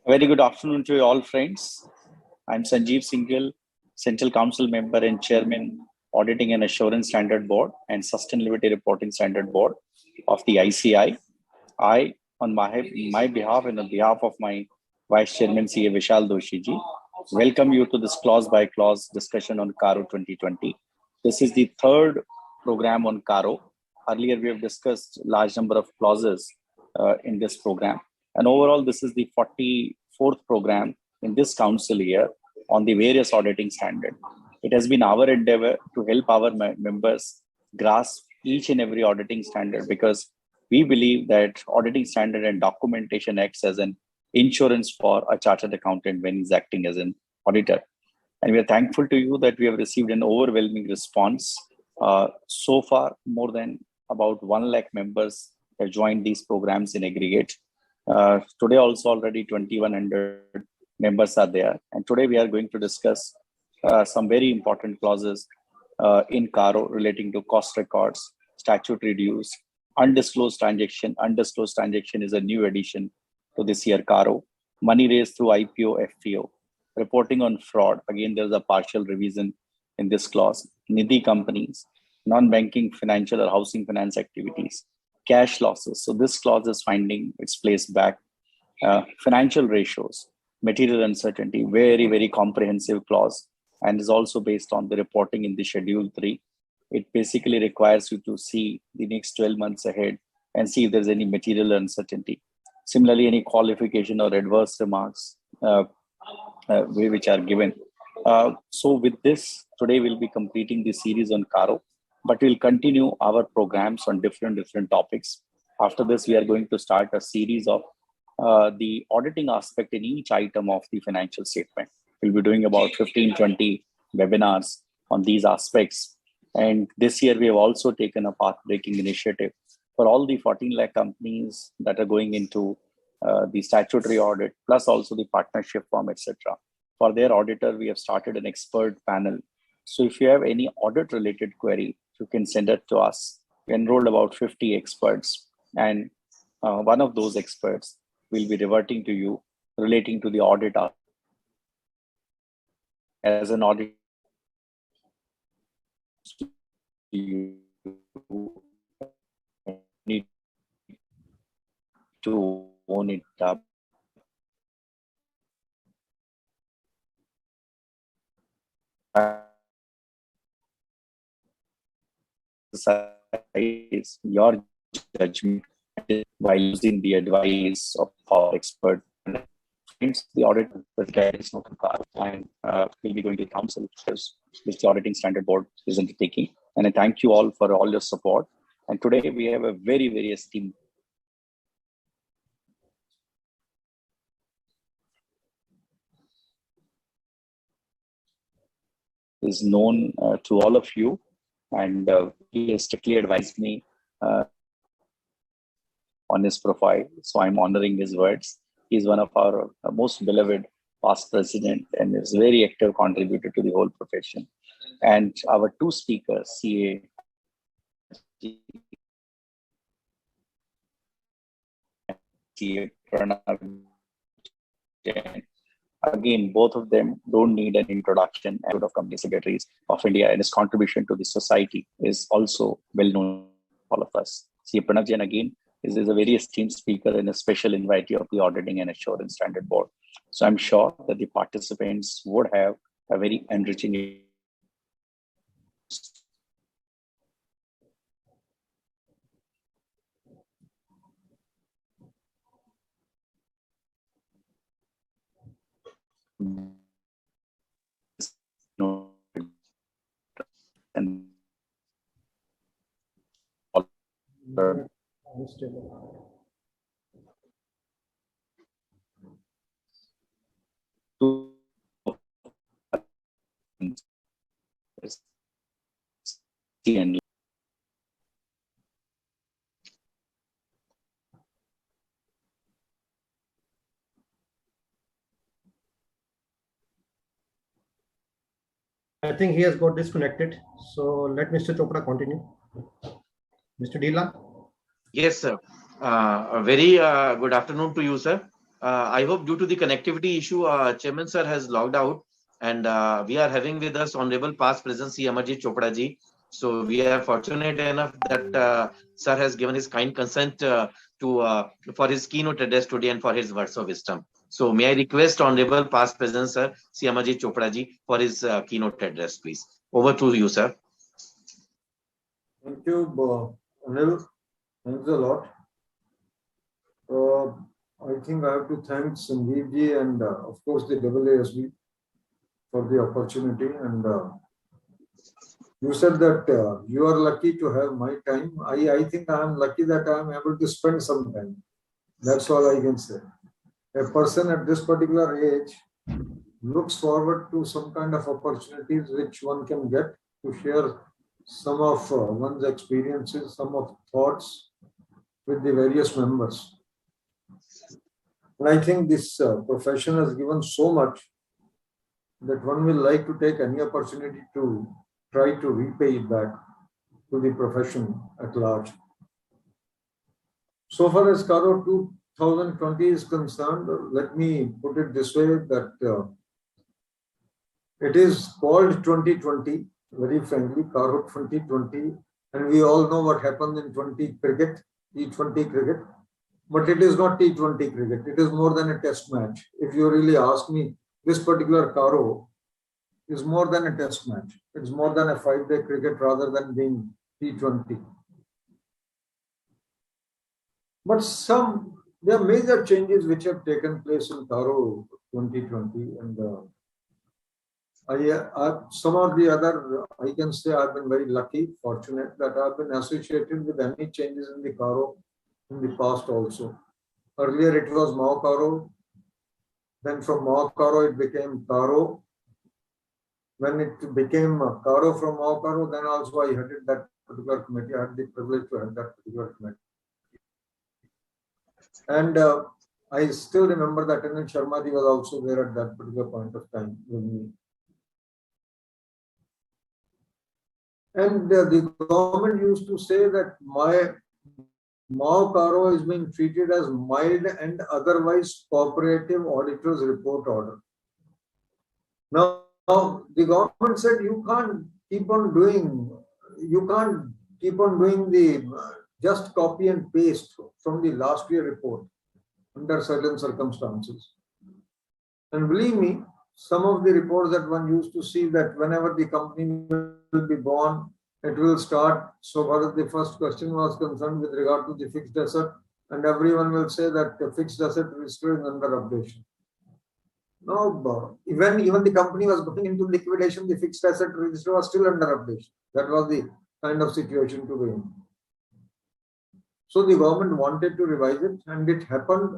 Very good afternoon to you all, friends. I'm Sanjeev Singhal, Central Council Member and Chairman, Auditing and Assurance Standard Board and Sustainability Reporting Standard Board of the ICI. I, on my behalf and on behalf of my Vice Chairman, CA Vishal Doshi ji, welcome you to this clause by clause discussion on CARO 2020. This is the third program on CARO. Earlier, we have discussed large number of clauses in this program. And overall, this is the 44th program in this council year on the various auditing standard. It has been our endeavor to help our members grasp each and every auditing standard, because we believe that auditing standard and documentation acts as an insurance for a chartered accountant when he's acting as an auditor. And we are thankful to you that we have received an overwhelming response. So far, more than about 1 lakh members have joined these programs in aggregate. Today also already 2100 members are there. And today we are going to discuss some very important clauses in CARO relating to cost records, statutory dues, undisclosed transaction. Undisclosed transaction is a new addition to this year CARO. Money raised through IPO, FPO. Reporting on fraud. Again, there's a partial revision in this clause. Nidhi companies, non-banking financial or housing finance activities, cash losses. So this clause is finding its place back. Financial ratios, material uncertainty, very, very comprehensive clause, and is also based on the reporting in the Schedule 3. It basically requires you to see the next 12 months ahead and see if there's any material uncertainty. Similarly, any qualification or adverse remarks which are given. So with this, today we'll be completing the series on CARO, but we'll continue our programs on different topics. After this, we are going to start a series of the auditing aspect in each item of the financial statement. We'll be doing about 15-20 webinars on these aspects. And this year, we have also taken a path-breaking initiative for all the 14 lakh companies that are going into the statutory audit, plus also the partnership firm, etc. For their auditor, we have started an expert panel. So if you have any audit-related query, you can send it to us. We enrolled about 50 experts, and one of those experts will be reverting to you relating to the audit as an audit. You need to own it up. Your judgment while using the advice of our expert. The audit guidance note and will be going to the council, which the auditing standard board is undertaking. And I thank you all for all your support. And today we have a very, very esteemed is known to all of you, and he has strictly advised me on his profile, so I'm honoring his words. He's one of our most beloved past president and is a very active contributor to the whole profession. And our two speakers, CA Pranav, again, both of them don't need an introduction. As of Company Secretaries of India, and his contribution to the society is also well known to all of us. CA Pranav again is a very esteemed speaker and a special invitee of the Auditing and Assurance Standard Board. So I'm sure that the participants would have a very enriching and I think he has got disconnected. So let Mr. Chopra continue. Mr. Dila? Yes, sir. A very good afternoon to you, sir. I hope due to the connectivity issue, Chairman sir has logged out, and we are having with us Honorable Past President C. Amarjit Chopra ji. So we are fortunate enough that sir has given his kind consent for his keynote address today and for his words of wisdom. So may I request Honorable Past President sir C. Amarjit Chopra ji for his keynote address, please. Over to you, sir. Thank you, Anil. Thanks a lot. I think I have to thank Sanjeev ji and of course the AASB for the opportunity. And you said that you are lucky to have my time. I think I am lucky that I am able to spend some time. That's all I can say. A person at this particular age looks forward to some kind of opportunities which one can get to share some of one's experiences, some of thoughts with the various members. And I think this profession has given so much that one will like to take any opportunity to try to repay it back to the profession at large. So far as CARO 2020 is concerned, let me put it this way, that it is called 2020, very frankly, CARO 2020, and we all know what happened in T20 cricket, but it is not T20 cricket. It is more than a test match. If you really ask me, this particular CARO is more than a test match. It's more than a 5-day cricket rather than being T20. But there are major changes which have taken place in CARO 2020, and some of the other, I can say I've been very lucky, fortunate that I've been associated with any changes in the CARO in the past also. Earlier it was Mao CARO, then from Mao CARO it became CARO. When it became CARO from Mao CARO, then also I headed that particular committee. I had the privilege to head that particular committee. And I still remember that Anil Sharma ji was also there at that particular point of time with me. And the government used to say that my Mao CARO is being treated as mild and otherwise cooperative auditor's report order. Now, the government said you can't keep on doing the just copy and paste from the last year report under certain circumstances. And believe me, some of the reports that one used to see, that whenever the company will be born, it will start. So far as the first question was concerned with regard to the fixed asset, and everyone will say that the fixed asset register is under updation. No, even the company was going into liquidation, the fixed asset register was still under updation. That was the kind of situation to be in. So the government wanted to revise it, and it happened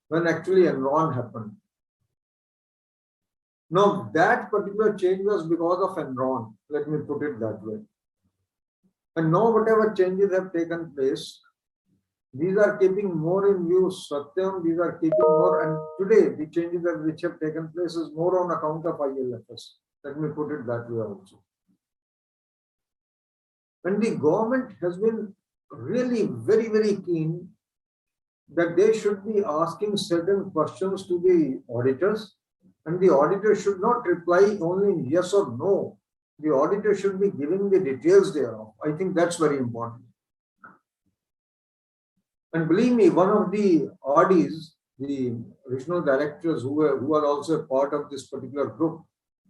when actually Enron happened. Now, that particular change was because of Enron, let me put it that way. And now whatever changes have taken place, these are keeping more in view Satyam, these are keeping more, and today the changes which have taken place is more on account of ILFS. Let me put it that way also. And the government has been really very, very keen that they should be asking certain questions to the auditors, and the auditor should not reply only yes or no. The auditor should be giving the details thereof. I think that's very important. And believe me, one of the audis, the regional directors who are also a part of this particular group,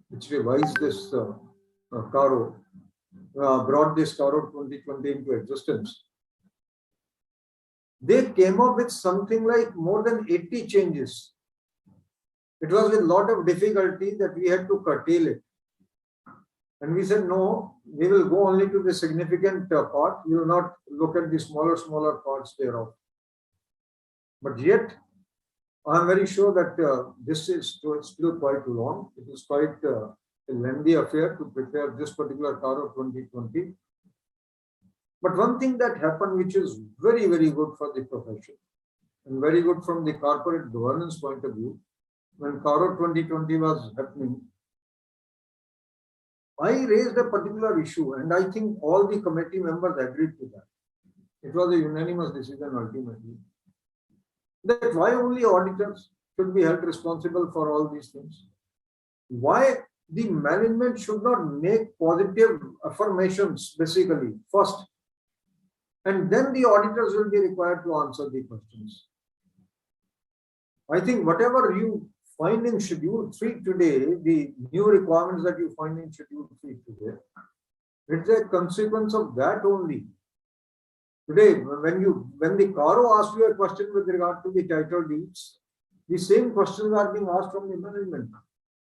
which revised this CARO, brought this CARO 2020 into existence. They came up with something like more than 80 changes. It was with a lot of difficulty that we had to curtail it. And we said, no, we will go only to the significant part. We will not look at the smaller parts thereof. But yet, I am very sure that this is still quite long. It is quite a lengthy affair to prepare this particular CARO 2020. But one thing that happened, which is very, very good for the profession and very good from the corporate governance point of view, when CARO 2020 was happening, I raised a particular issue, and I think all the committee members agreed to that. It was a unanimous decision ultimately, that why only auditors should be held responsible for all these things. Why the management should not make positive affirmations basically first, and then the auditors will be required to answer the questions. I think whatever you find in Schedule 3 today, the new requirements that you find in Schedule 3 today, it's a consequence of that only. Today, when the CARO asks you a question with regard to the title deeds, the same questions are being asked from the management.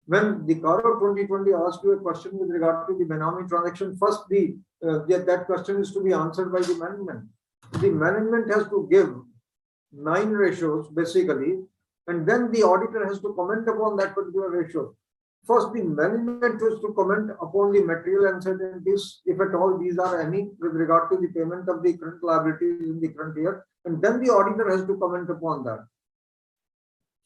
When the CARO 2020 asks you a question with regard to the Benami transaction, first that question is to be answered by the management. The management has to give 9 ratios basically, and then the auditor has to comment upon that particular ratio. First, the management has to comment upon the material uncertainties, if at all these are any, with regard to the payment of the current liabilities in the current year, and then the auditor has to comment upon that.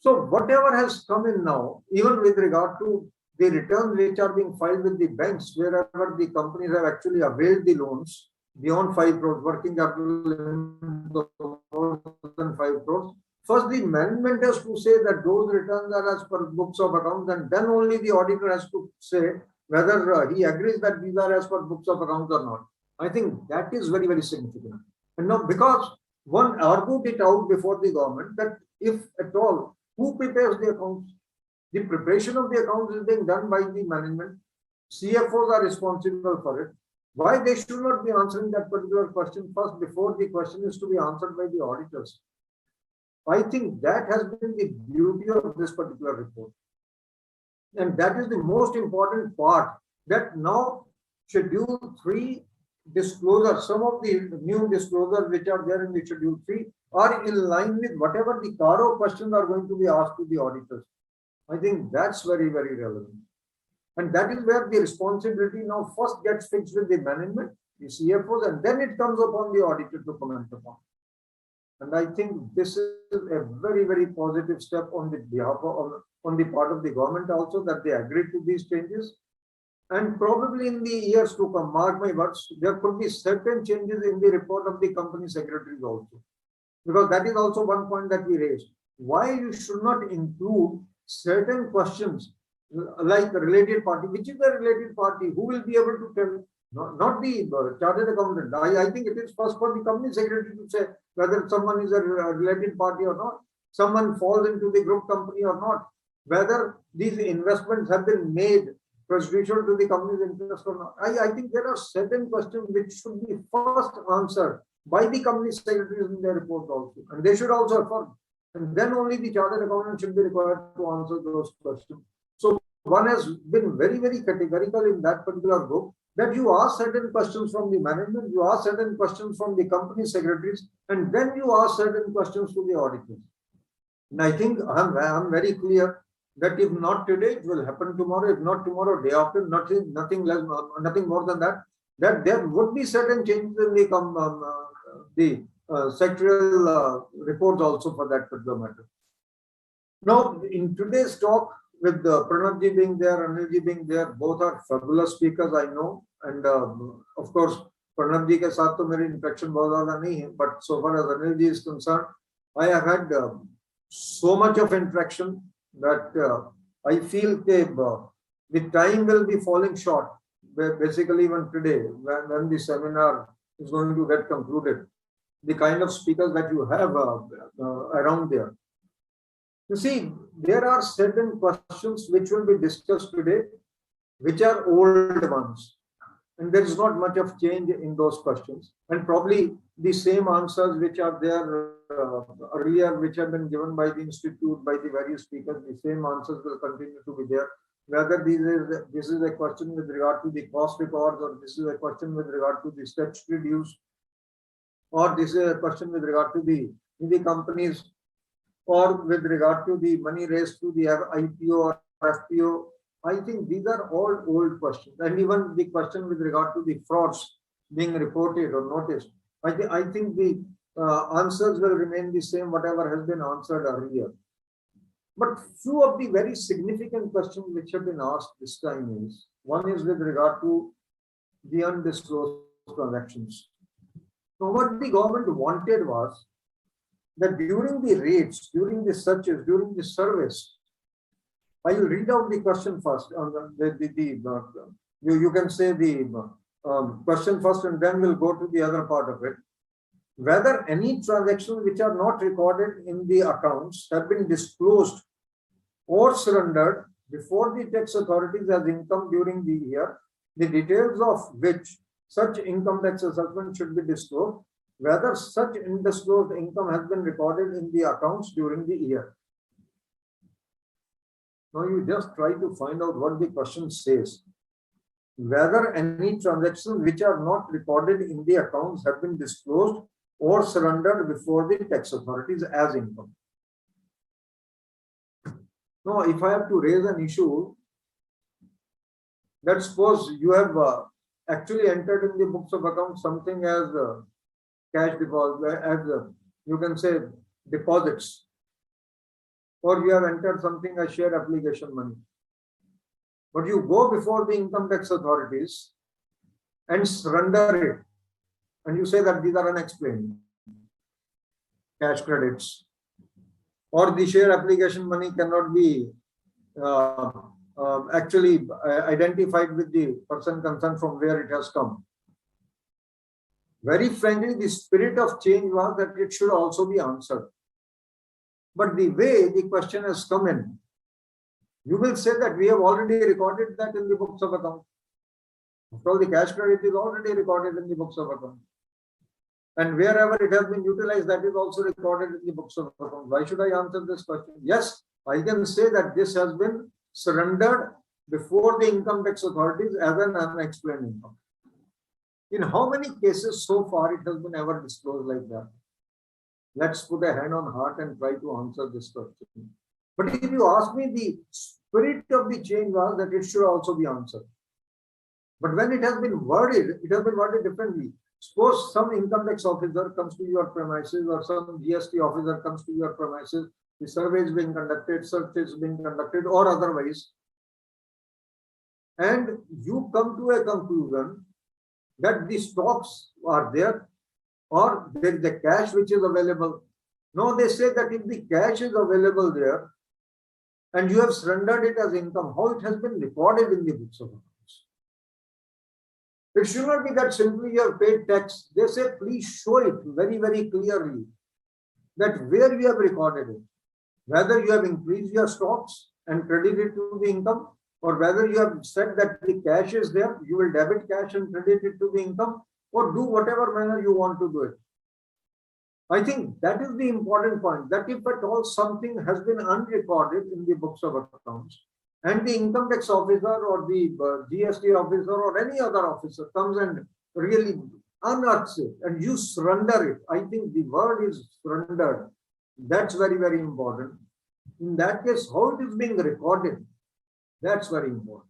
So whatever has come in now, even with regard to the returns which are being filed with the banks, wherever the companies have actually availed the loans beyond 5 crores, working capital more than 5 crores, first the management has to say that those returns are as per books of accounts, and then only the auditor has to say whether he agrees that these are as per books of accounts or not. I think that is very, very significant. And now, because one argued it out before the government that if at all, who prepares the accounts? The preparation of the accounts is being done by the management. CFOs are responsible for it. Why they should not be answering that particular question first before the question is to be answered by the auditors? I think that has been the beauty of this particular report. And that is the most important part, that now Schedule 3 disclosure, some of the new disclosures which are there in the Schedule 3 are in line with whatever the CARO questions are going to be asked to the auditors. I think that's very, very relevant. And that is where the responsibility now first gets fixed with the management, the CFOs, and then it comes upon the auditor to comment upon. And I think this is a very, very positive step on the behalf of, on the part of the government also, that they agreed to these changes. And probably in the years to come, mark my words, there could be certain changes in the report of the company secretaries also. Because that is also one point that we raised. Why you should not include certain questions like the related party, which is the related party, who will be able to tell, not the chartered accountant. I think it is first for the company secretary to say whether someone is a related party or not, someone falls into the group company or not, whether these investments have been made prejudicial to the company's interest or not. I think there are certain questions which should be first answered by the company secretaries in their report also, and they should also affirm. And then only the chartered accountant should be required to answer those questions. So one has been very, very categorical in that particular book, that you ask certain questions from the management, you ask certain questions from the company secretaries, and then you ask certain questions to the auditors. And I think I'm very clear that if not today, it will happen tomorrow. If not tomorrow, day after, nothing less, nothing more than that. That there would be certain changes in the sectorial reports also for that particular matter. Now, in today's talk, with Pranabji being there, Anilji being there, both are fabulous speakers, I know. And of course, Pranabji ke saath to meri interaction bahut zyada nahi hai, but so far as Anilji is concerned, I have had so much of interaction that I feel that the time will be falling short. Basically, even today, when the seminar is going to get concluded, the kind of speakers that you have around there. You see, there are certain questions which will be discussed today, which are old ones. And there is not much of change in those questions. And probably the same answers which are there earlier, which have been given by the institute, by the various speakers, the same answers will continue to be there. Whether this is a question with regard to the cost records, or this is a question with regard to the statutory dues, or this is a question with regard to the companies, or with regard to the money raised to the IPO or FPO. I think these are all old questions. And even the question with regard to the frauds being reported or noticed, I think the answers will remain the same, whatever has been answered earlier. But few of the very significant questions which have been asked this time is, one is with regard to the undisclosed transactions. Now, what the government wanted was that during the raids, during the searches, during the surveys, I will read out the question first. You can say the question first, and then we'll go to the other part of it. Whether any transactions which are not recorded in the accounts have been disclosed or surrendered before the tax authorities as income during the year, the details of which such income tax assessment should be disclosed, whether such undisclosed income has been recorded in the accounts during the year. Now you just try to find out what the question says. Whether any transactions which are not recorded in the accounts have been disclosed or surrendered before the tax authorities as income. Now, if I have to raise an issue, let's suppose you have actually entered in the books of accounts something as cash deposit, as you can say deposits, or you have entered something as share application money. But you go before the income tax authorities and surrender it, and you say that these are unexplained cash credits, or the share application money cannot be actually identified with the person concerned from where it has come. Very frankly, the spirit of change was that it should also be answered. But the way the question has come in, you will say that we have already recorded that in the books of account. After all, the cash credit is already recorded in the books of account. And wherever it has been utilized, that is also recorded in the books of account. Why should I answer this question? Yes, I can say that this has been surrendered before the income tax authorities as an unexplained income. In how many cases so far it has been ever disclosed like that? Let's put a hand on heart and try to answer this question. But if you ask me, the spirit of the change was that it should also be answered. But when it has been worded differently. Suppose some income tax officer comes to your premises, or some GST officer comes to your premises, the survey is being conducted, search is being conducted, or otherwise, and you come to a conclusion that the stocks are there, or there is the cash which is available. No, they say that if the cash is available there, and you have surrendered it as income, how it has been recorded in the books of accounts? It should not be that simply you have paid tax. They say, please show it very, very clearly that where you have recorded it, whether you have increased your stocks and credited to the income, or whether you have said that the cash is there, you will debit cash and credit it to the income, or do whatever manner you want to do it. I think that is the important point, that if at all something has been unrecorded in the books of accounts, and the income tax officer or the GST officer or any other officer comes and really unearths it and you surrender it, I think the word is surrendered. That's very, very important. In that case, how it is being recorded, that's very important.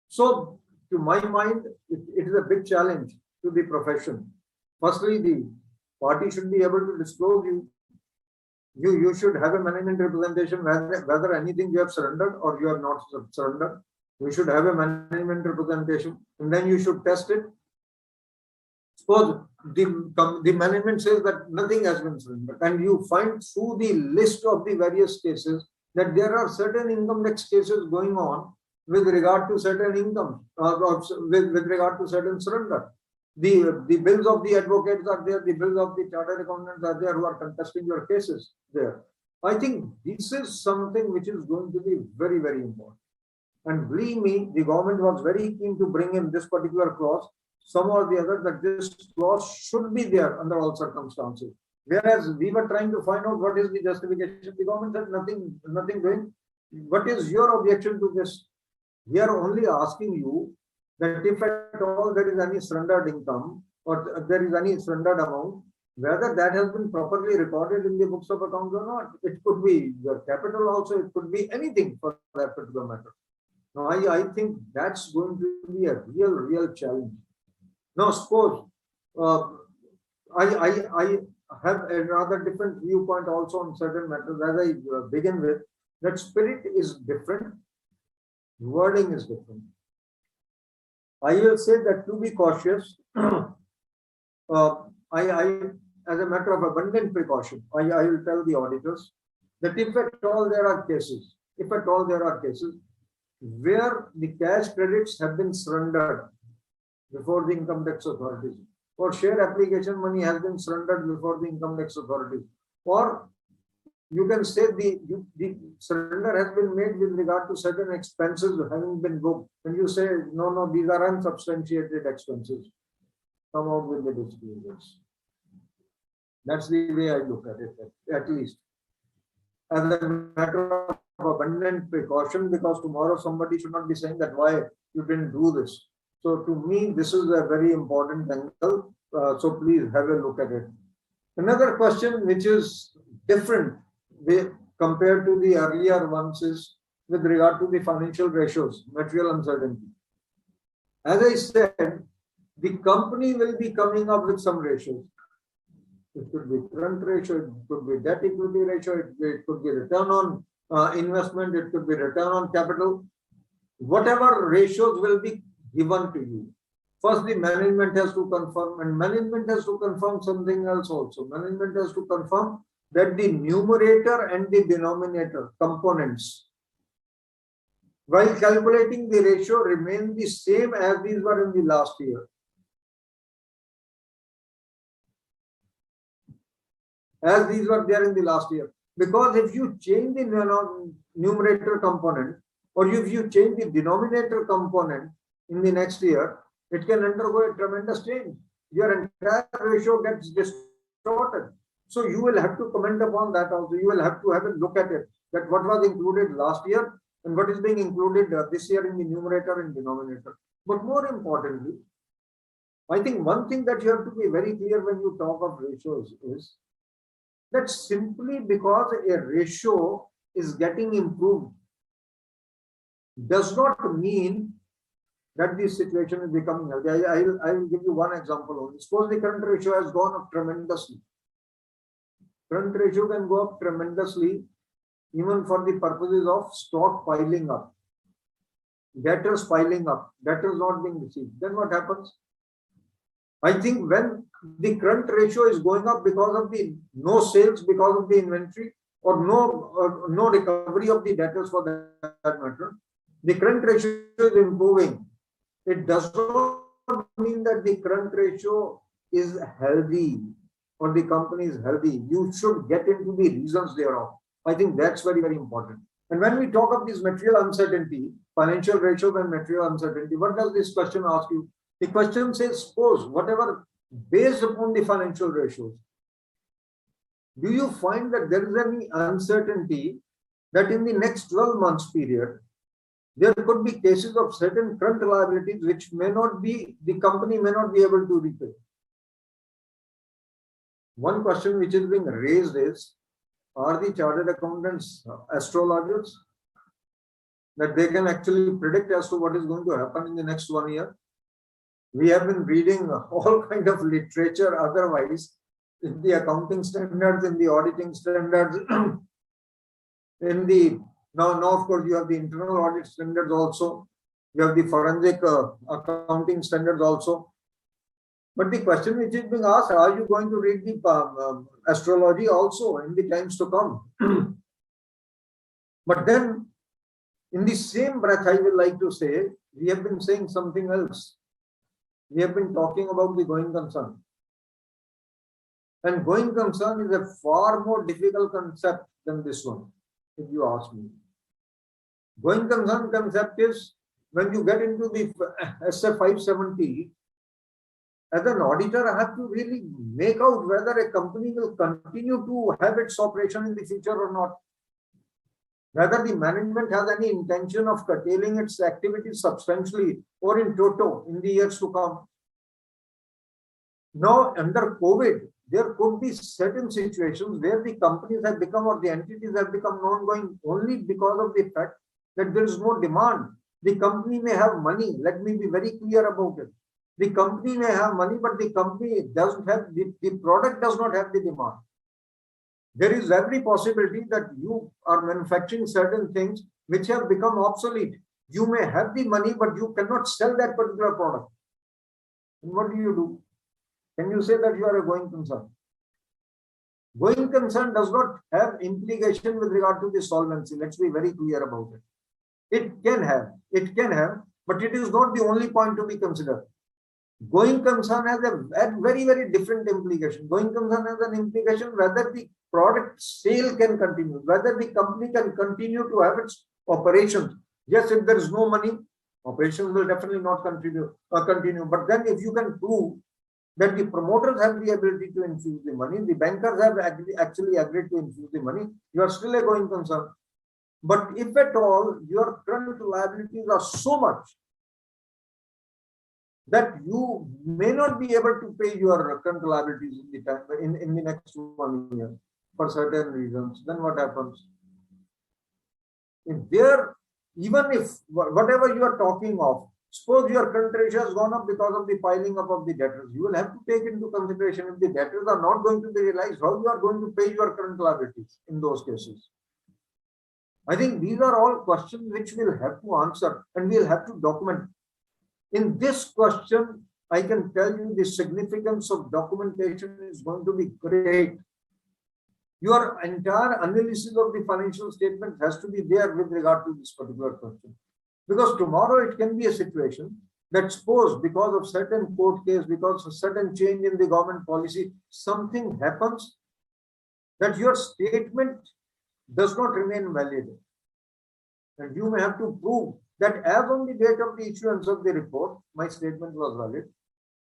So, to my mind, it is a big challenge to the profession. Firstly, the party should be able to disclose you. You should have a management representation whether anything you have surrendered or you have not surrendered. You should have a management representation, and then you should test it. Suppose the management says that nothing has been surrendered, and you find through the list of the various cases that there are certain income tax cases going on with regard to certain income or with regard to certain surrender. The bills of the advocates are there, the bills of the chartered accountants are there who are contesting your cases there. I think this is something which is going to be very, very important. And believe me, the government was very keen to bring in this particular clause, some or the other, that this clause should be there under all circumstances. Whereas we were trying to find out what is the justification. The government said nothing doing. What is your objection to this? We are only asking you that if at all there is any surrendered income or there is any surrendered amount, whether that has been properly recorded in the books of accounts or not. It could be your capital also, it could be anything for that particular matter. Now, I think that's going to be a real challenge. Now, suppose I have a rather different viewpoint also on certain matters. As I begin with, that spirit is different, wording is different. I will say that to be cautious, as a matter of abundant precaution, I will tell the auditors that if at all there are cases, where the cash credits have been surrendered before the income tax authorities, or share application money has been surrendered before the income tax authorities, or you can say the surrender has been made with regard to certain expenses having been booked, and you say, no, these are unsubstantiated expenses, come out with the disclosures. That's the way I look at it, at least. As a matter of abundant precaution, because tomorrow somebody should not be saying that why you didn't do this. So to me, this is a very important angle. So please have a look at it. Another question which is different compared to the earlier ones is with regard to the financial ratios, material uncertainty. As I said, the company will be coming up with some ratios. It could be current ratio, it could be debt equity ratio, it could be return on investment, it could be return on capital. Whatever ratios will be given to you. First, the management has to confirm, and management has to confirm something else also. Management has to confirm that the numerator and the denominator components, while calculating the ratio, remain the same as these were in the last year. As these were there in the last year. Because if you change the numerator component, or if you change the denominator component in the next year, it can undergo a tremendous change. Your entire ratio gets distorted. So you will have to comment upon that also. You will have to have a look at it, that what was included last year and what is being included this year in the numerator and denominator. But more importantly, I think one thing that you have to be very clear when you talk of ratios is that simply because a ratio is getting improved does not mean that the situation is becoming healthy. I will give you one example. Suppose the current ratio has gone up tremendously. Current ratio can go up tremendously even for the purposes of stock piling up, debtors piling up, debtors not being received. Then what happens? I think when the current ratio is going up because of the no sales, because of the inventory, or no recovery of the debtors for that matter, the current ratio is improving. It does not mean that the current ratio is healthy or the company is healthy. You should get into the reasons thereof. I think that's very, very important. And when we talk of this material uncertainty, financial ratios and material uncertainty, what does this question ask you? The question says, suppose whatever based upon the financial ratios, do you find that there is any uncertainty that in the next 12 months period, there could be cases of certain current liabilities which may not be, the company may not be able to repay? One question which is being raised is, are the chartered accountants astrologers? That they can actually predict as to what is going to happen in the next 1 year? We have been reading all kind of literature otherwise, in the accounting standards, in the auditing standards, in the, now of course you have the internal audit standards also, you have the forensic accounting standards also. But the question which is being asked, are you going to read the astrology also in the times to come? But then, in the same breath, I would like to say, we have been saying something else. We have been talking about the going concern. And going concern is a far more difficult concept than this one, if you ask me. Going concern concept is when you get into the SF 570, as an auditor, I have to really make out whether a company will continue to have its operation in the future or not. Whether the management has any intention of curtailing its activities substantially or in toto in the years to come. Now, under COVID, there could be certain situations where the companies have become or the entities have become non-going only because of the fact that there is no demand. The company may have money. Let me be very clear about it. The company may have money, but the company doesn't have, the product does not have the demand. There is every possibility that you are manufacturing certain things which have become obsolete. You may have the money, but you cannot sell that particular product. And what do? Can you say that you are a going concern? Going concern does not have implication with regard to the solvency. Let's be very clear about it. It can have, but it is not the only point to be considered. Going concern has a very, very different implication. Going concern has an implication whether the product sale can continue, whether the company can continue to have its operations. Yes, if there is no money, operations will definitely not continue. But then if you can prove that the promoters have the ability to infuse the money, the bankers have actually agreed to infuse the money, you are still a going concern. But if at all your current liabilities are so much that you may not be able to pay your current liabilities in the next 1 year for certain reasons, then what happens? Even if whatever you are talking of, suppose your current ratio has gone up because of the piling up of the debtors, you will have to take into consideration if the debtors are not going to be realized, how you are going to pay your current liabilities in those cases. I think these are all questions which we'll have to answer and we'll have to document. In this question, I can tell you the significance of documentation is going to be great. Your entire analysis of the financial statement has to be there with regard to this particular question. Because tomorrow it can be a situation that suppose because of certain court case, because of certain change in the government policy, something happens that your statement does not remain valid. And you may have to prove that as on the date of the issuance of the report, my statement was valid.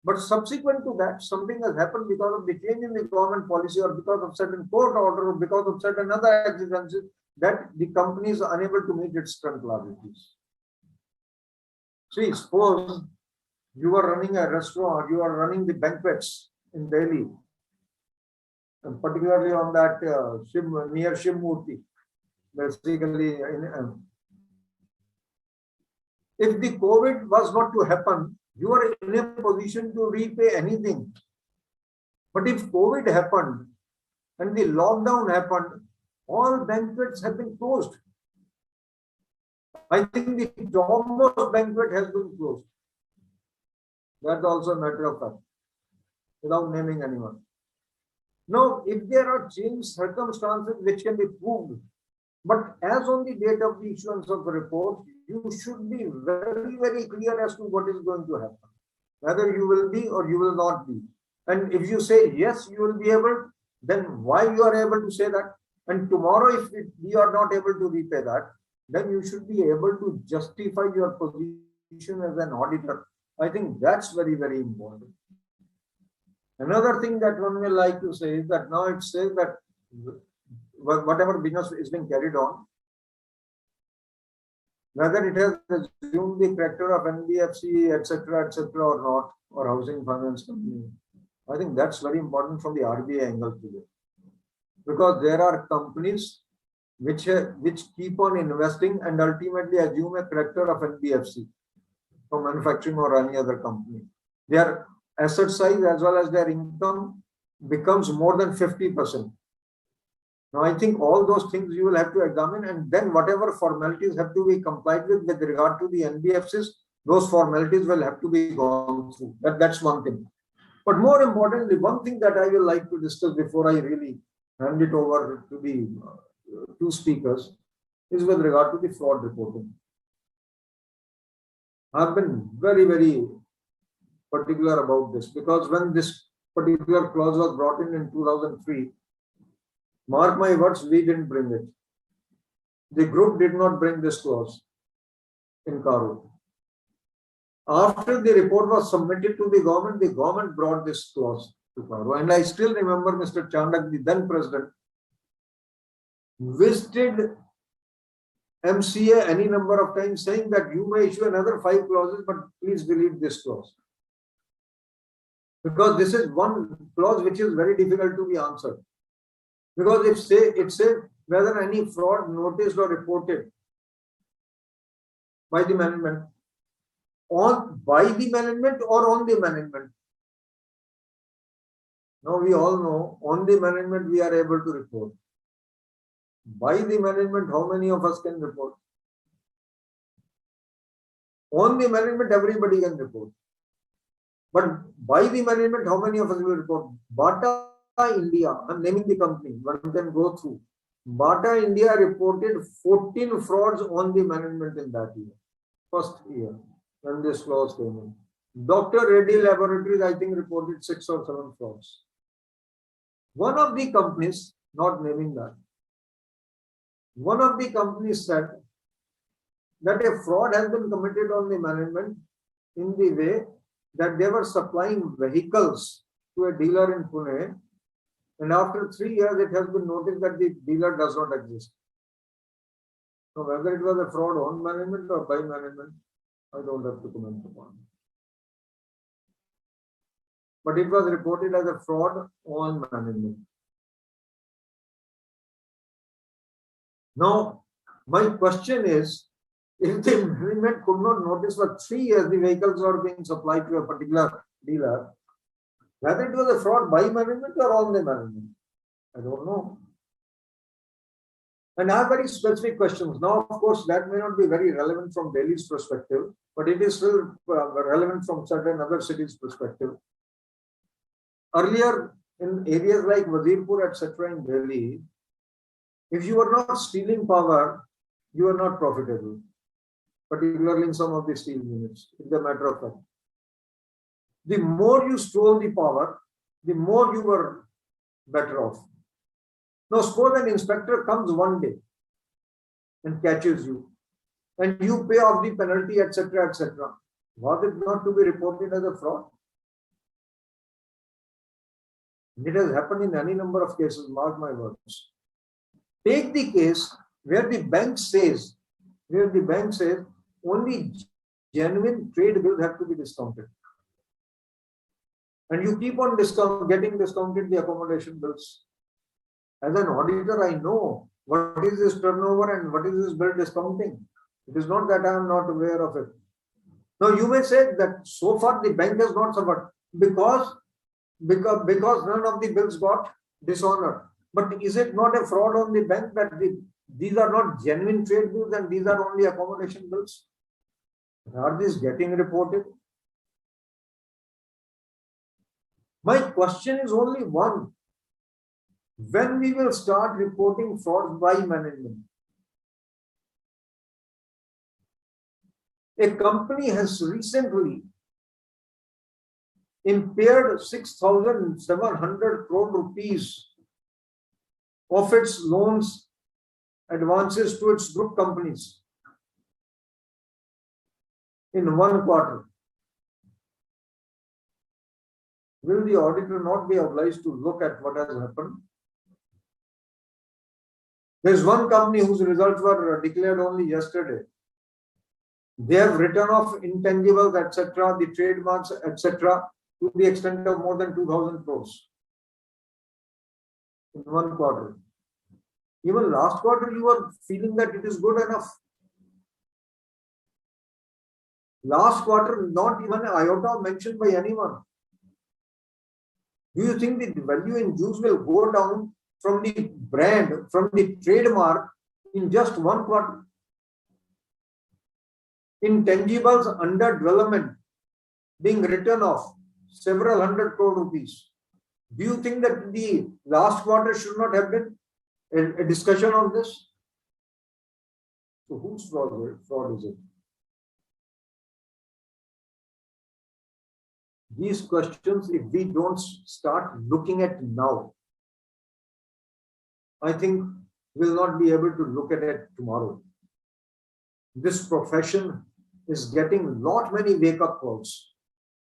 But subsequent to that, something has happened because of the change in the government policy or because of certain court order or because of certain other exigencies that the company is unable to meet its current liabilities. See, suppose you are running a restaurant, you are running the banquets in Delhi, and particularly on that near Shivmurti, basically. If the COVID was not to happen, you are in a position to repay anything. But if COVID happened and the lockdown happened, all banquets have been closed. I think the topmost banquet has been closed. That's also a matter of fact, without naming anyone. Now, if there are changed circumstances which can be proved, but as on the date of the issuance of the report, you should be very, very clear as to what is going to happen, whether you will be or you will not be. And if you say, yes, you will be able, then why you are able to say that? And tomorrow, if you are not able to repay that, then you should be able to justify your position as an auditor. I think that's very, very important. Another thing that one will like to say is that now it says that whatever business is being carried on, whether it has assumed the character of NBFC, etc., or not, or housing finance company, I think that's very important from the RBI angle today. Because there are companies which keep on investing and ultimately assume a character of NBFC for manufacturing or any other company. Their asset size as well as their income becomes more than 50%. Now, I think all those things you will have to examine, and then whatever formalities have to be complied with regard to the NBFCs, those formalities will have to be gone through. That's one thing. But more importantly, one thing that I will like to discuss before I really hand it over to the two speakers is with regard to the fraud reporting. I've been very, very particular about this because when this particular clause was brought in 2003, mark my words, we didn't bring it. The group did not bring this clause in CARO. After the report was submitted to the government brought this clause to CARO. And I still remember Mr. Chandak, the then president, visited MCA any number of times saying that you may issue another 5 clauses, but please delete this clause. Because this is one clause which is very difficult to be answered. Because it says whether any fraud noticed or reported by the management, by the management or on the management. Now we all know on the management we are able to report. By the management, how many of us can report? On the management, everybody can report. But by the management, how many of us will report? Bata India, I'm naming the company, one can go through. Bata India reported 14 frauds on the management in that year. First year, when this clause came in. Dr. Reddy Laboratories, I think, reported 6 or 7 frauds. One of the companies, not naming that, one of the companies said that a fraud has been committed on the management in the way that they were supplying vehicles to a dealer in Pune, and after 3 years it has been noticed that the dealer does not exist. So whether it was a fraud on management or by management, I don't have to comment upon. But it was reported as a fraud on management. Now, my question is, if the management could not notice for 3 years the vehicles were being supplied to a particular dealer, whether it was a fraud by management or on the management, I don't know. And I have very specific questions. Now, of course, that may not be very relevant from Delhi's perspective, but it is still relevant from certain other cities' perspective. Earlier, in areas like Wazirpur, etc., in Delhi, if you were not stealing power, you were not profitable, particularly in some of the steel units, it's a matter of fact. The more you stole the power, the more you were better off. Now, suppose an inspector comes one day and catches you, and you pay off the penalty, etc., etc. Was it not to be reported as a fraud? It has happened in any number of cases, mark my words. Take the case where the bank says only genuine trade bills have to be discounted. And you keep on getting discounted the accommodation bills. As an auditor, I know what is this turnover and what is this bill discounting. It is not that I am not aware of it. Now you may say that so far the bank has not suffered because none of the bills got dishonored. But is it not a fraud on the bank that these are not genuine trade bills and these are only accommodation bills? Are these getting reported? My question is only one. When we will start reporting frauds by management? A company has recently impaired 6,700 crore rupees of its loans, advances to its group companies in 1 quarter. Will the auditor not be obliged to look at what has happened? There is one company whose results were declared only yesterday. They have written off intangibles, etc., the trademarks, etc., to the extent of more than 2,000 crores in 1 quarter. Even last quarter, you were feeling that it is good enough. Last quarter, not even an iota mentioned by anyone. Do you think the value in use will go down from the brand, from the trademark in just 1 quarter? Intangibles under development being written off, several hundred crore rupees. Do you think that the last quarter should not have been a discussion on this? So whose fraud is it? These questions, if we don't start looking at now, I think we'll not be able to look at it tomorrow. This profession is getting lot many wake-up calls,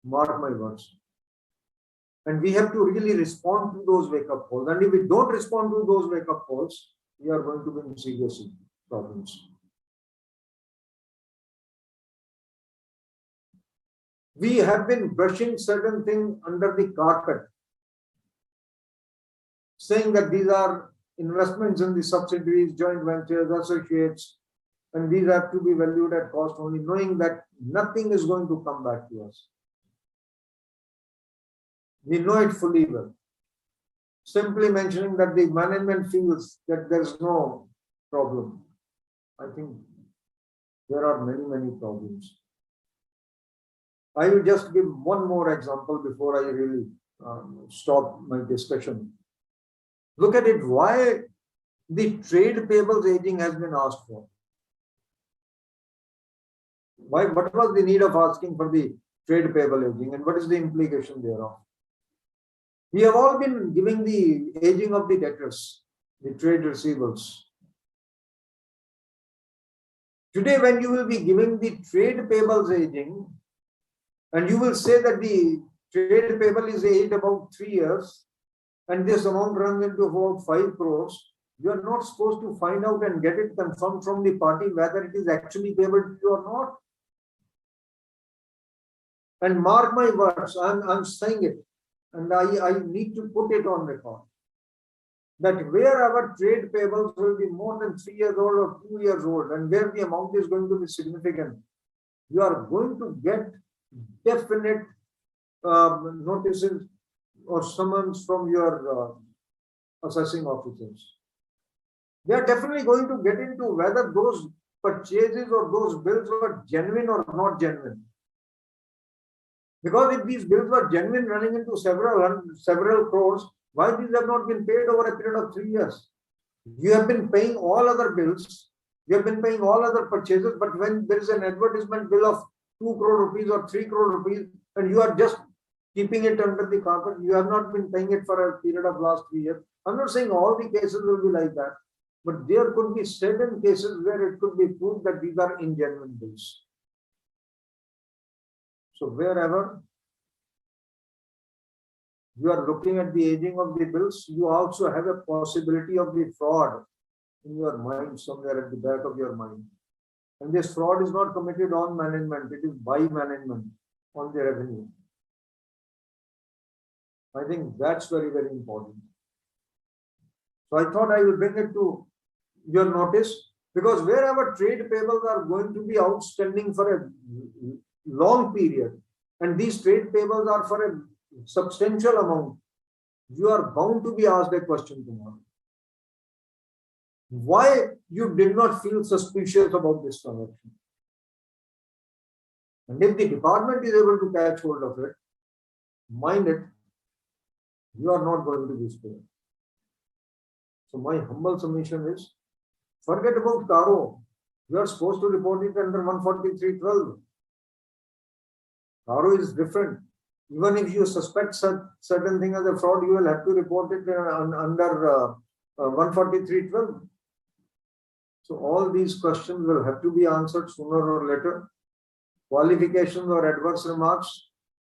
mark my words. And we have to really respond to those wake-up calls. And if we don't respond to those wake-up calls, we are going to be in serious problems. We have been brushing certain things under the carpet, saying that these are investments in the subsidiaries, joint ventures, associates, and these have to be valued at cost only, knowing that nothing is going to come back to us. We know it fully well. Simply mentioning that the management feels that there is no problem. I think there are many, many problems. I will just give one more example before I really stop my discussion. Look at it, why the trade payables aging has been asked for. Why? What was the need of asking for the trade payable aging, and what is the implication thereof? We have all been giving the aging of the debtors, the trade receivables. Today, when you will be giving the trade payables aging, and you will say that the trade payable is aged about 3 years, and this amount runs into about 5 crores, you are not supposed to find out and get it confirmed from the party whether it is actually payable to you or not. And mark my words, I'm saying it, and I need to put it on record, that where our trade payables will be more than 3 years old or 2 years old, and where the amount is going to be significant, you are going to get definite notices or summons from your assessing officers. They are definitely going to get into whether those purchases or those bills were genuine or not genuine. Because if these bills were genuine, running into several crores, why these have not been paid over a period of 3 years? You have been paying all other bills, you have been paying all other purchases, but when there is an advertisement bill of 2 crore rupees or 3 crore rupees, and you are just keeping it under the carpet, you have not been paying it for a period of last 3 years. I'm not saying all the cases will be like that, but there could be certain cases where it could be proved that these are ingenuine bills. So wherever you are looking at the aging of the bills, you also have a possibility of the fraud in your mind, somewhere at the back of your mind. And this fraud is not committed on management, it is by management on the revenue. I think that's very, very important. So I thought I will bring it to your notice, because wherever trade payables are going to be outstanding for a long period, and these trade payables are for a substantial amount, you are bound to be asked a question tomorrow. Why you did not feel suspicious about this transaction? And if the department is able to catch hold of it, mind it, you are not going to be spared. So my humble submission is, forget about CARO. You are supposed to report it under 143.12. CARO is different. Even if you suspect certain thing as a fraud, you will have to report it under 143.12. So all these questions will have to be answered sooner or later. Qualifications or adverse remarks.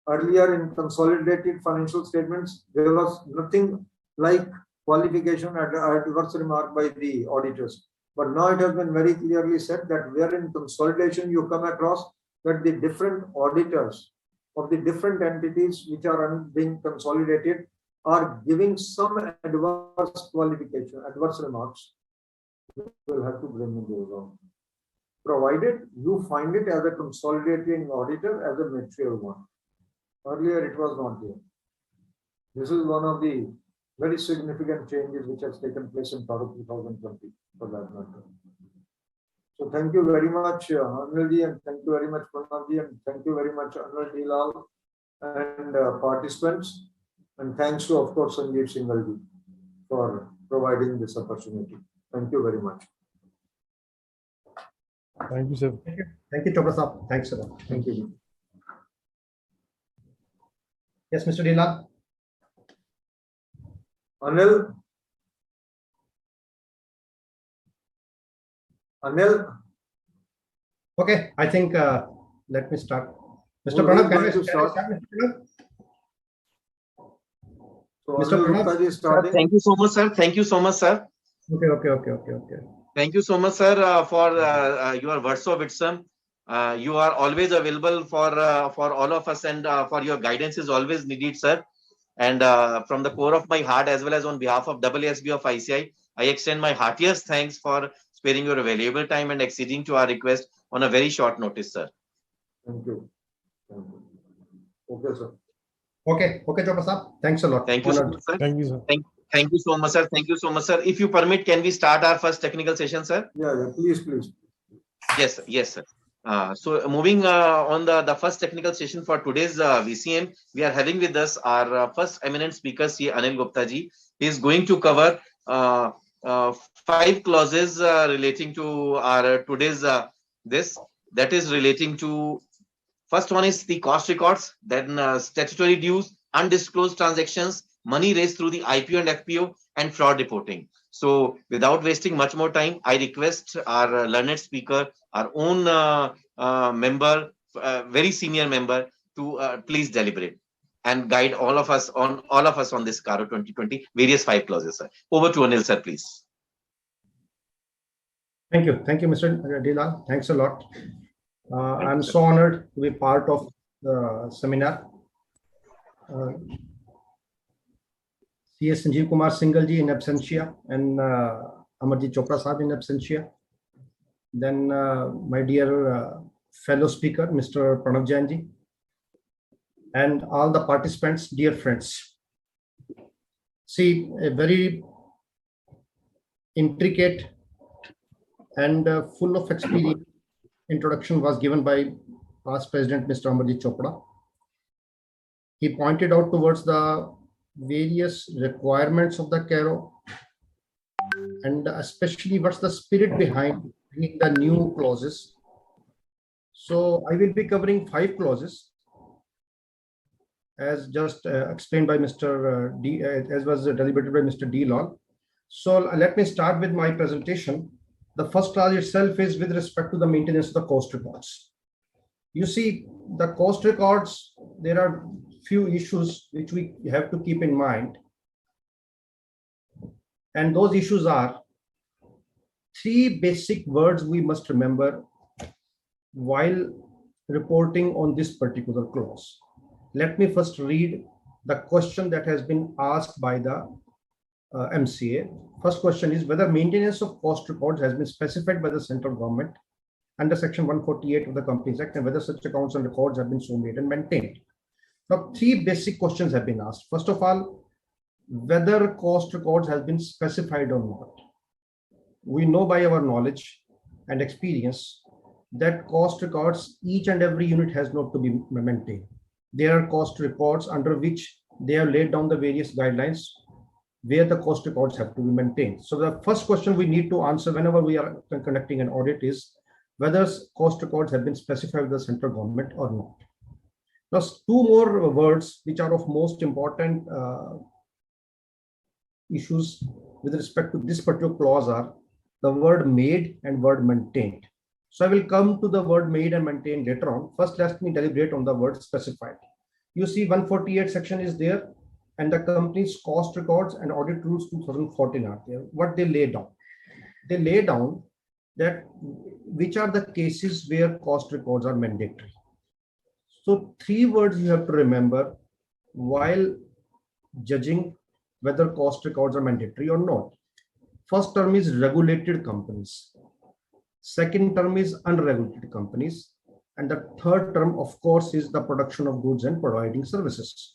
Earlier in consolidated financial statements, there was nothing like qualification and adverse remark by the auditors. But now it has been very clearly said that where in consolidation you come across that the different auditors of the different entities which are being consolidated are giving some adverse qualification, adverse remarks. You will have to bring those on, provided you find it as a consolidating auditor as a material one. Earlier it was not there. This is one of the very significant changes which has taken place in CARO 2020 for that matter. So thank you very much, Anilji, and thank you very much, Pranavji, and thank you very much, Anil Dilal and participants. And thanks to, of course, Sanjeev Singhal for providing this opportunity. Thank you very much. Thank you, sir. Thank you, Chopra Saab. Thanks, sir. Thank you. Yes, Mr. Dilal. Anil? Anil? Okay, I think let me start. Mr. Pranav, can you start? So Mr. Pranav, Thank you so much, sir. Thank you so much, sir. Okay. Thank you so much, sir, for your words of wisdom. You are always available for all of us, and for your guidance is always needed, sir. And from the core of my heart, as well as on behalf of AASB of ICI, I extend my heartiest thanks for sparing your valuable time and acceding to our request on a very short notice, sir. Thank you. Okay, sir. Okay, Chopra Saab. Thanks a lot. Thank you so much, sir. Thank you, sir. Thank you so much, sir. Thank you so much, sir. If you permit, can we start our first technical session, sir? Yeah, please. Yes, sir. So moving on the first technical session for today's VCM, we are having with us our first eminent speaker, C. Anil Gupta ji. He is going to cover 5 clauses relating to our today's this, that is relating to, first one is the cost records, then statutory dues, undisclosed transactions, money raised through the IPO and FPO, and fraud reporting. So without wasting much more time, I request our learned speaker, our own member, very senior member, to please deliberate and guide all of us on this CARO 2020 various 5 clauses. Sir. Over to Anil, sir, please. Thank you, Mr. Dilal. Thanks a lot. I'm so honored to be part of the seminar. CS Sanjeev Kumar Singhal ji in absentia, and Amarjit Chopra Sahab in absentia. Then my dear fellow speaker, Mr. Pranav Jain ji, and all the participants, dear friends. See, a very intricate and full of experience introduction was given by past President Mr. Amarjit Chopra. He pointed out towards the various requirements of the CARO, and especially what's the spirit behind bringing the new clauses. So I will be covering 5 clauses, as just explained by Mr. D, as was deliberated by Mr. D. Lal. So let me start with my presentation. The first clause itself is with respect to the maintenance of the cost records. You see, the cost records, there are few issues which we have to keep in mind. And those issues are 3 basic words we must remember while reporting on this particular clause. Let me first read the question that has been asked by the MCA. First question is whether maintenance of cost records has been specified by the central government under section 148 of the Companies Act, and whether such accounts and records have been so made and maintained. Now, 3 basic questions have been asked. First of all, whether cost records has been specified or not. We know by our knowledge and experience that cost records, each and every unit has not to be maintained. There are cost records under which they have laid down the various guidelines where the cost records have to be maintained. So the first question we need to answer whenever we are conducting an audit is whether cost records have been specified by the central government or not. Now, 2 more words which are of most important issues with respect to this particular clause are the word made and word maintained. So I will come to the word made and maintained later on. First, let me deliberate on the word specified. You see 148 section is there, and the company's cost records and audit rules 2014 are there. What they lay down? They lay down that which are the cases where cost records are mandatory. So 3 words you have to remember while judging whether cost records are mandatory or not. First term is regulated companies. Second term is unregulated companies. And the third term, of course, is the production of goods and providing services.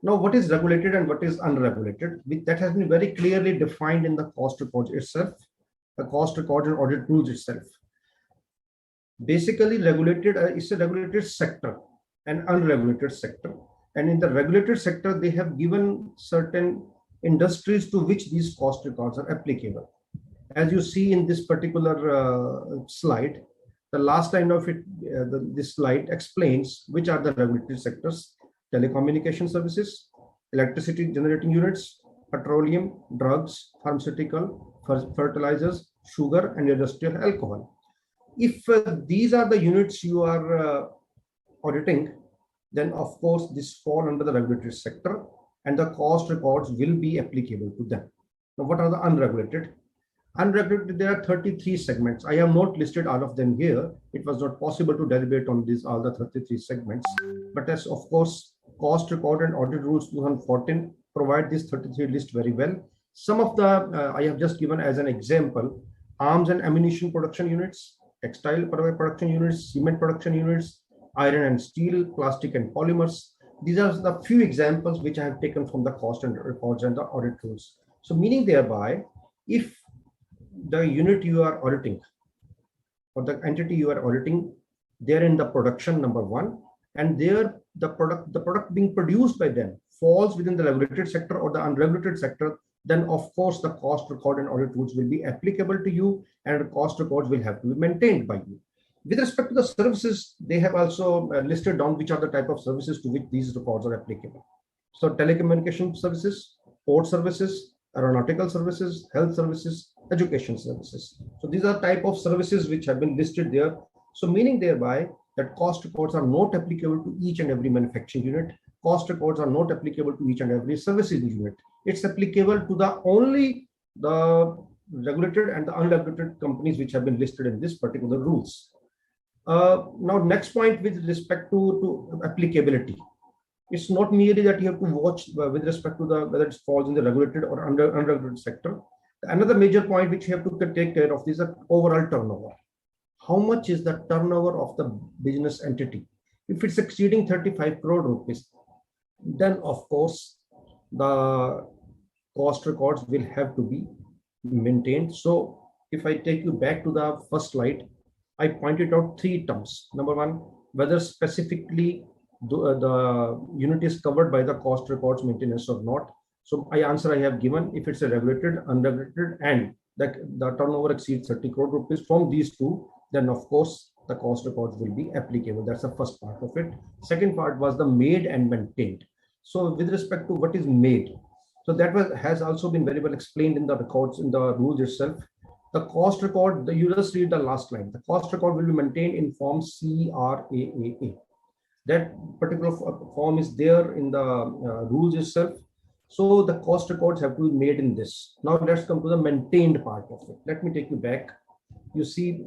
Now, what is regulated and what is unregulated? That has been very clearly defined in the cost records itself, the cost record and audit rules itself. Basically, regulated is a regulated sector and unregulated sector. And in the regulated sector, they have given certain industries to which these cost records are applicable. As you see in this particular slide, the last line of it, this slide explains which are the regulated sectors: telecommunication services, electricity generating units, petroleum, drugs, pharmaceutical, fertilizers, sugar, and industrial alcohol. If these are the units you are auditing, then of course this fall under the regulated sector and the cost records will be applicable to them. Now, what are the unregulated? Unregulated, there are 33 segments. I have not listed all of them here. It was not possible to deliberate on these all the 33 segments. But as of course, cost record and audit rules 2014 provide this 33 list very well. Some of the I have just given as an example: arms and ammunition production units, textile production units, cement production units, iron and steel, plastic and polymers. These are the few examples which I have taken from the cost and records and the audit rules. So meaning thereby, if the unit you are auditing or the entity you are auditing they're in the production, number one, and the product being produced by them falls within the regulated sector or the unregulated sector, then of course the cost record and audit rules will be applicable to you, and the cost records will have to be maintained by you. With respect to the services, they have also listed down which are the type of services to which these records are applicable. So telecommunication services, port services, aeronautical services, health services, education services. So these are type of services which have been listed there. So meaning thereby that cost records are not applicable to each and every manufacturing unit. Cost records are not applicable to each and every services unit. It's applicable to only the regulated and the unregulated companies which have been listed in this particular rules. Now, next point with respect to applicability. It's not merely that you have to watch with respect to whether it falls in the regulated or unregulated sector. Another major point which you have to take care of is the overall turnover. How much is the turnover of the business entity? If it's exceeding 35 crore rupees, then of course the cost records will have to be maintained. So if I take you back to the first slide, I pointed out three terms. Number one, whether specifically the unit is covered by the cost records maintenance or not. So I have given if it's a regulated, unregulated, and the turnover exceeds 30 crore rupees from these two, then of course the cost records will be applicable. That's the first part of it. Second part was the made and maintained. So with respect to what is made, so that has also been very well explained in the records, in the rules itself. The cost record, you just read the last line. The cost record will be maintained in form CRAAA. That particular form is there in the rules itself. So the cost records have to be made in this. Now let's come to the maintained part of it. Let me take you back. You see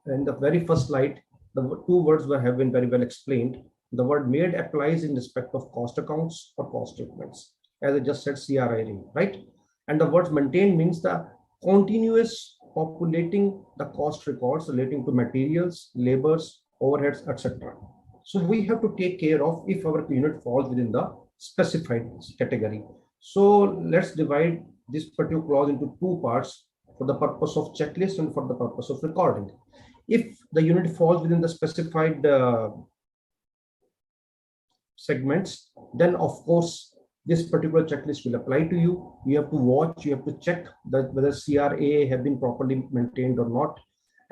in the very first slide, the two words have been very well explained. The word made applies in respect of cost accounts or cost statements. As I just said, CRAAA, right? And the word maintained means the continuous populating the cost records relating to materials, labors, overheads, etc. So we have to take care of if our unit falls within the specified category. So let's divide this particular clause into two parts for the purpose of checklist and for the purpose of recording. If the unit falls within the specified segments, then of course this particular checklist will apply to you. You have to watch, you have to check that whether CRAAA have been properly maintained or not.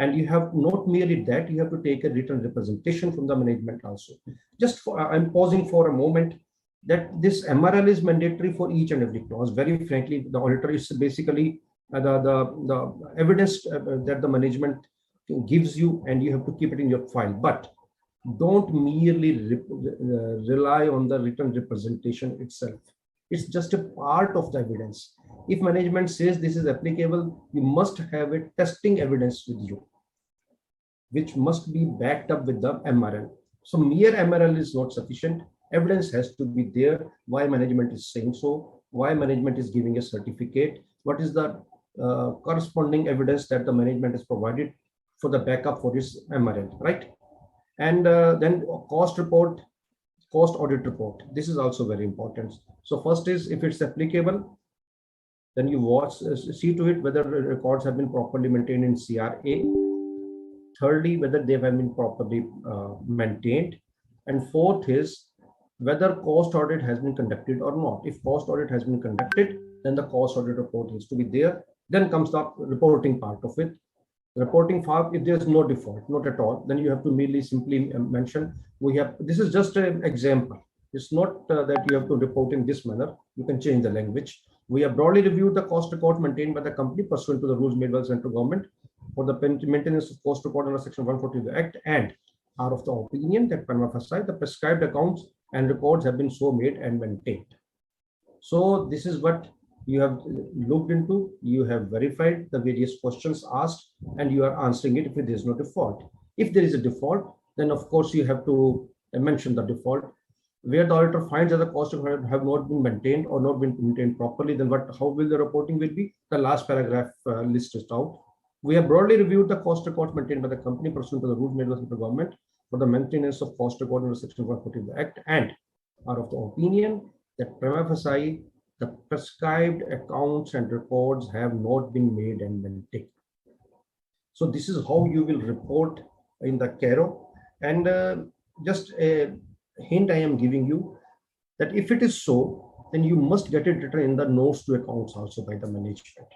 And you have not merely that, you have to take a written representation from the management also. I'm pausing for a moment that this MRL is mandatory for each and every clause. Very frankly, the auditor is basically the evidence that the management gives you, and you have to keep it in your file. But don't merely rely on the written representation itself. It's just a part of the evidence. If management says this is applicable, you must have a testing evidence with you, which must be backed up with the MRL. So mere MRL is not sufficient. Evidence has to be there. Why management is saying so? Why management is giving a certificate? What is the corresponding evidence that the management has provided for the backup for this MRL, right? And then cost report, cost audit report. This is also very important. So first is if it's applicable, then you see to it whether records have been properly maintained in CRAAA. Thirdly, whether they have been properly maintained. And fourth is whether cost audit has been conducted or not. If cost audit has been conducted, then the cost audit report needs to be there. Then comes the reporting part of it. Reporting part, if there's no default, not at all, then you have to simply mention this is just an example. It's not that you have to report in this manner. You can change the language. We have broadly reviewed the cost record maintained by the company pursuant to the rules made by the central government for the maintenance of cost record under Section 140 of the Act, and are of the opinion that prima facie the prescribed accounts and records have been so made and maintained. So this is what you have looked into, you have verified the various questions asked, and you are answering it if there is no default. If there is a default, then of course you have to mention the default. Where the auditor finds that the costs have not been maintained or not been maintained properly, then how will the reporting will be? The last paragraph lists it out. We have broadly reviewed the cost records maintained by the company pursuant to the rules made by the central government for the maintenance of cost record under Section 140 of the Act, and are of the opinion that prima facie the prescribed accounts and records have not been made and maintained. So this is how you will report in the CARO. And just a hint I am giving you that if it is so, then you must get it written in the notes to accounts also by the management.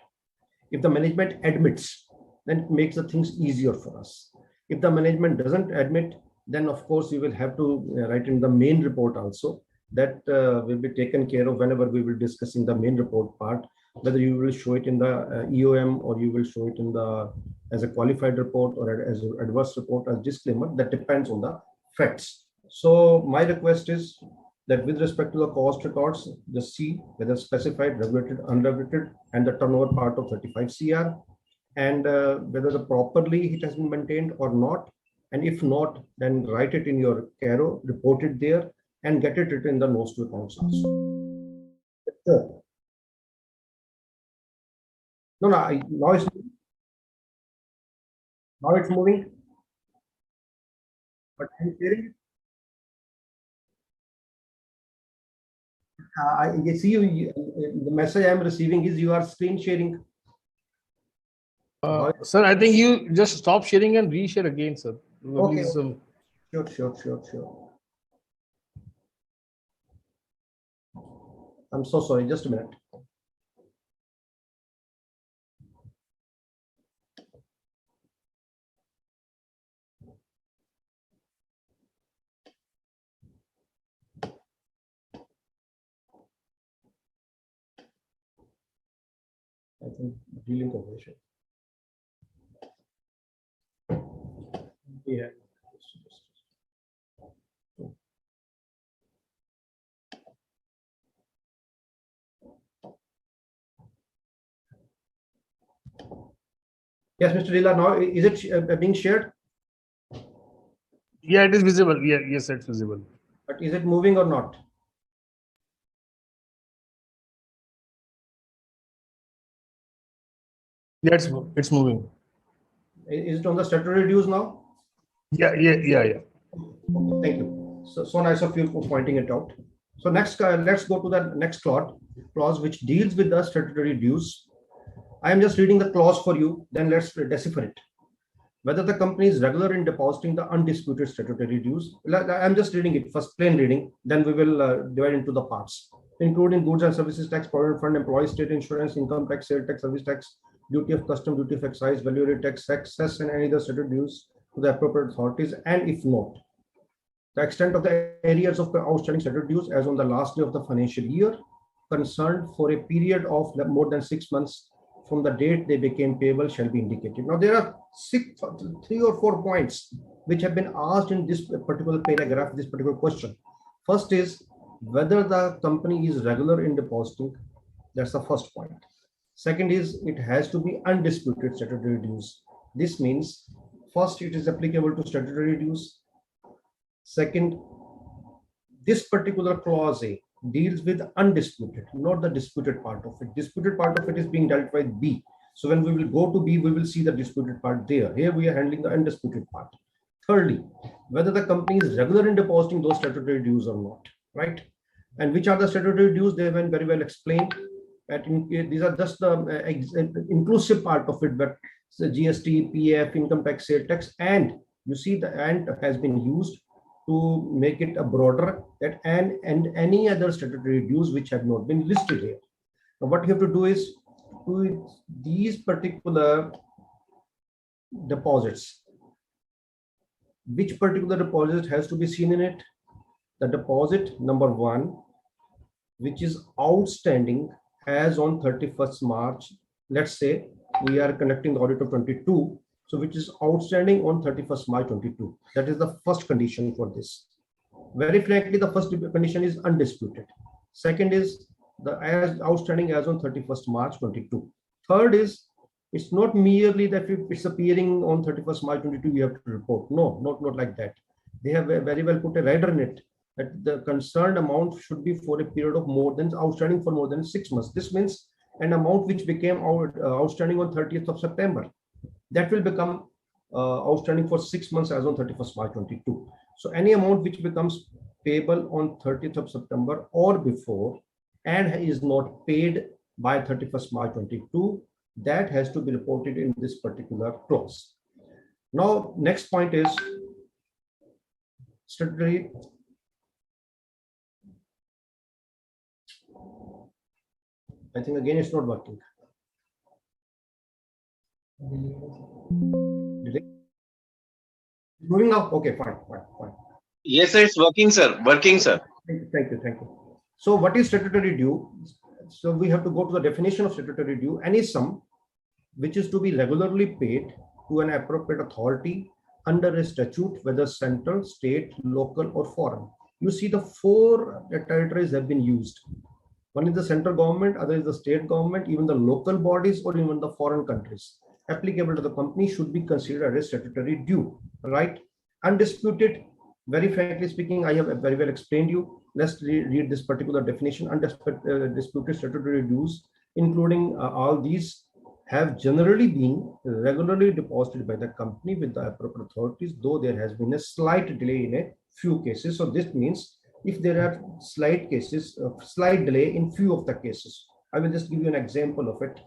If the management admits, then it makes the things easier for us. If the management doesn't admit, then of course we will have to write in the main report also. That will be taken care of whenever we will discussing the main report part, whether you will show it in the EOM or you will show it in the as a qualified report or as an adverse report as disclaimer. That depends on the facts. So my request is that with respect to the cost records, just see whether specified, regulated, unregulated, and the turnover part of 35 CR, and whether the properly it has been maintained or not. And if not, then write it in your CARO, report it there, and get it written in the notes to accounts also. Sure. No, now it's moving. But I'm sharing it. I see the message I'm receiving is you are screen sharing. Sir, I think you just stop sharing and reshare again, sir. Okay. Sure. I'm so sorry. Just a minute. I think dealing conversion. Yeah. Yes, Mr. Lila, now is it being shared? Yeah, it is visible. Yeah, yes, it's visible. But is it moving or not? Yeah, it's moving. Is it on the statutory dues now? Yeah. Okay, thank you. So nice of you for pointing it out. So next, let's go to the next clause which deals with the statutory dues. I am just reading the clause for you. Then let's decipher it. Whether the company is regular in depositing the undisputed statutory dues. I'm just reading it first, plain reading. Then we will divide into the parts, including goods and services tax, provident fund, employee state insurance, income tax, sales tax, service tax, duty of custom, duty of excise, value tax, excess, and any other statutory dues to the appropriate authorities. And if not, the extent of the arrears of the outstanding statutory dues as on the last day of the financial year concerned for a period of more than 6 months from the date they became payable shall be indicated. Now there are 3 or 4 points which have been asked in this particular paragraph, this particular question. First is whether the company is regular in depositing. That's the first point. Second is it has to be undisputed statutory dues. This means first it is applicable to statutory dues. Second, this particular clause A deals with undisputed, not the disputed part of it. Disputed part of it is being dealt with B. So when we will go to B, we will see the disputed part there. Here we are handling the undisputed part. Thirdly, whether the company is regular in depositing those statutory dues or not, right? And which are the statutory dues? They have been very well explained. These are just the inclusive part of it, but the GST, PF, income tax, sales tax, and you see the and has been used to make it a broader that and any other statutory dues which have not been listed here. Now what you have to do is to these particular deposits, which particular deposit has to be seen in it? The deposit number 1, which is outstanding as on 31st March. Let's say we are conducting the audit of 22. So which is outstanding on 31st March 22. That is the first condition for this. Very frankly, the first condition is undisputed. Second is the as outstanding as on 31st March 22. Third is it's not merely that if it's appearing on 31st March 22, you have to report. No, not like that. They have very well put a rider in it that the concerned amount should be for a period of more than outstanding for more than 6 months. This means an amount which became outstanding on 30th of September. That will become outstanding for 6 months as on 31st March 22. So any amount which becomes payable on 30th of September or before and is not paid by 31st March 22, that has to be reported in this particular clause. Now, next point is statutory. I think again it's not working. Moving now. Okay, fine. Yes, sir, it's working, sir. Working, sir. Thank you. So what is statutory due? So we have to go to the definition of statutory due. Any sum which is to be regularly paid to an appropriate authority under a statute, whether central, state, local, or foreign. You see the four territories have been used. One is the central government, other is the state government, even the local bodies, or even the foreign countries applicable to the company should be considered as statutory due, right? Undisputed, very frankly speaking, I have very well explained you. Let's read this particular definition. Undisputed statutory dues, including all these, have generally been regularly deposited by the company with the appropriate authorities, though there has been a slight delay in a few cases. So this means if there are slight cases, slight delay in few of the cases. I will just give you an example of it.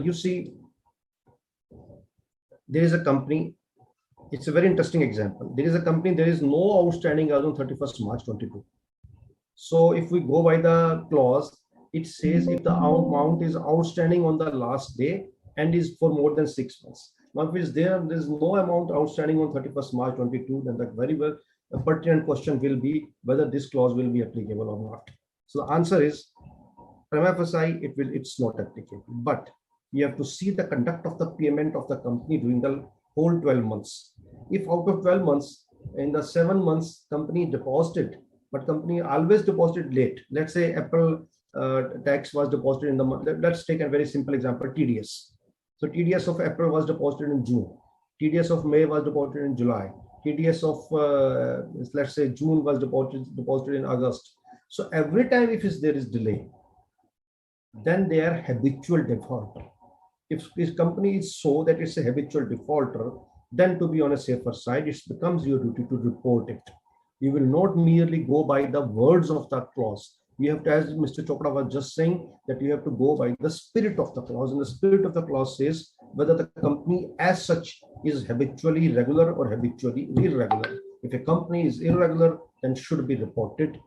You see, there is a company. It's a very interesting example. There is a company, there is no outstanding as on 31st March 22. So if we go by the clause, it says if the amount is outstanding on the last day and is for more than 6 months. Now, if there's no amount outstanding on 31st March 22, then the very well pertinent question will be whether this clause will be applicable or not. So the answer is prima facie, it's not applicable. But you have to see the conduct of the payment of the company during the whole 12 months. If out of 12 months, in the 7 months, company deposited, but company always deposited late. Let's say April tax was deposited in the month. Let's take a very simple example, TDS. So TDS of April was deposited in June. TDS of May was deposited in July. TDS of, let's say, June was deposited in August. So every time if there is delay, then they are habitual defaulter. If this company is so that it's a habitual defaulter, then to be on a safer side, it becomes your duty to report it. You will not merely go by the words of the clause. You have to, as Mr. Chopra was just saying, that you have to go by the spirit of the clause. And the spirit of the clause says whether the company as such is habitually regular or habitually irregular. If a company is irregular, then should be reported.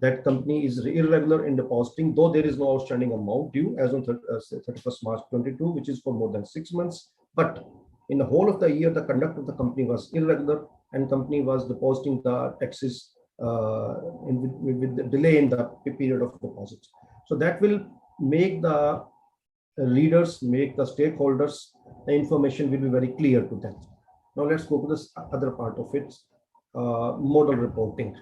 That company is irregular in depositing, though there is no outstanding amount due as on 31st March 22, which is for more than 6 months. But in the whole of the year, the conduct of the company was irregular and company was depositing the taxes with the delay in the period of deposit. So that will make the readers, make the stakeholders, the information will be very clear to them. Now let's go to this other part of it, model reporting.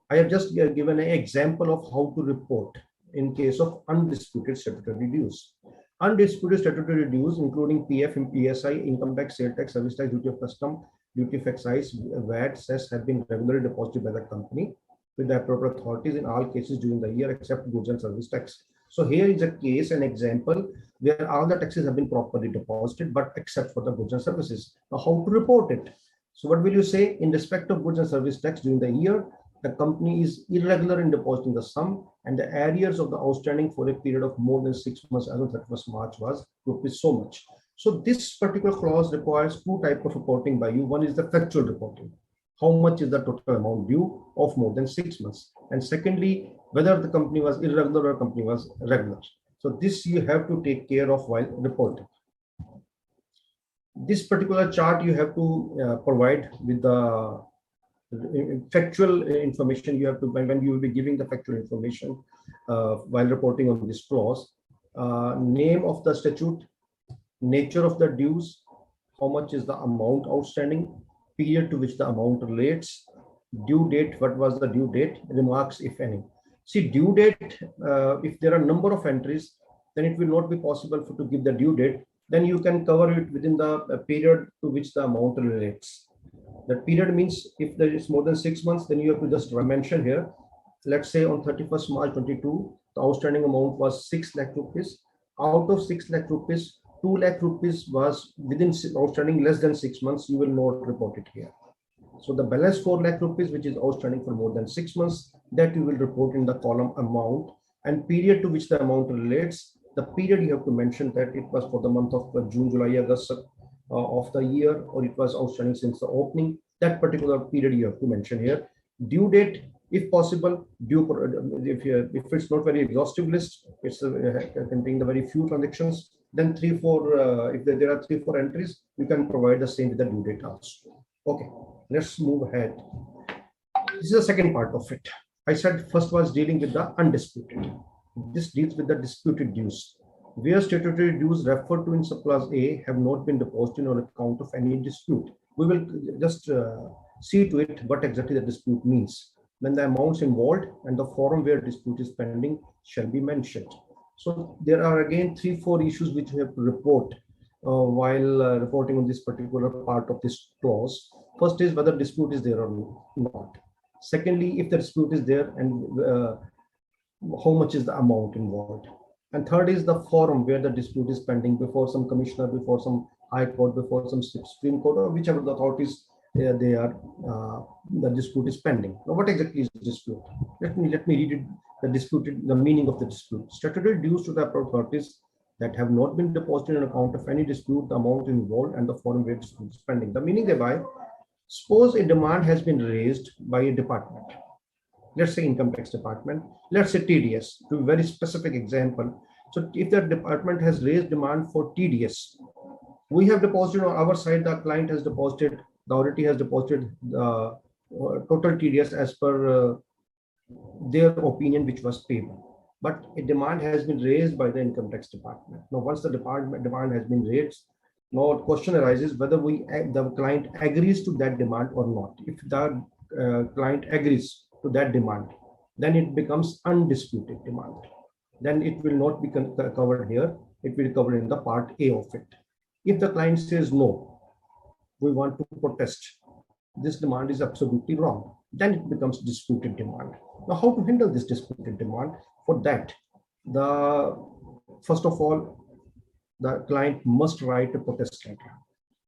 I have just given an example of how to report in case of undisputed statutory dues. Undisputed statutory dues, including PF and PSI, income tax, sales tax, service tax, duty of custom, duty of excise, VAT, cess, have been regularly deposited by the company with the appropriate authorities in all cases during the year except goods and service tax. So here is a case, an example where all the taxes have been properly deposited, but except for the goods and services. Now, how to report it? So what will you say? In respect of goods and service tax during the year, the company is irregular in depositing the sum, and the arrears of the outstanding for a period of more than 6 months as of 31st March was rupees so much. So this particular clause requires two types of reporting by you. One is the factual reporting. How much is the total amount due of more than 6 months? And secondly, whether the company was irregular or company was regular. So this you have to take care of while reporting. This particular chart you have to provide with the factual information. You have to, when you will be giving the factual information while reporting on this clause, name of the statute, nature of the dues, how much is the amount outstanding, period to which the amount relates, due date, what was the due date, remarks if any. See, due date, if there are a number of entries, then it will not be possible to give the due date. Then you can cover it within the period to which the amount relates. That period means if there is more than 6 months, then you have to just mention here. Let's say on 31st March 22, the outstanding amount was 6 lakh rupees. Out of 6 lakh rupees, 2 lakh rupees was within outstanding less than 6 months. You will not report it here. So the balance 4 lakh rupees, which is outstanding for more than 6 months, that you will report in the column amount, and period to which the amount relates. The period you have to mention that it was for the month of June, July, August of the year, or it was outstanding since the opening. That particular period you have to mention here. Due date, if possible, if it's not very exhaustive list, it's containing the very few transactions, then 3-4, if there are 3-4 entries, you can provide the same with the due date also. Okay, let's move ahead. This is the second part of it. I said first was dealing with the undisputed. This deals with the disputed dues. Where statutory dues referred to in subclass A have not been deposited on account of any dispute. We will just see to it what exactly the dispute means. When the amounts involved and the forum where dispute is pending shall be mentioned. So there are again 3-4 issues which we have to report while reporting on this particular part of this clause. First is whether dispute is there or not. Secondly, if the dispute is there and how much is the amount involved. And third is the forum where the dispute is pending before some commissioner, before some high court, before some Supreme Court, or whichever the authorities the dispute is pending. Now, what exactly is the dispute? Let me read it, the meaning of the dispute. Statutory dues to the authorities that have not been deposited on account of any dispute, the amount involved, and the forum where dispute is pending. The meaning thereby, suppose a demand has been raised by a department. Let's say income tax department, let's say TDS, to a very specific example. So if the department has raised demand for TDS, we have deposited on our side, the client has deposited, the authority has deposited the total TDS as per their opinion, which was payable. But a demand has been raised by the income tax department. Now, once the demand has been raised, now the question arises whether the client agrees to that demand or not. If the client agrees to that demand, then it becomes undisputed demand. Then it will not be covered here. It will be covered in the part A of it. If the client says no, we want to protest, this demand is absolutely wrong, then it becomes disputed demand. Now, how to handle this disputed demand? For that, first of all, the client must write a protest letter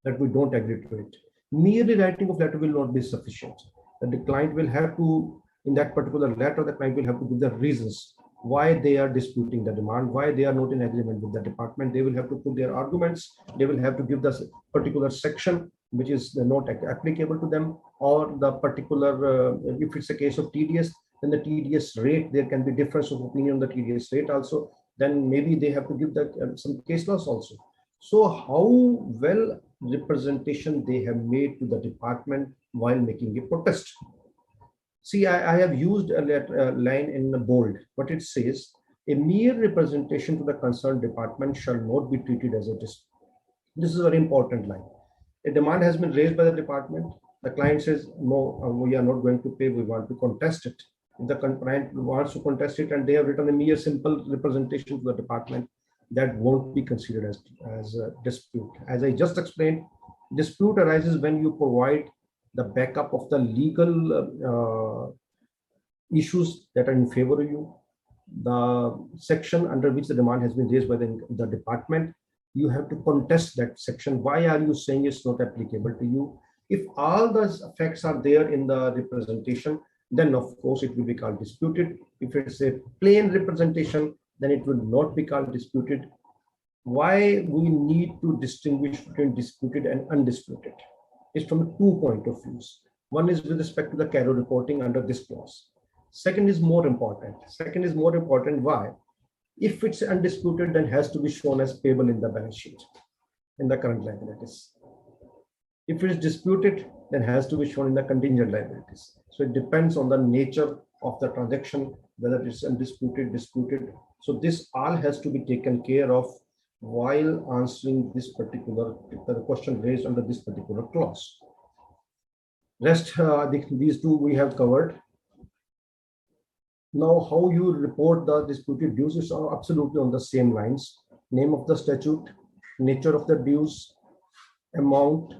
that we don't agree to it. Merely writing of letter will not be sufficient. That the client will have to, in that particular letter, the client will have to give the reasons why they are disputing the demand, why they are not in agreement with the department. They will have to put their arguments. They will have to give the particular section which is not applicable to them, or the particular, if it's a case of TDS, then the TDS rate, there can be difference of opinion on the TDS rate also. Then maybe they have to give that some case laws also. So how well representation they have made to the department while making a protest. See, I have used a line in bold, but it says, a mere representation to the concerned department shall not be treated as a dispute. This is a very important line. A demand has been raised by the department. The client says, no, we are not going to pay, we want to contest it. If the client wants to contest it and they have written a mere simple representation to the department, that won't be considered as a dispute. As I just explained, dispute arises when you provide the backup of the legal issues that are in favor of you, the section under which the demand has been raised by the department. You have to contest that section. Why are you saying it's not applicable to you? If all those facts are there in the representation, then of course it will be called disputed. If it's a plain representation, then it will not be called disputed. Why we need to distinguish between disputed and undisputed is from 2 points of view. One is with respect to the CARO reporting under this clause. Second is more important. Why? If it's undisputed, then has to be shown as payable in the balance sheet, in the current liabilities. If it is disputed, then has to be shown in the contingent liabilities. So it depends on the nature of the transaction, whether it's undisputed, disputed. So this all has to be taken care of while answering this particular the question raised under this particular clause. Rest, these two we have covered. Now, how you report the disputed dues is absolutely on the same lines. Name of the statute, nature of the dues, amount,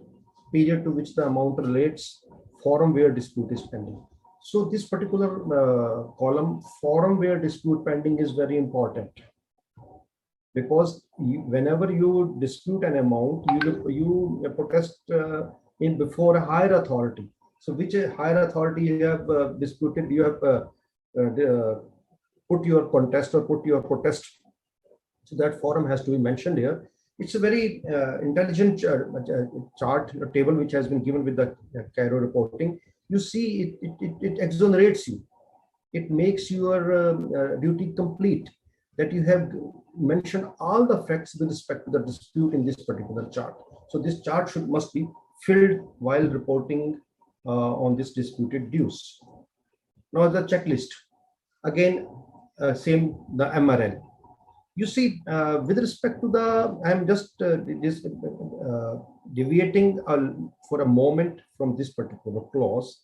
period to which the amount relates, forum where dispute is pending. So this particular column, forum where dispute pending, is very important, because whenever you dispute an amount, you protest in before a higher authority. So which higher authority you have disputed, you have put your contest or put your protest. So that forum has to be mentioned here. It's a very intelligent chart, a table which has been given with the CARO reporting. You see, it exonerates you. It makes your duty complete, that you have mentioned all the facts with respect to the dispute in this particular chart. So this chart must be filled while reporting on this disputed dues. Now the checklist, again, same, the MRL. You see, with respect to the, I'm just deviating for a moment from this particular clause.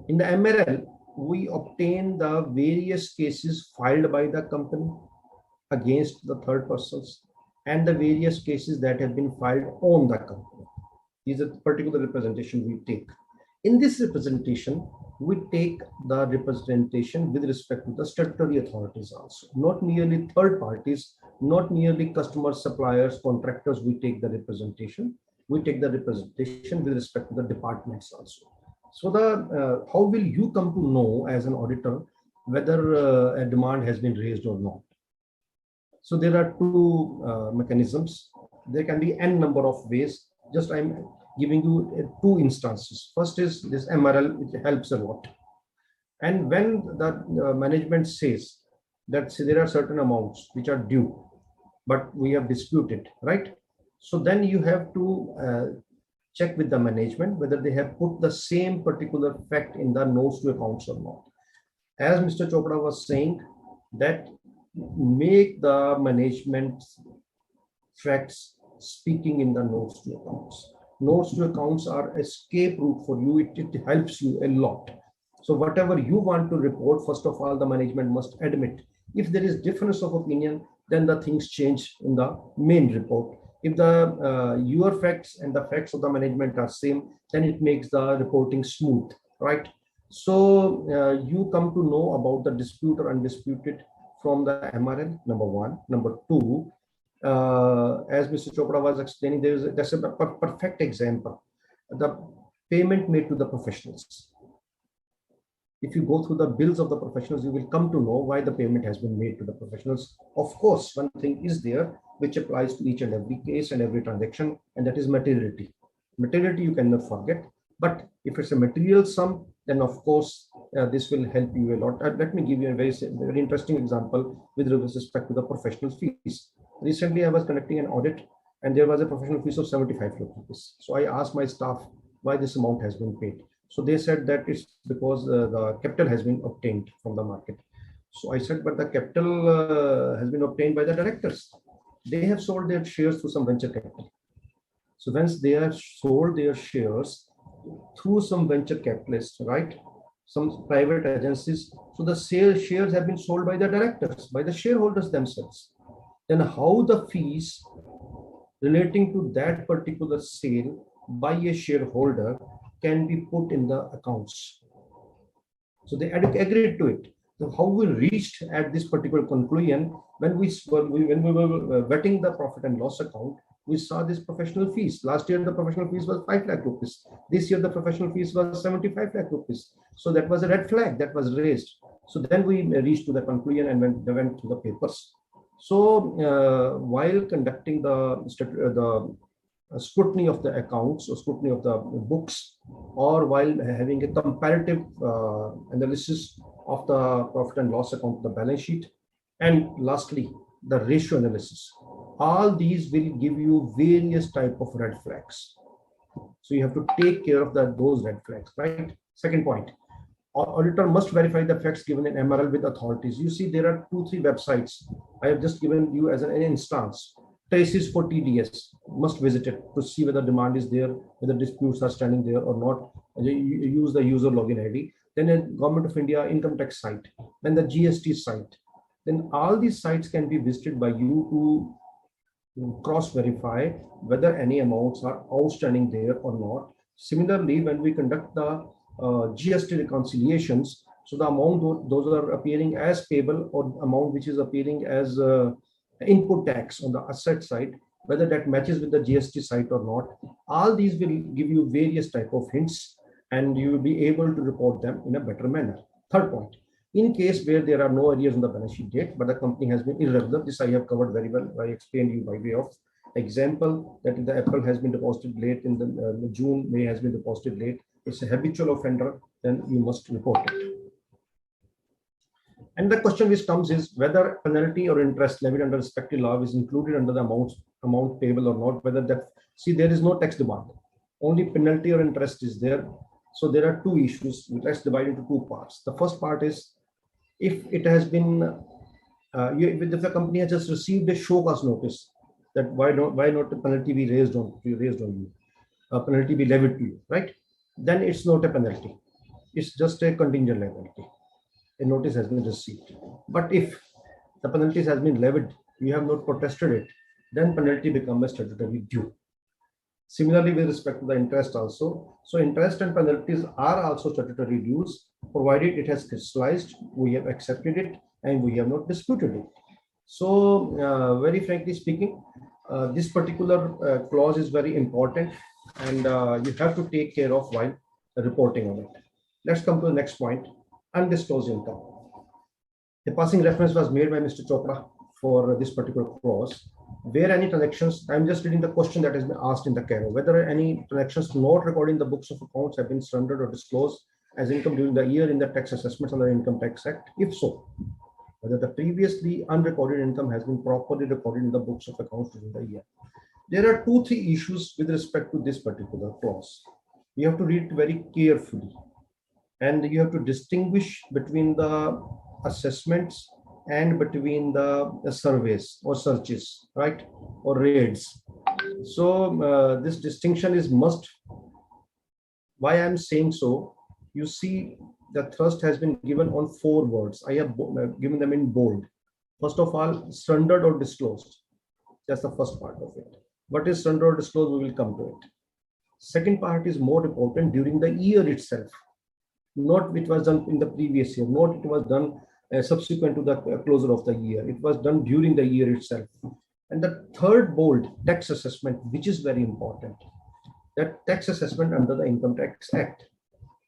In the MRL, we obtain the various cases filed by the company against the third persons and the various cases that have been filed on the company. These are the particular representation we take. In this representation, we take the representation with respect to the statutory authorities also, not merely third parties, not merely customers, suppliers, contractors. We take the representation. We take the representation with respect to the departments also. So the how will you come to know as an auditor whether a demand has been raised or not? So there are two mechanisms. There can be n number of ways. Just I'm giving you two instances. First is this MRL, it helps a lot. And when the management says that there are certain amounts which are due, but we have disputed, right? So then you have to check with the management whether they have put the same particular fact in the notes to accounts or not. As Mr. Chopra was saying, that make the management facts speaking in the notes to accounts. Notes to accounts are escape route for you. It helps you a lot. So whatever you want to report, first of all, the management must admit. If there is difference of opinion, then the things change in the main report. If the your facts and the facts of the management are same, then it makes the reporting smooth, right? So you come to know about the dispute or undisputed from the MRL, number one. Number two, as Mr. Chopra was explaining, that's a perfect example. The payment made to the professionals. If you go through the bills of the professionals, you will come to know why the payment has been made to the professionals. Of course, one thing is there which applies to each and every case and every transaction, and that is materiality. Materiality you cannot forget, but if it's a material sum, then of course this will help you a lot. Let me give you a very interesting example with respect to the professional fees. Recently, I was conducting an audit, and there was a professional fees of 75 rupees. So I asked my staff why this amount has been paid. So they said that it's because the capital has been obtained from the market. So I said, but the capital has been obtained by the directors. They have sold their shares through some venture capital. So once they have sold their shares through some venture capitalists, right? Some private agencies. So the shares have been sold by the directors, by the shareholders themselves. Then how the fees relating to that particular sale by a shareholder can be put in the accounts. So they agreed to it. So how we reached at this particular conclusion, when we were vetting the profit and loss account, we saw this professional fees. Last year, the professional fees was 5 lakh rupees. This year, the professional fees was 75 lakh rupees. So that was a red flag that was raised. So then we reached to the conclusion and went to the papers. So while conducting the scrutiny of the accounts or scrutiny of the books, or while having a comparative analysis of the profit and loss account, the balance sheet, and lastly, the ratio analysis, all these will give you various type of red flags. So you have to take care of those red flags, right? Second point, auditor must verify the facts given in MRL with authorities. You see, there are 2-3 websites. I have just given you as an instance. Traces for TDS, must visit it to see whether demand is there, whether disputes are standing there or not. You use the user login ID. Then a Government of India income tax site, then the GST site. Then all these sites can be visited by you to cross-verify whether any amounts are outstanding there or not. Similarly, when we conduct the GST reconciliations, so the amount those are appearing as payable or amount which is appearing as input tax on the asset side, whether that matches with the GST site or not. All these will give you various type of hints, and you will be able to report them in a better manner. Third point, In case where there are no arrears on the balance sheet date, but the company has been irregular, this I have covered very well. I explained you by way of example that in the April has been deposited late, in the June, May has been deposited late. It's a habitual offender, then you must report it. And the question which comes is whether penalty or interest levied under respective law is included under the amount payable or not. Whether that, see, there is no tax demand, only penalty or interest is there. So there are two issues. Let's divide into two parts. The first part is if it has been, if the company has just received a show cause notice that why not the penalty be raised on you, penalty be levied to you, right? Then it's not a penalty. It's just a contingent liability. A notice has been received. But if the penalties has been levied, you have not protested it, then penalty becomes a statutory due. Similarly, with respect to the interest also. So interest and penalties are also statutory dues, provided it has crystallized, we have accepted it, and we have not disputed it. So very frankly speaking, this particular clause is very important, and you have to take care of while reporting on it. Let's come to the next point. Undisclosed income. The passing reference was made by Mr. Chopra for this particular clause. Where any transactions, I'm just reading the question that has been asked in the CARO, whether any transactions not recorded in the books of accounts have been surrendered or disclosed as income during the year in the tax assessments under the Income Tax Act. If so, whether the previously unrecorded income has been properly recorded in the books of accounts during the year. There are 2-3 issues with respect to this particular clause. You have to read it very carefully. And you have to distinguish between the assessments and between the surveys or searches, right? Or raids. So this distinction is must. Why I'm saying so, you see the thrust has been given on 4 words. I have given them in bold. First of all, surrendered or disclosed. That's the first part of it. What is surrendered or disclosed? We will come to it. Second part is more important, during the year itself. Not it was done in the previous year, not it was done subsequent to the closure of the year. It was done during the year itself. And the third bold, tax assessment, which is very important. That tax assessment under the Income Tax Act.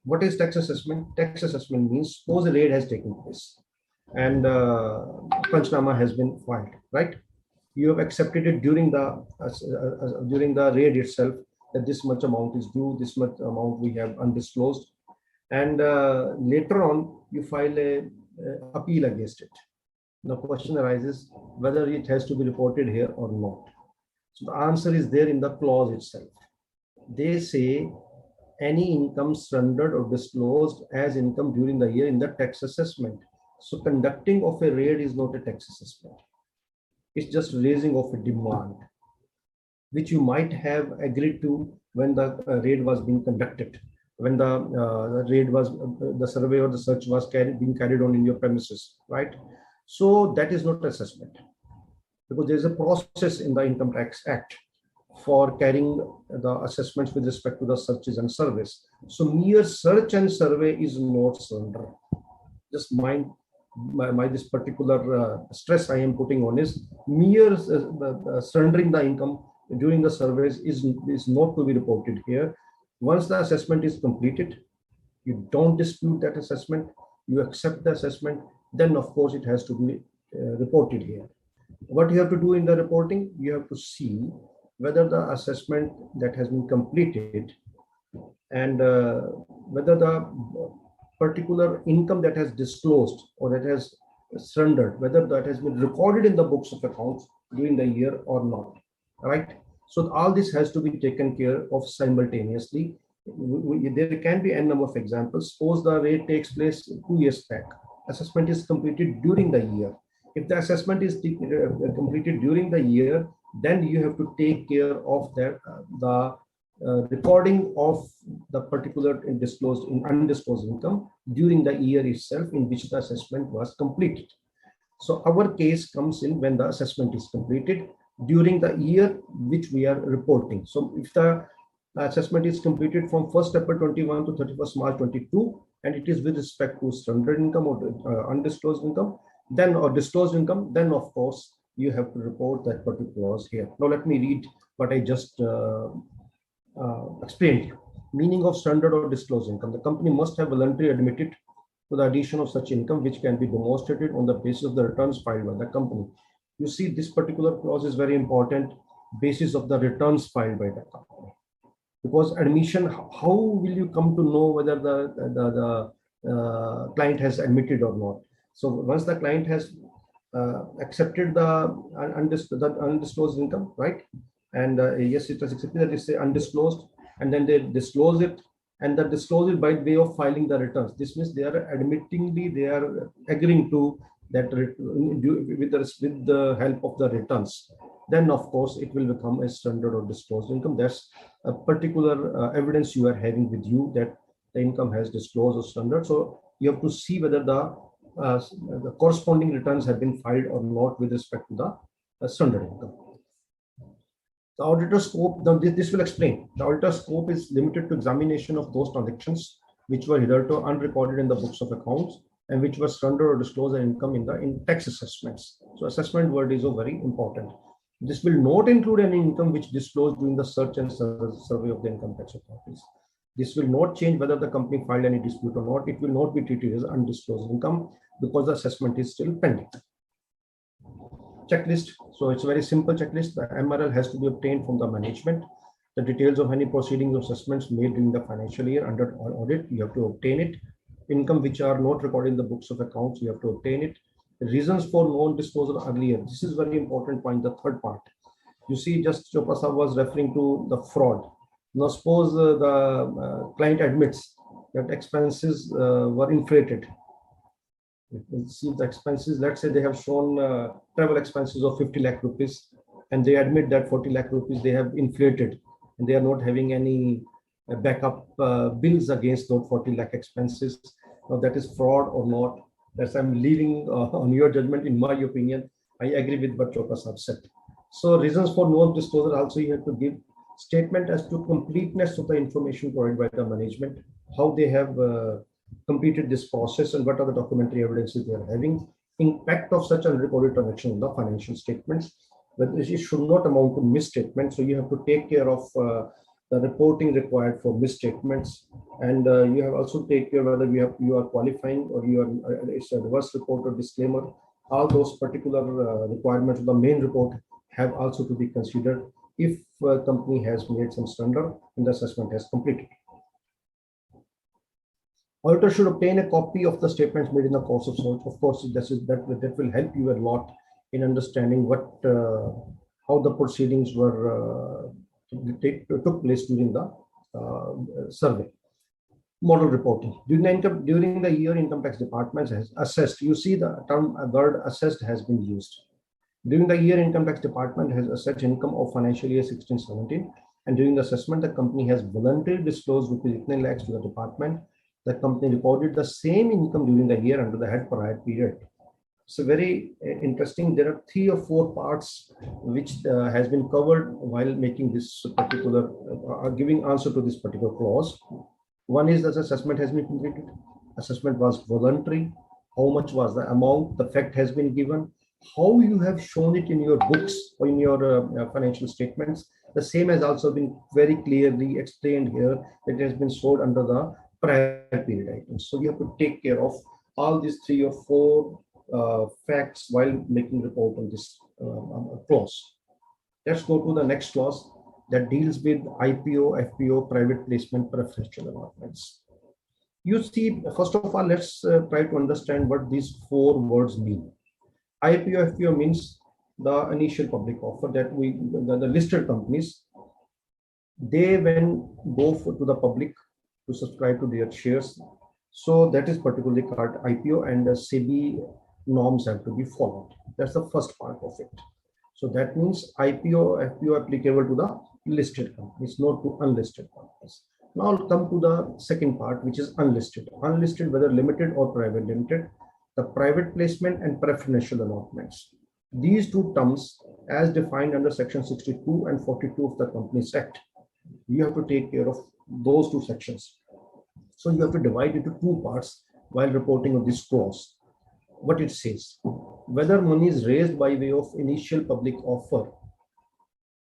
What is tax assessment? Tax assessment means suppose a raid has taken place and Panchnama has been filed, right? You have accepted it during the raid itself that this much amount is due, this much amount we have undisclosed. And later on, you file a appeal against it. The question arises whether it has to be reported here or not. So the answer is there in the clause itself. They say any income surrendered or disclosed as income during the year in the tax assessment. So conducting of a raid is not a tax assessment. It's just raising of a demand, which you might have agreed to when the raid was being conducted. When the raid was, the survey or the search was being carried on in your premises, right? So that is not assessment, because there is a process in the Income Tax Act for carrying the assessments with respect to the searches and surveys. So mere search and survey is not surrender. Just mind my this particular stress I am putting on is mere surrendering the income during the surveys is not to be reported here. Once the assessment is completed, you don't dispute that assessment, you accept the assessment, then of course it has to be reported here. What you have to do in the reporting, you have to see whether the assessment that has been completed and whether the particular income that has disclosed or that has surrendered, whether that has been recorded in the books of accounts during the year or not, right? So all this has to be taken care of simultaneously. There can be n number of examples. Suppose the raid takes place 2 years back. Assessment is completed during the year. If the assessment is completed during the year, then you have to take care of that, the recording of the particular undisclosed income during the year itself in which the assessment was completed. So our case comes in when the assessment is completed during the year which we are reporting. So if the assessment is completed from 1st April 21 to 31st March 22, and it is with respect to surrendered income or undisclosed income, then or disclosed income, then of course you have to report that particular clause here. Now let me read what I just explained. Meaning of surrendered or disclosed income. The company must have voluntarily admitted to the addition of such income which can be demonstrated on the basis of the returns filed by the company. You see, this particular clause is very important, basis of the returns filed by the company. Because admission, how will you come to know whether the client has admitted or not? So once the client has accepted the undisclosed income, right? And yes, it was accepted, that is undisclosed, and then they disclose it, and that disclose it by way of filing the returns. This means they are admittingly, they are agreeing to that with the help of the returns. Then of course it will become a standard or disclosed income. That's a particular evidence you are having with you that the income has disclosed or standard. So you have to see whether the corresponding returns have been filed or not with respect to the standard income. The auditor scope, this will explain. The auditor scope is limited to examination of those transactions which were hitherto unrecorded in the books of accounts and which were standard or disclosed income in tax assessments. So assessment word is very important. This will not include any income which disclosed during the search and survey of the income tax authorities. This will not change whether the company filed any dispute or not. It will not be treated as undisclosed income because the assessment is still pending. Checklist. So it's a very simple checklist. The MRL has to be obtained from the management. The details of any proceedings or assessments made during the financial year under audit, you have to obtain it. Income which are not recorded in the books of accounts, you have to obtain it. The reasons for non-disclosure earlier. This is very important point, the third part. You see, just Chopra Sahab was referring to the fraud. Now suppose the client admits that expenses were inflated. See the expenses, let's say they have shown travel expenses of 50 lakh rupees and they admit that 40 lakh rupees they have inflated and they are not having any backup bills against those 40 lakh expenses. Now that is fraud or not, that's I'm leaving on your judgment. In my opinion, I agree with what Chopra Sahab said. So reasons for non-disclosure also you have to give statement as to completeness of the information provided by the management, how they have completed this process and what are the documentary evidences they are having, impact of such unrecorded transaction on the financial statements, but it should not amount to misstatement. So you have to take care of the reporting required for misstatements, and you have also take care whether you are qualifying or you are it's a reverse report or disclaimer. All those particular requirements of the main report have also to be considered if company has made some standard and the assessment has completed. Auditor should obtain a copy of the statements made in the course of search. Of course, that will help you a lot in understanding what how the proceedings were took place during the survey. Model reporting. During the year, income tax department has assessed. You see the term word assessed has been used. During the year, income tax department has assessed income of financial year 16-17, and during the assessment, the company has voluntarily disclosed ₹9 lakhs to the department. The company recorded the same income during the year under the head prior period. So very interesting. There are 3 or 4 parts which has been covered while making this particular giving answer to this particular clause. One is that assessment has been completed. Assessment was voluntary. How much was the amount? The fact has been given. How you have shown it in your books or in your financial statements. The same has also been very clearly explained here. It has been stored under the prior period items. So you have to take care of all these 3 or 4 facts while making report on this clause. Let's go to the next clause that deals with IPO, FPO, private placement, preferential allotments. You see, first of all, let's try to understand what these 4 words mean. IPO, FPO means the initial public offer that the listed companies, they when go to the public to subscribe to their shares. So that is particularly called IPO, and the SEBI norms have to be followed. That's the first part of it. So that means IPO, FPO applicable to the listed companies, not to unlisted companies. Now I'll come to the second part, which is unlisted. Unlisted, whether limited or private limited, the private placement and preferential allotments. These 2 terms, as defined under section 62 and 42 of the Companies Act, you have to take care of those 2 sections. So you have to divide into 2 parts while reporting on this clause. What it says, whether money is raised by way of initial public offer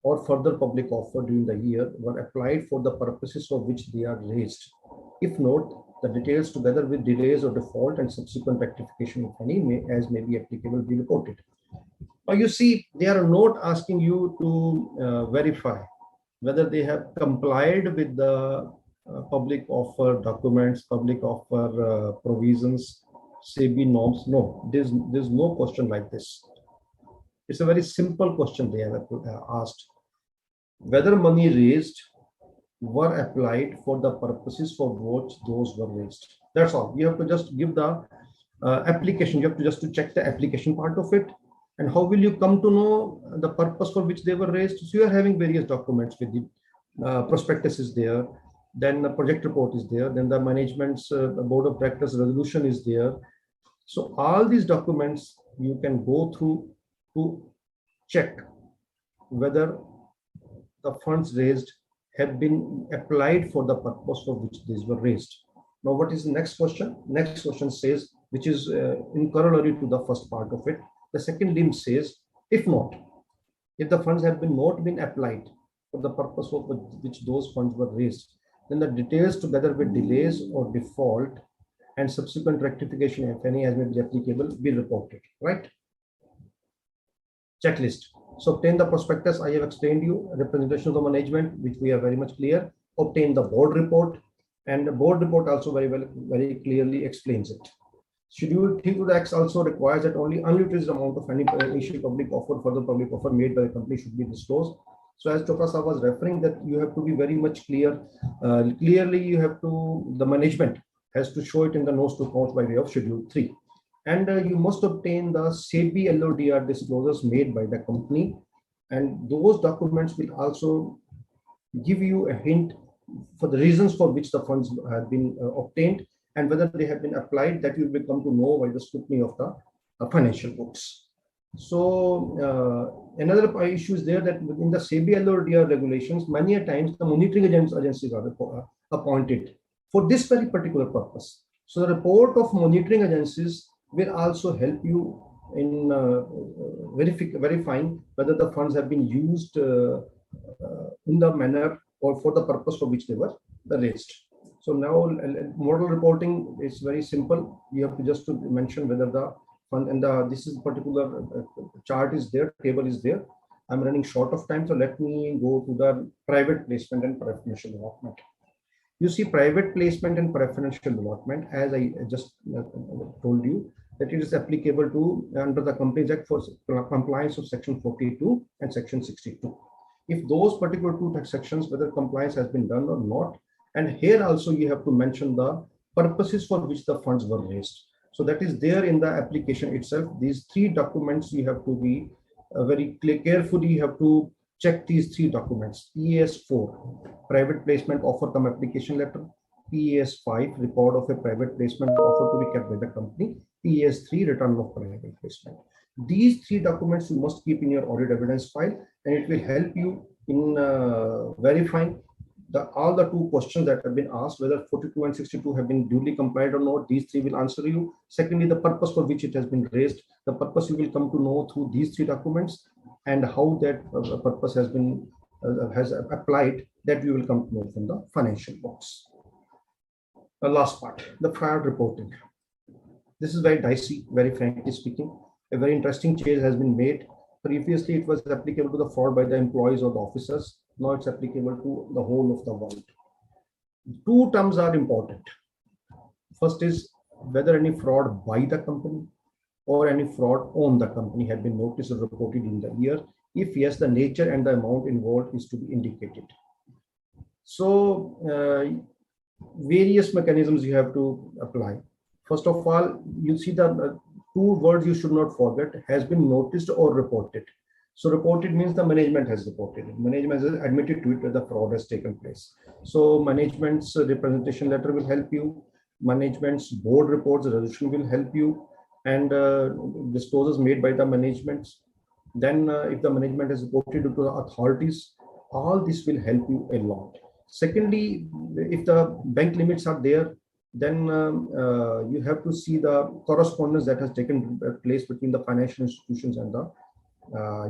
or further public offer during the year were applied for the purposes for which they are raised. If not, The details together with delays or default and subsequent rectification, if any, may be applicable, be reported. Now you see, they are not asking you to verify whether they have complied with the public offer documents, public offer provisions, SEBI norms. No, there's no question like this. It's a very simple question they have asked. Whether money raised were applied for the purposes for which those were raised. That's all. You have to just give the application. You have to just to check the application part of it. And how will you come to know the purpose for which they were raised? So you are having various documents with the prospectus is there, then the project report is there, then the management's board of directors resolution is there. So all these documents you can go through to check whether the funds raised have been applied for the purpose for which these were raised. Now, what is the next question? Next question says, which is in corollary to the first part of it. The second limb says, if not, if the funds have not been applied for the purpose for which those funds were raised, then the details together with delays or default and subsequent rectification, if any, as may be applicable, be reported, right? Checklist. So obtain the prospectus, I have explained you, representation of the management, which we are very much clear. Obtain the board report, and the board report also very clearly explains it. Schedule 3-X also requires that only unutilized amount of any initial public offer for the public offer made by the company should be disclosed. So as Chopra Sahab was referring, that you have to be very much clear. Clearly, you have to, the management has to show it in the notes to accounts by way of Schedule 3. And you must obtain the SEBI LODR disclosures made by the company. And those documents will also give you a hint for the reasons for which the funds have been obtained and whether they have been applied. That you will come to know by the scrutiny of the financial books. So another issue is there that within the SEBI LODR regulations, many a times the monitoring agencies are appointed for this very particular purpose. So the report of monitoring agencies will also help you in verifying whether the funds have been used in the manner or for the purpose for which they were raised. So now model reporting is very simple. You have to just to mention whether the fund, and this is particular chart is there, table is there. I'm running short of time, so let me go to the private placement and preferential allotment. You see, private placement and preferential allotment, as I just told you, that it is applicable to under the Companies Act for compliance of Section 42 and Section 62. If those particular two sections, whether compliance has been done or not, and here also you have to mention the purposes for which the funds were raised. So that is there in the application itself. These three documents you have to be very carefully. You have to check these three documents. ES4, private placement offer cum application letter. ES5, report of a private placement offer to be kept by the company. ES3, return of private placement. These three documents you must keep in your audit evidence file, and it will help you in verifying all the two questions that have been asked, whether 42 and 62 have been duly complied or not. These three will answer you. Secondly, the purpose for which it has been raised. The purpose you will come to know through these three documents, and how that purpose has been has applied, that you will come to know from the financial box. The last part, the fraud reporting. This is very dicey, very frankly speaking. A very interesting change has been made. Previously, it was applicable to the fraud by the employees or the officers. Now it's applicable to the whole of the world. Two terms are important. First is whether any fraud by the company or any fraud on the company had been noticed or reported in the year. If yes, the nature and the amount involved is to be indicated. So various mechanisms you have to apply. First of all, you see the two words you should not forget: has been noticed or reported. So reported means the management has reported it. Management has admitted to it that the fraud has taken place. So management's representation letter will help you. Management's board reports resolution will help you, and disclosures made by the management. Then if the management has reported to the authorities, all this will help you a lot. Secondly, if the bank limits are there, then you have to see the correspondence that has taken place between the financial institutions and the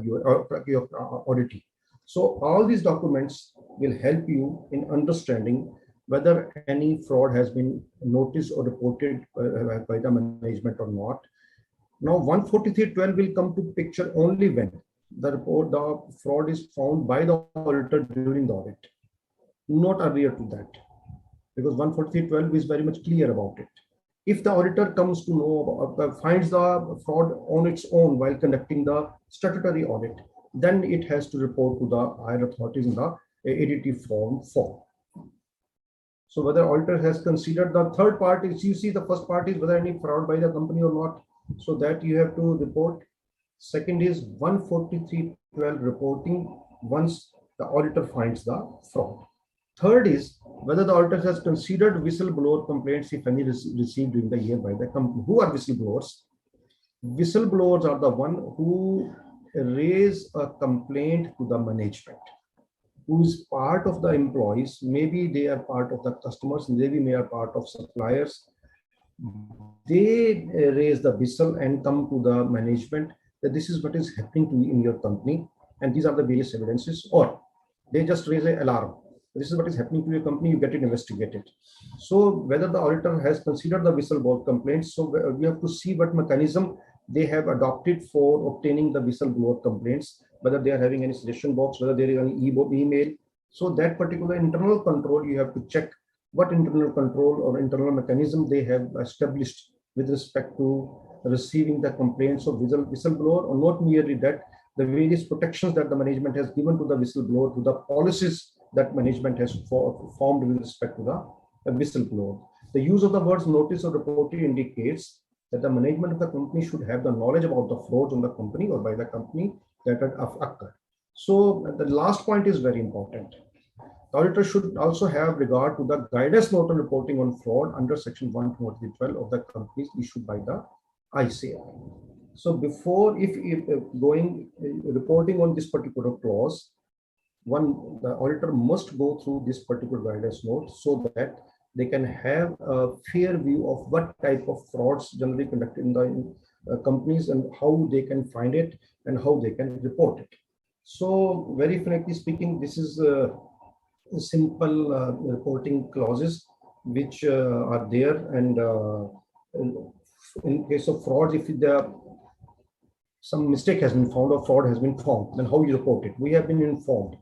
your auditing. So all these documents will help you in understanding whether any fraud has been noticed or reported by the management or not. Now 143.12 will come to picture only when the fraud is found by the auditor during the audit, not earlier to that, because 143.12 is very much clear about it. If the auditor comes to know finds the fraud on its own while conducting the statutory audit, then it has to report to the higher authorities in the ADT form 4. So whether auditor has considered the third part is, you see, the first part is whether any fraud by the company or not, so that you have to report. Second is 143.12 reporting once the auditor finds the fraud. Third is whether the auditor has considered whistleblower complaints, if any, received during the year by the company. Who are whistleblowers? Whistleblowers are the one who raise a complaint to the management, who is part of the employees. Maybe they are part of the customers, maybe they are part of suppliers. They raise the whistle and come to the management that this is what is happening to you in your company, and these are the various evidences. Or they just raise an alarm. This is what is happening to your company, you get it investigated. So whether the auditor has considered the whistleblower complaints, so we have to see what mechanism they have adopted for obtaining the whistleblower complaints, whether they are having any suggestion box, whether there is any email. So that particular internal control, you have to check what internal control or internal mechanism they have established with respect to receiving the complaints of whistleblower, or not merely that, the various protections that the management has given to the whistleblower, to the policies that management has formed with respect to the whistleblower. The use of the words notice or reported indicates that the management of the company should have the knowledge about the frauds on the company or by the company that have occurred. So the last point is very important. The auditor should also have regard to the guidance note on reporting on fraud under section 143.12 of the companies issued by the ICAI. So before, if reporting on this particular clause, the auditor must go through this particular guidance note so that they can have a fair view of what type of frauds generally conducted in the companies and how they can find it and how they can report it. So very frankly speaking, this is simple reporting clauses which are there, and in case of frauds, if some mistake has been found or fraud has been found, then how you report it. We have been informed.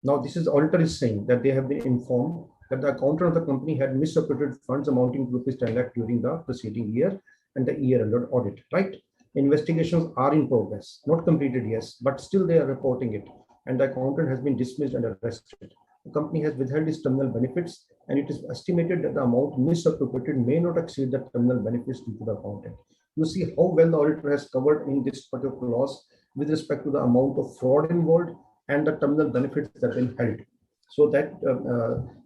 Now this is, auditor is saying that they have been informed that the accountant of the company had misappropriated funds amounting to rupees 10 lakh during the preceding year and the year under audit, right? Investigations are in progress, not completed, yes, but still they are reporting it, and the accountant has been dismissed and arrested. The company has withheld its terminal benefits, and it is estimated that the amount misappropriated may not exceed the terminal benefits due to the accountant. You see how well the auditor has covered in this particular clause with respect to the amount of fraud involved and the terminal benefits that have been held. So that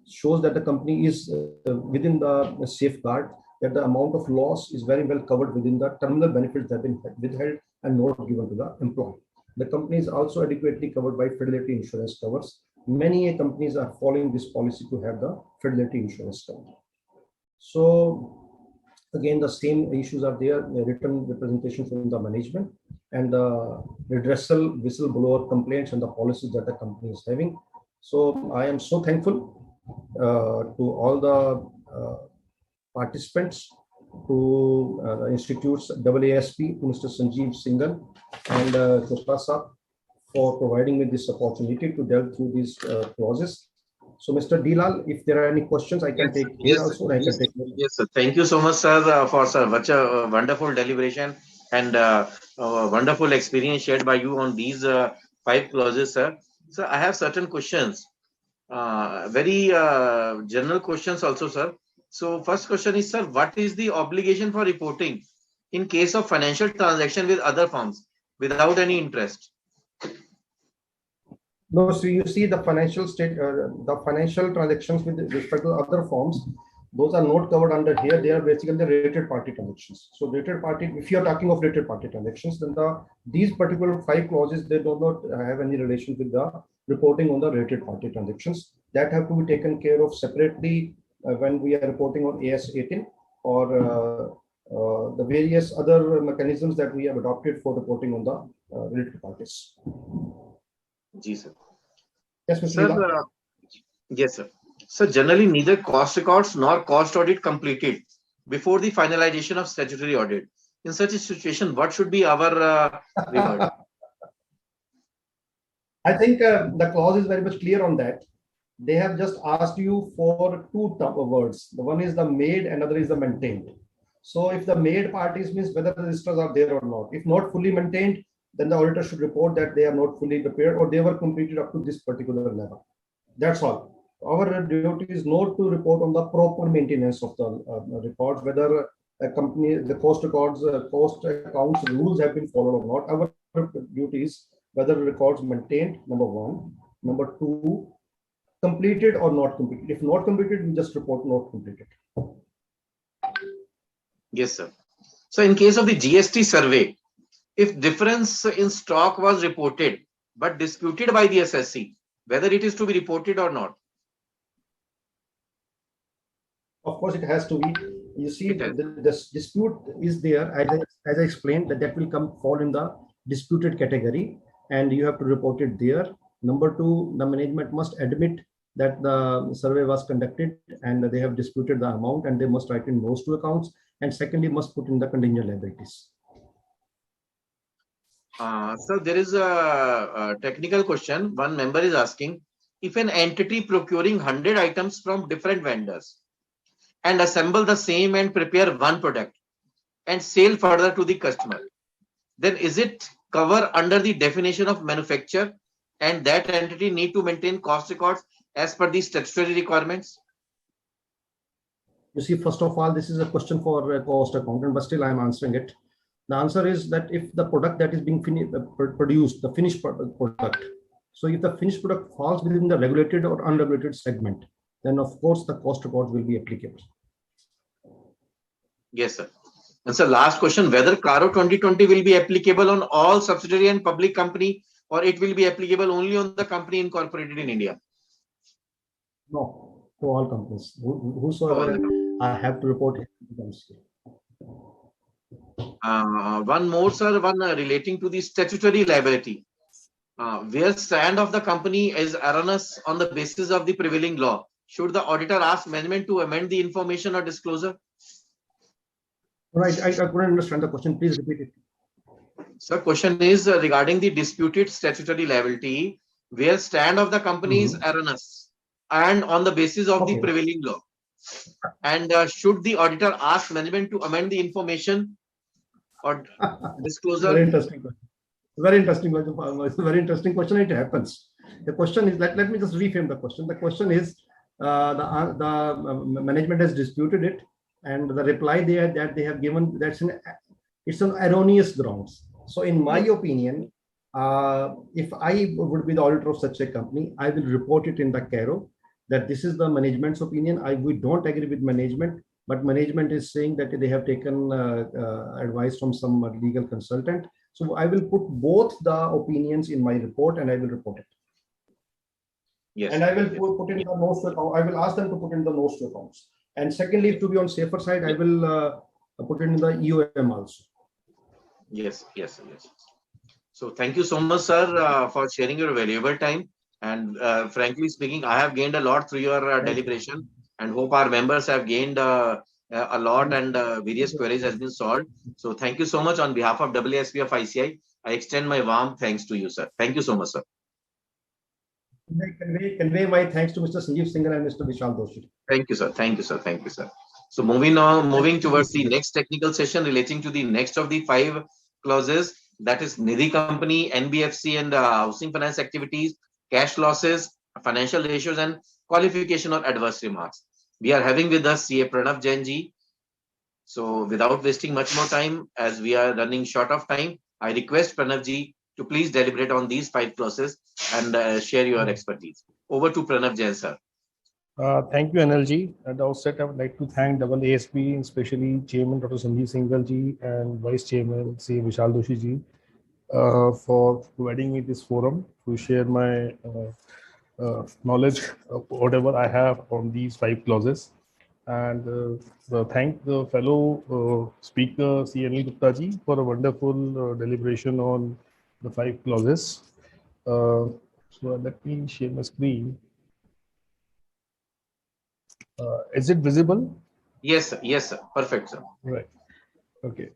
shows that the company is within the safeguard, that the amount of loss is very well covered within the terminal benefits that have been withheld and not given to the employee. The company is also adequately covered by fidelity insurance covers. Many companies are following this policy to have the fidelity insurance cover. So again, the same issues are there, written representation from the management and the redressal whistleblower complaints and the policies that the company is having. So I am so thankful to all the participants, to the institutes, AASP, to Mr. Sanjeev Singhal and Chopra for providing me this opportunity to delve through these clauses. So, Mr. Dilal, if there are any questions, I can take here also. Yes, sir. Thank you so much, sir, for such a wonderful deliberation and wonderful experience shared by you on these 5 clauses, sir. So, I have certain questions, very general questions also, sir. So, first question is, sir, what is the obligation for reporting in case of financial transaction with other firms without any interest? No, so you see the financial transactions with respect to other firms, those are not covered under here. They are basically the related party transactions. So related party, if you are talking of related party transactions, then these particular 5 clauses, they do not have any relation with the reporting on the related party transactions. That have to be taken care of separately when we are reporting on AS 18 or the various other mechanisms that we have adopted for reporting on the related parties. Ji, sir. Yes, Mr. Sir, yes, sir. So generally neither cost records nor cost audit completed before the finalization of statutory audit. In such a situation, what should be our reward? I think the clause is very much clear on that. They have just asked you for two words. The one is the made, another is the maintained. So if the made parties means whether the registers are there or not. If not fully maintained, then the auditor should report that they are not fully prepared or they were completed up to this particular level. That's all. Our duty is not to report on the proper maintenance of the records, whether a company, the cost records, cost accounts rules have been followed or not. Our duty is whether records maintained, number one. Number two, completed or not completed. If not completed, we just report not completed. Yes, sir. So in case of the GST survey, if difference in stock was reported but disputed by the SSC, whether it is to be reported or not? Of course, it has to be. You see, the dispute is there. As I explained, that will fall in the disputed category, and you have to report it there. Number two, the management must admit that the survey was conducted and they have disputed the amount, and they must write in those two accounts. And secondly, must put in the contingent liabilities. So there is a technical question. One member is asking, if an entity procuring 100 items from different vendors and assemble the same and prepare one product and sell further to the customer, then is it cover under the definition of manufacture, and that entity need to maintain cost records as per the statutory requirements? You see, first of all, this is a question for a cost accountant, but still I'm answering it. The answer is that if the product that is being produced, the finished product, so if the finished product falls within the regulated or unregulated segment, then of course the cost records will be applicable. Yes, sir. And so last question, whether CARO 2020 will be applicable on all subsidiary and public company, or it will be applicable only on the company incorporated in India? No, to all companies. Whosoever I have to report it. One more, sir, one relating to the statutory liability. Where stand of the company is erroneous on the basis of the prevailing law, should the auditor ask management to amend the information or disclosure? Right, I couldn't understand the question. Please repeat it. Sir, question is regarding the disputed statutory liability, where stand of the company is erroneous and on the basis of the prevailing law. And should the auditor ask management to amend the information or disclosure? Very interesting question. Very interesting question. It's a very interesting question. It happens. The question is, let me just reframe the question. The question is, the management has disputed it, and the reply that they have given, it's an erroneous grounds. So in my opinion, if I would be the auditor of such a company, I will report it in the CARO that this is the management's opinion. We don't agree with management, but management is saying that they have taken advice from some legal consultant. So I will put both the opinions in my report and I will report it. Yes. And I will put in the notes to account. I will ask them to put in the notes to accounts. And secondly, to be on safer side, I will put in the EOM also. Yes. So thank you so much, sir, for sharing your valuable time. And frankly speaking, I have gained a lot through your deliberation, and hope our members have gained a lot, and various queries has been solved. So thank you so much on behalf of WSP of ICI. I extend my warm thanks to you, sir. Thank you so much, sir. Convey my thanks to Mr. Sanjeev Singhal and Mr. Vishal Doshi. Thank you, sir. Thank you, sir. Thank you, sir. So moving towards the next technical session relating to the next of the 5 clauses, that is Nidhi Company, NBFC and housing finance activities, cash losses, financial ratios, and qualification or adverse remarks. We are having with us CA Pranav Jain ji. So without wasting much more time, as we are running short of time, I request Pranav ji to please deliberate on these 5 clauses and share your expertise. Over to Pranav Jain, sir. Thank you, NLG. At the outset, I would like to thank AASP, especially Chairman Dr. Sanjeev Singhal ji and Vice Chairman C. Vishal Doshi ji for providing me this forum to share my knowledge of whatever I have on these 5 clauses. And thank the fellow speaker, C. Anil Gupta ji, for a wonderful deliberation on the 5 clauses. So let me share my screen. Is it visible? Yes, sir. Yes, sir. Perfect, sir. Right. Okay.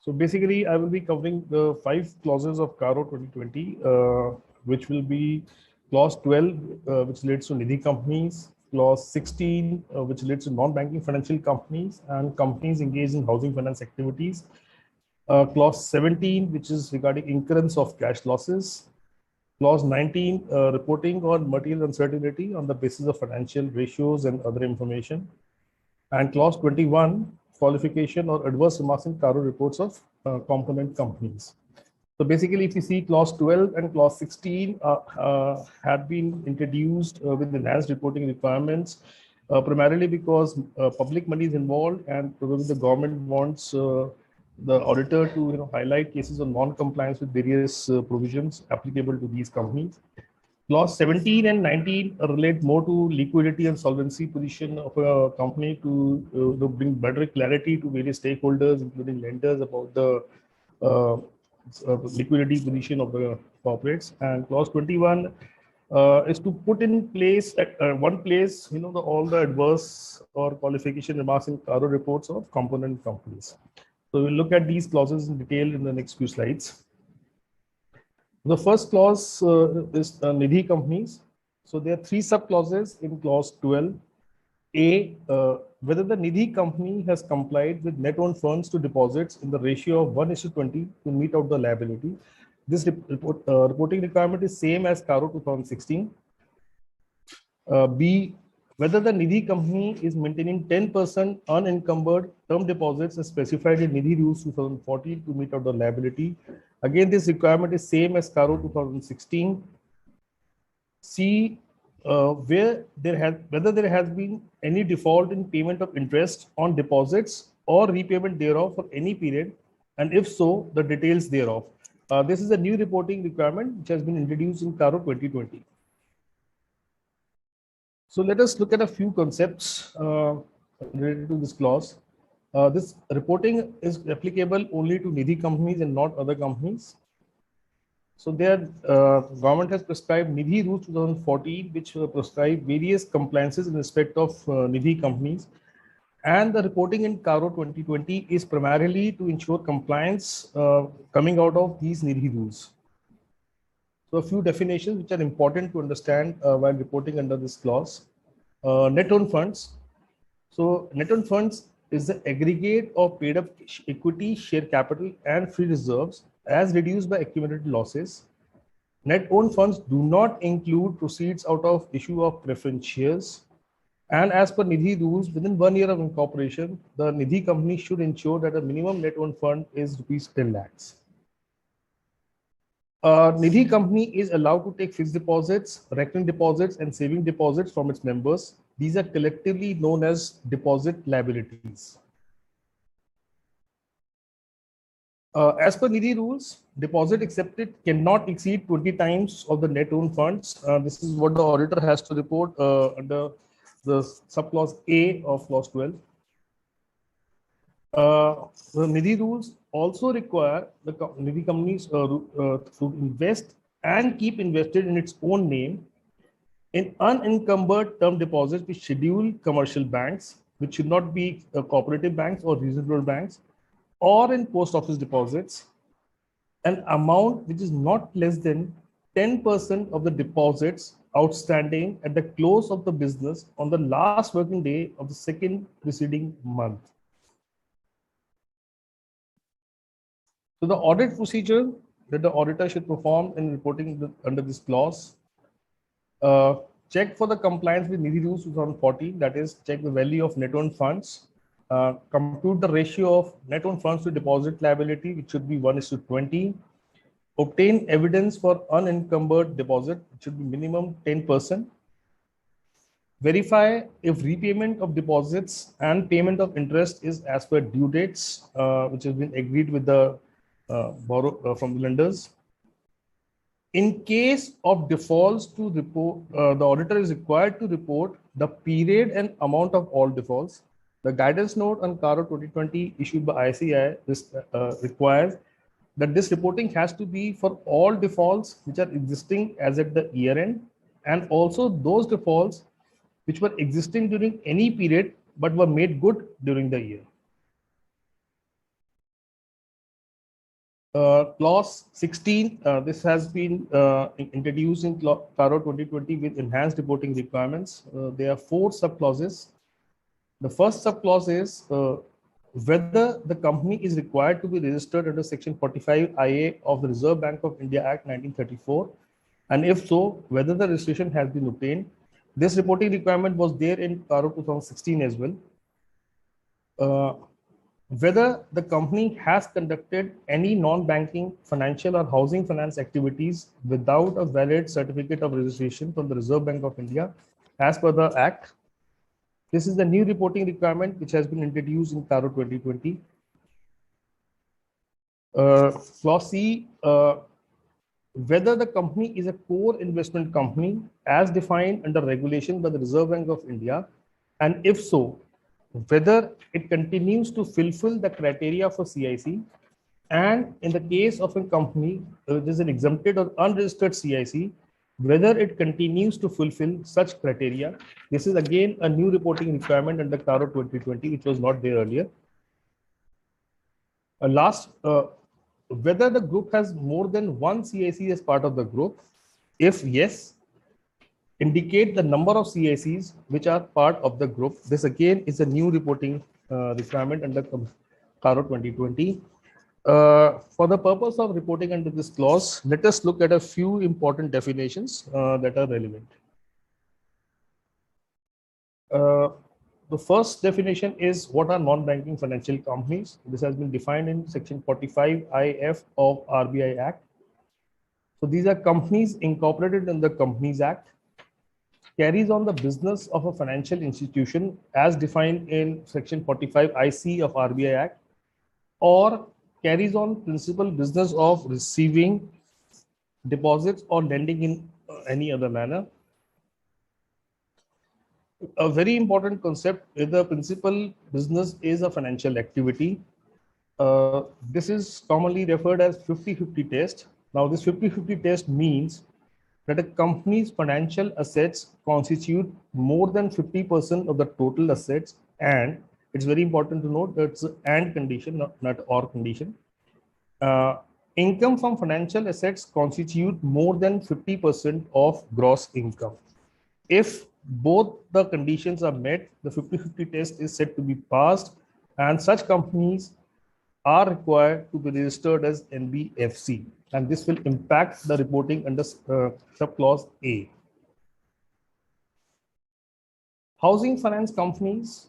So basically, I will be covering the 5 clauses of CARO 2020, which will be clause 12, which relates to Nidhi companies, clause 16, which relates to non-banking financial companies and companies engaged in housing finance activities, clause 17, which is regarding incurrence of cash losses, clause 19, reporting on material uncertainty on the basis of financial ratios and other information, and clause 21, qualification or adverse remarks in CARO reports of component companies. So basically, if you see clause 12 and clause 16 have been introduced with enhanced reporting requirements, primarily because public money is involved and probably the government wants the auditor to highlight cases of non-compliance with various provisions applicable to these companies. Clause 17 and 19 relate more to liquidity and solvency position of a company to bring better clarity to various stakeholders, including lenders, about the liquidity position of the corporates. And clause 21 is to put in place at one place, all the adverse or qualification remarks in CARO reports of component companies. So we'll look at these clauses in detail in the next few slides. The first clause is Nidhi companies. So there are 3 sub-clauses in clause 12. A, whether the Nidhi company has complied with net owned funds to deposits in the ratio of 1:20 to meet out the liability. This reporting requirement is same as CARO 2016. B, whether the Nidhi company is maintaining 10% unencumbered term deposits as specified in Nidhi Rules 2014 to meet out the liability. Again, this requirement is same as CARO 2016. C, whether there has been any default in payment of interest on deposits or repayment thereof for any period, and if so, the details thereof. This is a new reporting requirement which has been introduced in CARO 2020. So let us look at a few concepts related to this clause. This reporting is applicable only to Nidhi companies and not other companies. So their government has prescribed Nidhi Rules 2014, which prescribe various compliances in respect of Nidhi companies. And the reporting in CARO 2020 is primarily to ensure compliance coming out of these Nidhi rules. So a few definitions which are important to understand while reporting under this clause. Net owned funds. So net owned funds is the aggregate of paid up equity, share capital, and free reserves as reduced by accumulated losses. Net owned funds do not include proceeds out of issue of preference shares. And as per Nidhi rules, within 1 year of incorporation, the Nidhi company should ensure that a minimum net owned fund is rupees 10 lakhs. Nidhi company is allowed to take fixed deposits, recurring deposits, and saving deposits from its members. These are collectively known as deposit liabilities. As per Nidhi rules, deposit accepted cannot exceed 20 times of the net owned funds. This is what the auditor has to report under the subclause A of clause 12. The Nidhi rules also require the Nidhi companies to invest and keep invested in its own name in unencumbered term deposits with scheduled commercial banks, which should not be cooperative banks or regional banks, or in post office deposits, an amount which is not less than 10% of the deposits outstanding at the close of the business on the last working day of the second preceding month. So the audit procedure that the auditor should perform in reporting under this clause: check for the compliance with Nidhi Rules 2014, that is, check the value of net owned funds, compute the ratio of net owned funds to deposit liability, which should be 1:20, obtain evidence for unencumbered deposit, which should be minimum 10%, verify if repayment of deposits and payment of interest is as per due dates, which has been agreed with the from the lenders. In case of defaults to report, the auditor is required to report the period and amount of all defaults. The guidance note on CARO 2020 issued by ICAI requires that this reporting has to be for all defaults which are existing as at the year end and also those defaults which were existing during any period but were made good during the year. Clause 16, this has been introduced in CARO 2020 with enhanced reporting requirements. There are 4 subclauses. The first subclause is whether the company is required to be registered under Section 45 IA of the Reserve Bank of India Act 1934, and if so, whether the registration has been obtained. This reporting requirement was there in CARO 2016 as well. Whether the company has conducted any non-banking financial or housing finance activities without a valid certificate of registration from the Reserve Bank of India as per the Act. This is the new reporting requirement which has been introduced in CARO 2020. Clause C, whether the company is a core investment company as defined under regulation by the Reserve Bank of India, and if so, whether it continues to fulfill the criteria for CIC, and in the case of a company which is an exempted or unregistered CIC, whether it continues to fulfill such criteria. This is again a new reporting requirement under CARO 2020, which was not there earlier. Whether the group has more than one CIC as part of the group. If yes, indicate the number of CICs which are part of the group. This again is a new reporting requirement under CARO 2020. For the purpose of reporting under this clause, let us look at a few important definitions that are relevant. The first definition is what are non-banking financial companies. This has been defined in Section 45 IF of RBI Act. So these are companies incorporated in the Companies Act, carries on the business of a financial institution as defined in Section 45 IC of RBI Act, or carries on principal business of receiving deposits or lending in any other manner. A very important concept is the principal business is a financial activity. This is commonly referred as 50-50 test. Now this 50-50 test means that a company's financial assets constitute more than 50% of the total assets, and it's very important to note that it's an and condition, not or condition. Income from financial assets constitute more than 50% of gross income. If both the conditions are met, the 50-50 test is said to be passed, and such companies are required to be registered as NBFC, and this will impact the reporting under subclause A. Housing finance companies.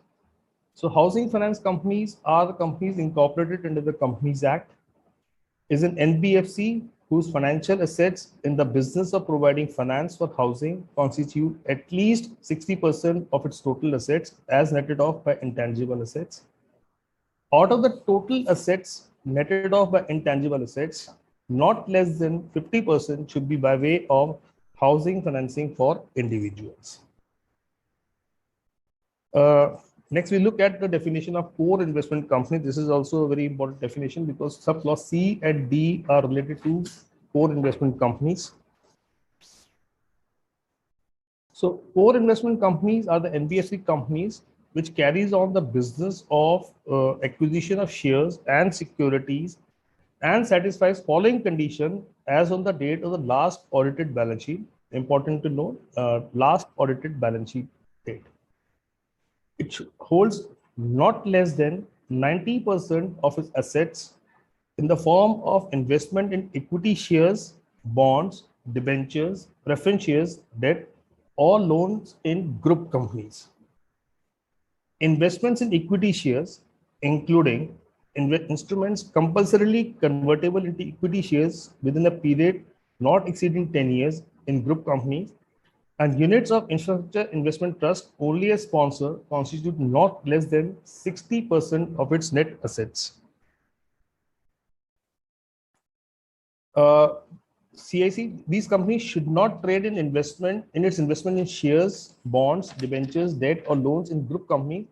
So housing finance companies are the companies incorporated under the Companies Act, is an NBFC whose financial assets in the business of providing finance for housing constitute at least 60% of its total assets as netted off by intangible assets. Out of the total assets netted off by intangible assets, not less than 50% should be by way of housing financing for individuals. Next, we look at the definition of core investment company. This is also a very important definition because subclause C and D are related to core investment companies. So core investment companies are the NBFC companies which carries on the business of acquisition of shares and securities and satisfies following condition as on the date of the last audited balance sheet. Important to note, last audited balance sheet date. It holds not less than 90% of its assets in the form of investment in equity shares, bonds, debentures, preference shares, debt, or loans in group companies. Investments in equity shares, including instruments compulsorily convertible into equity shares within a period not exceeding 10 years in group companies, and units of infrastructure investment trust only a sponsor constitute not less than 60% of its net assets. CIC, these companies should not trade in its investment in shares, bonds, debentures, debt, or loans in group company,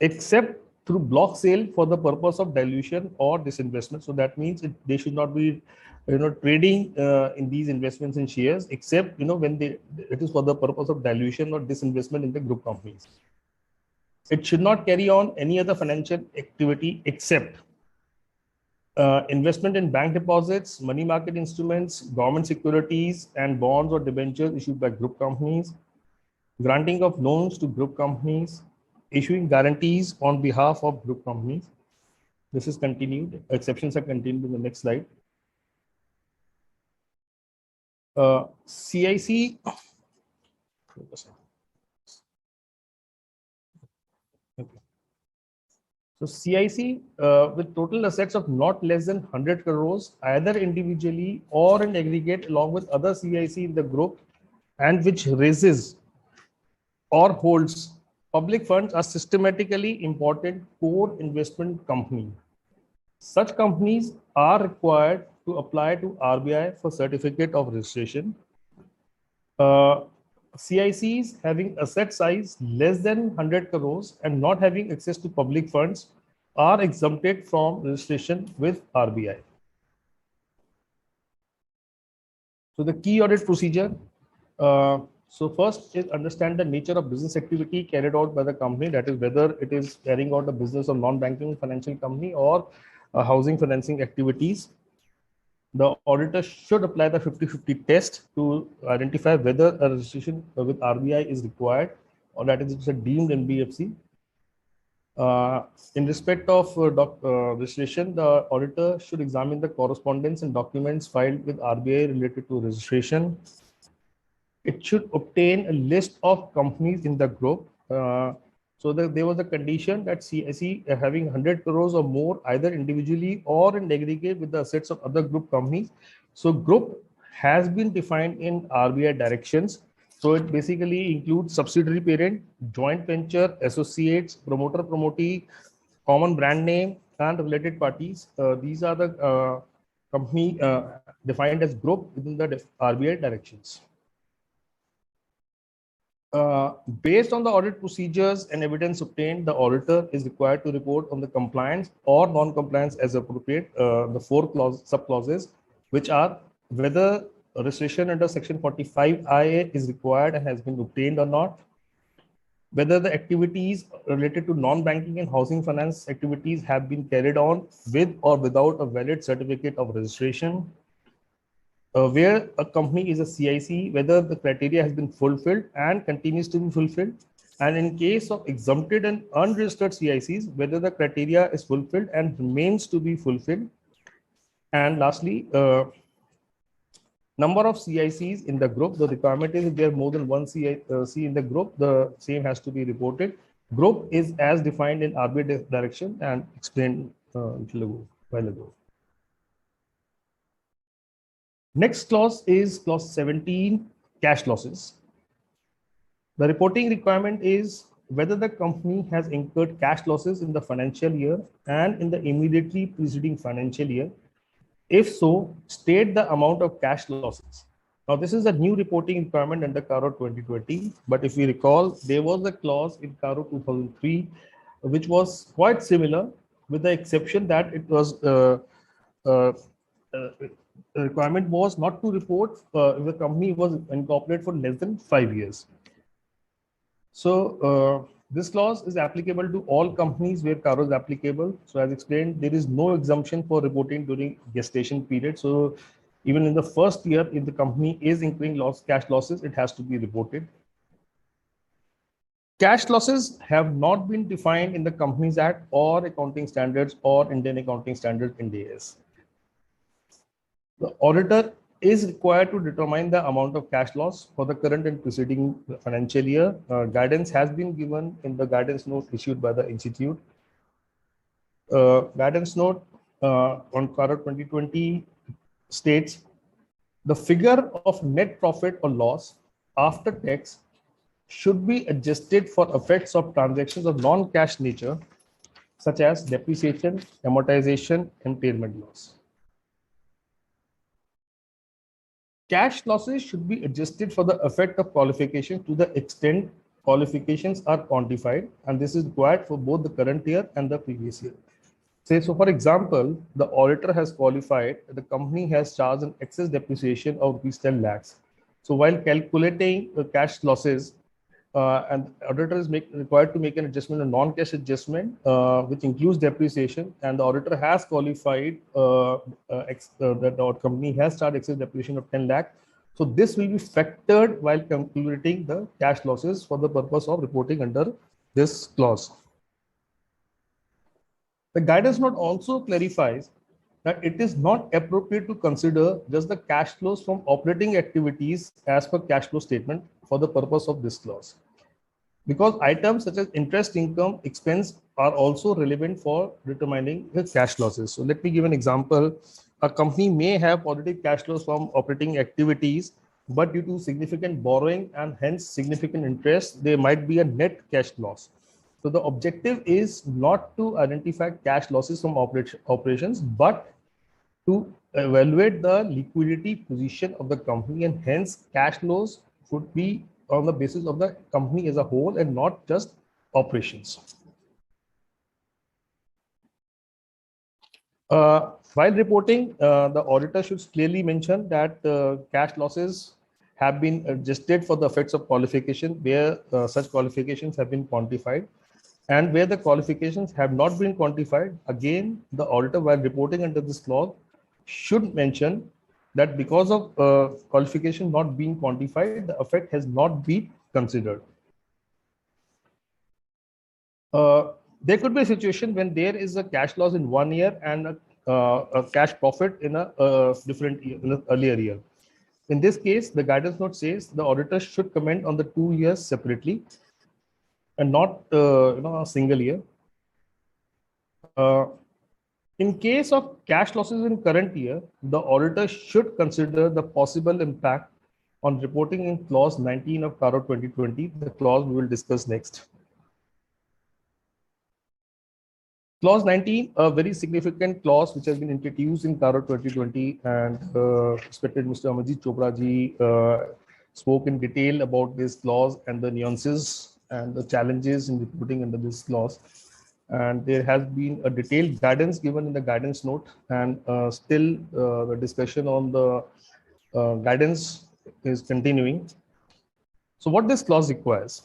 except through block sale for the purpose of dilution or disinvestment. So that means they should not be trading in these investments in shares, except when it is for the purpose of dilution or disinvestment in the group companies. It should not carry on any other financial activity except investment in bank deposits, money market instruments, government securities, and bonds or debentures issued by group companies, granting of loans to group companies, issuing guarantees on behalf of group companies. This is continued. Exceptions are continued in the next slide. CIC. Okay. So CIC with total assets of not less than 100 crores, either individually or in aggregate, along with other CIC in the group, and which raises or holds public funds, are systematically important core investment company. Such companies are required to apply to RBI for certificate of registration. CICs having asset size less than 100 crores and not having access to public funds are exempted from registration with RBI. So the key audit procedure. So first is understand the nature of business activity carried out by the company, that is whether it is carrying out the business of non-banking financial company or housing financing activities. The auditor should apply the 50-50 test to identify whether a registration with RBI is required or that is it's a deemed NBFC. In respect of registration, the auditor should examine the correspondence and documents filed with RBI related to registration. It should obtain a list of companies in the group. So there was a condition that CIC having 100 crores or more, either individually or in aggregate with the assets of other group companies. So group has been defined in RBI directions. So it basically includes subsidiary parent, joint venture, associates, promoter, promotee, common brand name, and related parties. These are the company defined as group within the RBI directions. Based on the audit procedures and evidence obtained, the auditor is required to report on the compliance or non-compliance as appropriate. The four sub-clauses, which are whether registration under Section 45IA is required and has been obtained or not, whether the activities related to non-banking and housing finance activities have been carried on with or without a valid certificate of registration, where a company is a CIC, whether the criteria has been fulfilled and continues to be fulfilled, and in case of exempted and unregistered CICs, whether the criteria is fulfilled and remains to be fulfilled. And lastly, number of CICs in the group. The requirement is if there are more than one CIC in the group, the same has to be reported. Group is as defined in RBI direction and explained a while ago. Next clause is clause 17, cash losses. The reporting requirement is whether the company has incurred cash losses in the financial year and in the immediately preceding financial year. If so, state the amount of cash losses. Now, this is a new reporting requirement under CARO 2020, but if we recall, there was a clause in CARO 2003, which was quite similar, with the exception that it was the requirement was not to report if the company was incorporated for less than 5 years. So this clause is applicable to all companies where CARO is applicable. So as explained, there is no exemption for reporting during gestation period. So even in the first year, if the company is incurring cash losses, it has to be reported. Cash losses have not been defined in the Companies Act or accounting standards or Indian accounting standards Ind AS. The auditor is required to determine the amount of cash loss for the current and preceding financial year. Guidance has been given in the guidance note issued by the institute. Guidance note on CARO 2020 states the figure of net profit or loss after tax should be adjusted for effects of transactions of non-cash nature, such as depreciation, amortization, and impairment loss. Cash losses should be adjusted for the effect of qualification to the extent qualifications are quantified, and this is required for both the current year and the previous year. Say, so for example, the auditor has qualified that the company has charged an excess depreciation of rupees 10 lakhs. So while calculating the cash losses, and the auditor is required to make an adjustment, a non-cash adjustment, which includes depreciation, and the auditor has qualified that the company has charged excess depreciation of 10 lakh. So this will be factored while calculating the cash losses for the purpose of reporting under this clause. The guidance note also clarifies that it is not appropriate to consider just the cash flows from operating activities as per cash flow statement for the purpose of this clause, because items such as interest income, expense are also relevant for determining the cash losses. So let me give an example. A company may have positive cash flows from operating activities, but due to significant borrowing and hence significant interest, there might be a net cash loss. So the objective is not to identify cash losses from operations, but to evaluate the liquidity position of the company, and hence cash flows should be on the basis of the company as a whole and not just operations. While reporting, the auditor should clearly mention that cash losses have been adjusted for the effects of qualification where such qualifications have been quantified. And where the qualifications have not been quantified, again, the auditor, while reporting under this clause, should mention that because of qualification not being quantified, the effect has not been considered. There could be a situation when there is a cash loss in 1 year and a cash profit in a different year, in an earlier year. In this case, the guidance note says the auditor should comment on the 2 years separately and not a single year. In case of cash losses in current year, the auditor should consider the possible impact on reporting in clause 19 of CARO 2020, the clause we will discuss next. Clause 19, a very significant clause which has been introduced in CARO 2020, and respected Mr. Amarjit Chopra ji spoke in detail about this clause and the nuances and the challenges in reporting under this clause. And there has been a detailed guidance given in the guidance note, and still the discussion on the guidance is continuing. So what this clause requires?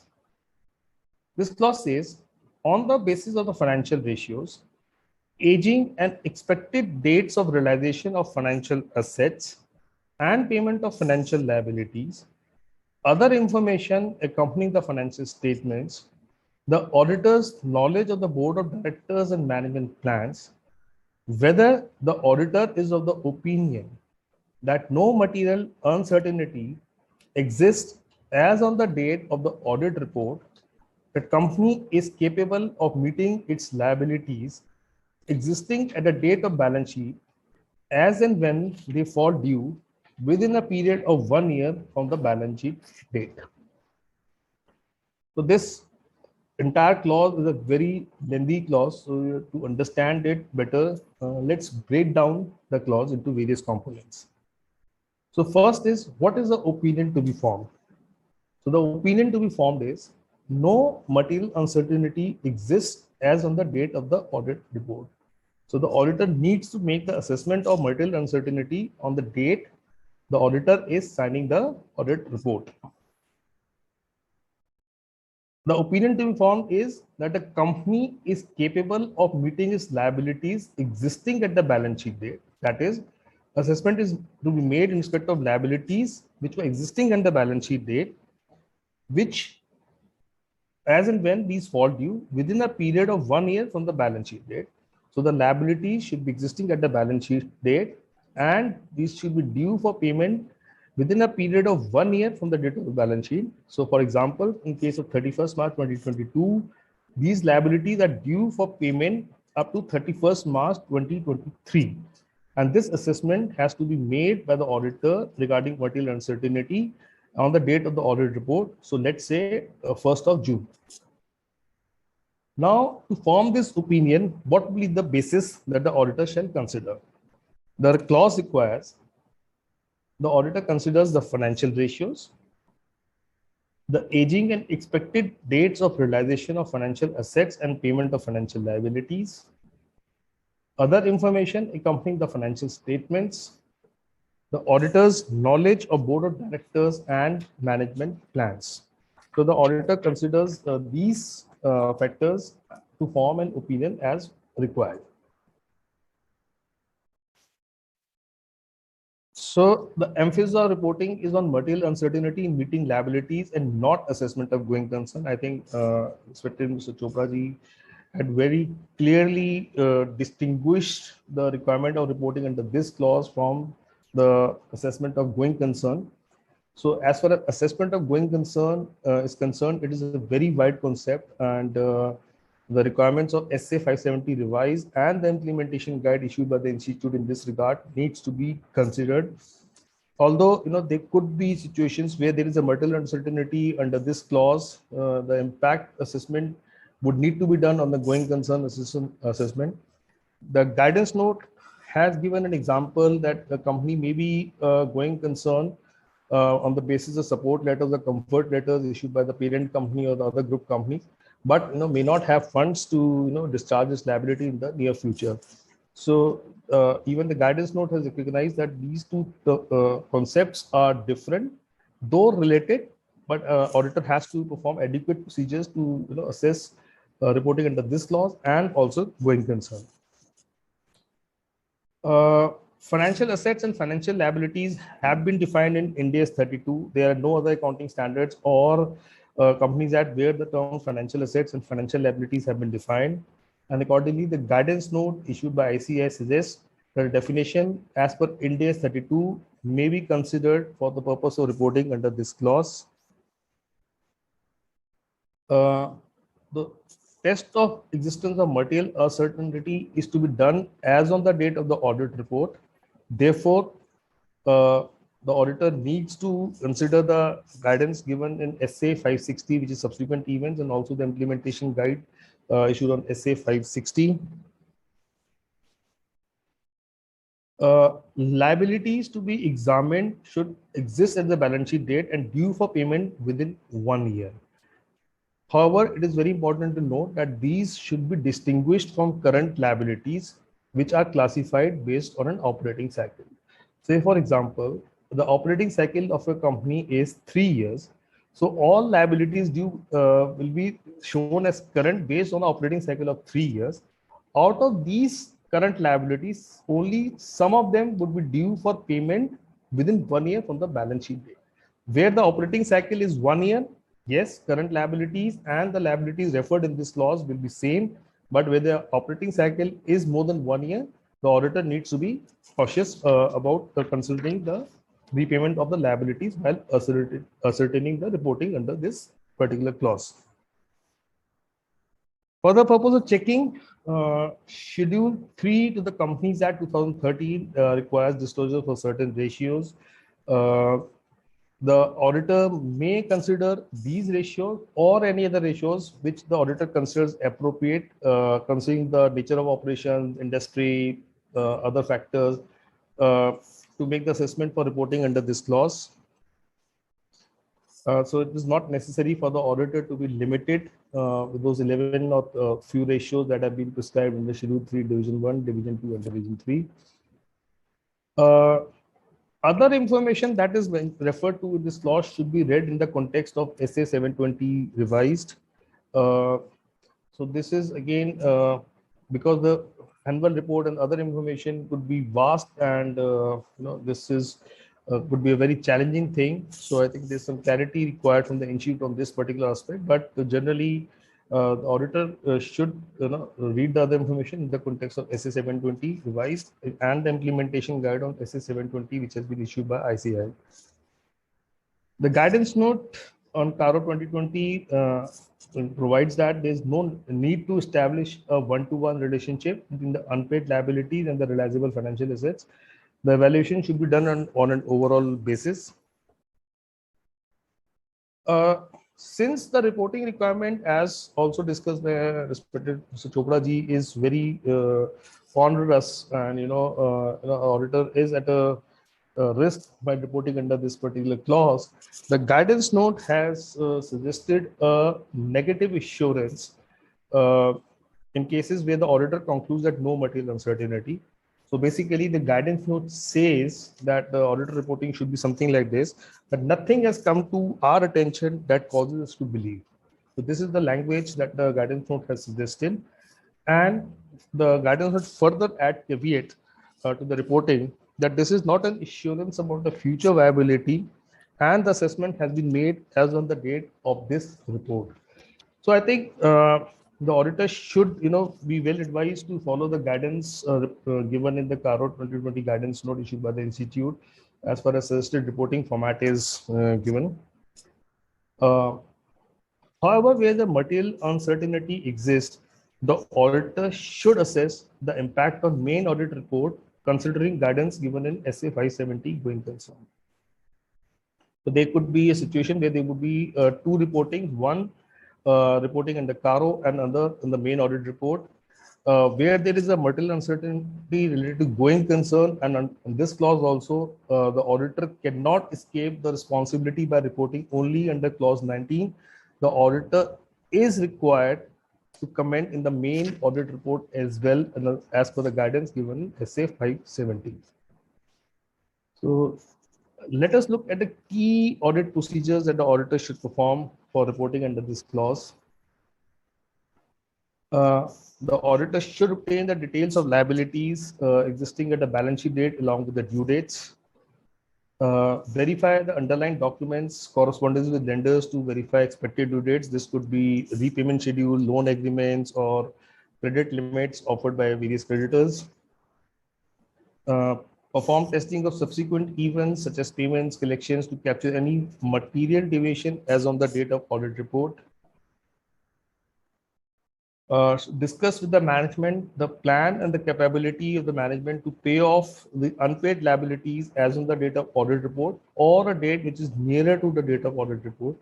This clause says, on the basis of the financial ratios, aging and expected dates of realization of financial assets and payment of financial liabilities, other information accompanying the financial statements, the auditor's knowledge of the board of directors and management plans, whether the auditor is of the opinion that no material uncertainty exists as on the date of the audit report, the company is capable of meeting its liabilities existing at the date of balance sheet as and when they fall due within a period of 1 year from the balance sheet date. So this entire clause is a very lengthy clause. So to understand it better, let's break down the clause into various components. So first is, what is the opinion to be formed? So the opinion to be formed is, no material uncertainty exists as on the date of the audit report. So the auditor needs to make the assessment of material uncertainty on the date the auditor is signing the audit report. The opinion to be formed is that the company is capable of meeting its liabilities existing at the balance sheet date. That is, assessment is to be made in respect of liabilities which were existing at the balance sheet date, which as and when these fall due within a period of 1 year from the balance sheet date. So the liabilities should be existing at the balance sheet date, and these should be due for payment within a period of 1 year from the date of the balance sheet. So for example, in case of 31st March 2022, these liabilities are due for payment up to 31st March 2023. And this assessment has to be made by the auditor regarding material uncertainty on the date of the audit report. So let's say 1st of June. Now, to form this opinion, what will be the basis that the auditor shall consider? The clause requires the auditor considers the financial ratios, the aging and expected dates of realization of financial assets and payment of financial liabilities, Other information accompanying the financial statements, the auditor's knowledge of board of directors and management plans. So the auditor considers these factors to form an opinion as required. So the emphasis of reporting is on material uncertainty in meeting liabilities and not assessment of going concern. I think Inspector Mr. Chopra ji had very clearly distinguished the requirement of reporting under this clause from the assessment of going concern. So as far as assessment of going concern is concerned, it is a very wide concept, and the requirements of SA 570 revised and the implementation guide issued by the institute in this regard needs to be considered. Although there could be situations where there is a material uncertainty under this clause, the impact assessment would need to be done on the going concern assessment. The guidance note has given an example that the company may be going concern on the basis of support letters or comfort letters issued by the parent company or the other group companies, but may not have funds to discharge this liability in the near future. So even the guidance note has recognized that these two concepts are different, though related, but auditor has to perform adequate procedures to assess reporting under this clause and also going concern. Financial assets and financial liabilities have been defined in Ind AS 32. There are no other accounting standards or Companies Act where the term financial assets and financial liabilities have been defined. And accordingly, the guidance note issued by ICAI suggests that a definition as per Ind AS 32 may be considered for the purpose of reporting under this clause. The test of existence of material uncertainty is to be done as on the date of the audit report. Therefore, the auditor needs to consider the guidance given in SA 560, which is subsequent events, and also the implementation guide issued on SA 560. Liabilities to be examined should exist at the balance sheet date and due for payment within 1 year. However, it is very important to note that these should be distinguished from current liabilities, which are classified based on an operating cycle. Say, for example, the operating cycle of a company is 3 years. So all liabilities due will be shown as current based on the operating cycle of 3 years. Out of these current liabilities, only some of them would be due for payment within 1 year from the balance sheet date. Where the operating cycle is 1 year, yes, current liabilities and the liabilities referred in this clause will be same, but where the operating cycle is more than 1 year, the auditor needs to be cautious about considering the repayment of the liabilities while ascertaining the reporting under this particular clause. For the purpose of checking, Schedule 3 to the Companies Act 2013 requires disclosure for certain ratios. The auditor may consider these ratios or any other ratios which the auditor considers appropriate, considering the nature of operations, industry, other factors, to make the assessment for reporting under this clause. So it is not necessary for the auditor to be limited with those 11 or few ratios that have been prescribed in the Schedule 3, Division 1, Division 2, and Division 3. Other information that is referred to in this clause should be read in the context of SA 720 revised. So this is again because the annual report and other information could be vast, and this is would be a very challenging thing. So I think there's some clarity required from the institute on this particular aspect. But generally, the auditor should read the other information in the context of SA 720 revised and the implementation guide on SA 720, which has been issued by ICAI. The guidance note on CARO 2020 provides that there is no need to establish a one-to-one relationship between the unpaid liabilities and the realizable financial assets. The evaluation should be done on an overall basis. Since the reporting requirement, as also discussed by respected Mr. Chopra ji, is very onerous, and auditor is at a risk by reporting under this particular clause, the guidance note has suggested a negative assurance in cases where the auditor concludes that no material uncertainty. So basically, the guidance note says that the auditor reporting should be something like this, but nothing has come to our attention that causes us to believe. So this is the language that the guidance note has suggested, and the guidance note further add caveat to the reporting that this is not an assurance about the future viability, and the assessment has been made as on the date of this report. So I think the auditor should, be well advised to follow the guidance given in the CARO 2020 guidance note issued by the institute, as far as suggested reporting format is given. However, where the material uncertainty exists, the auditor should assess the impact on main audit report, considering guidance given in SA 570 going concern. So there could be a situation where there would be two reporting, one reporting in the CARO and another in the main audit report, where there is a material uncertainty related to going concern. And in this clause also, the auditor cannot escape the responsibility by reporting only under clause 19. The auditor is required to comment in the main audit report as well, as per the guidance given in SA 570. So let us look at the key audit procedures that the auditor should perform for reporting under this clause. The auditor should obtain the details of liabilities existing at the balance sheet date along with the due dates. Verify the underlying documents, correspondence with lenders to verify expected due dates. This could be repayment schedule, loan agreements, or credit limits offered by various creditors. Perform testing of subsequent events such as payments, collections to capture any material deviation as on the date of audit report. Discuss with the management the plan and the capability of the management to pay off the unpaid liabilities as on the date of audit report or a date which is nearer to the date of audit report.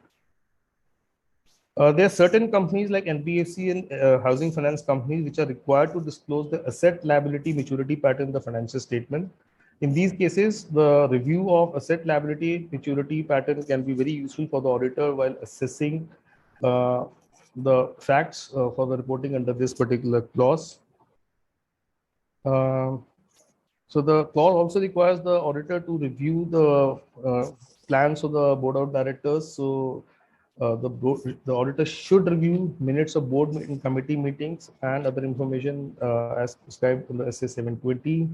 There are certain companies like NBFC and housing finance companies which are required to disclose the asset liability maturity pattern in the financial statement. In these cases, the review of asset liability maturity pattern can be very useful for the auditor while assessing the facts for the reporting under this particular clause. So the clause also requires the auditor to review the plans of the board of directors. So the auditor should review minutes of board and committee meetings and other information as prescribed in the SA 720.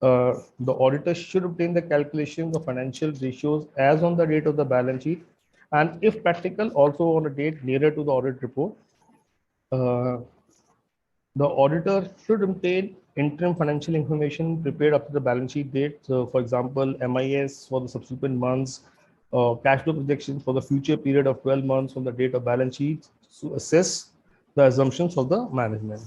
The auditor should obtain the calculation of financial ratios as on the date of the balance sheet, and if practical, also on a date nearer to the audit report. The auditor should obtain interim financial information prepared up to the balance sheet date. So, for example, MIS for the subsequent months, cash flow projections for the future period of 12 months from the date of balance sheet to assess the assumptions of the management.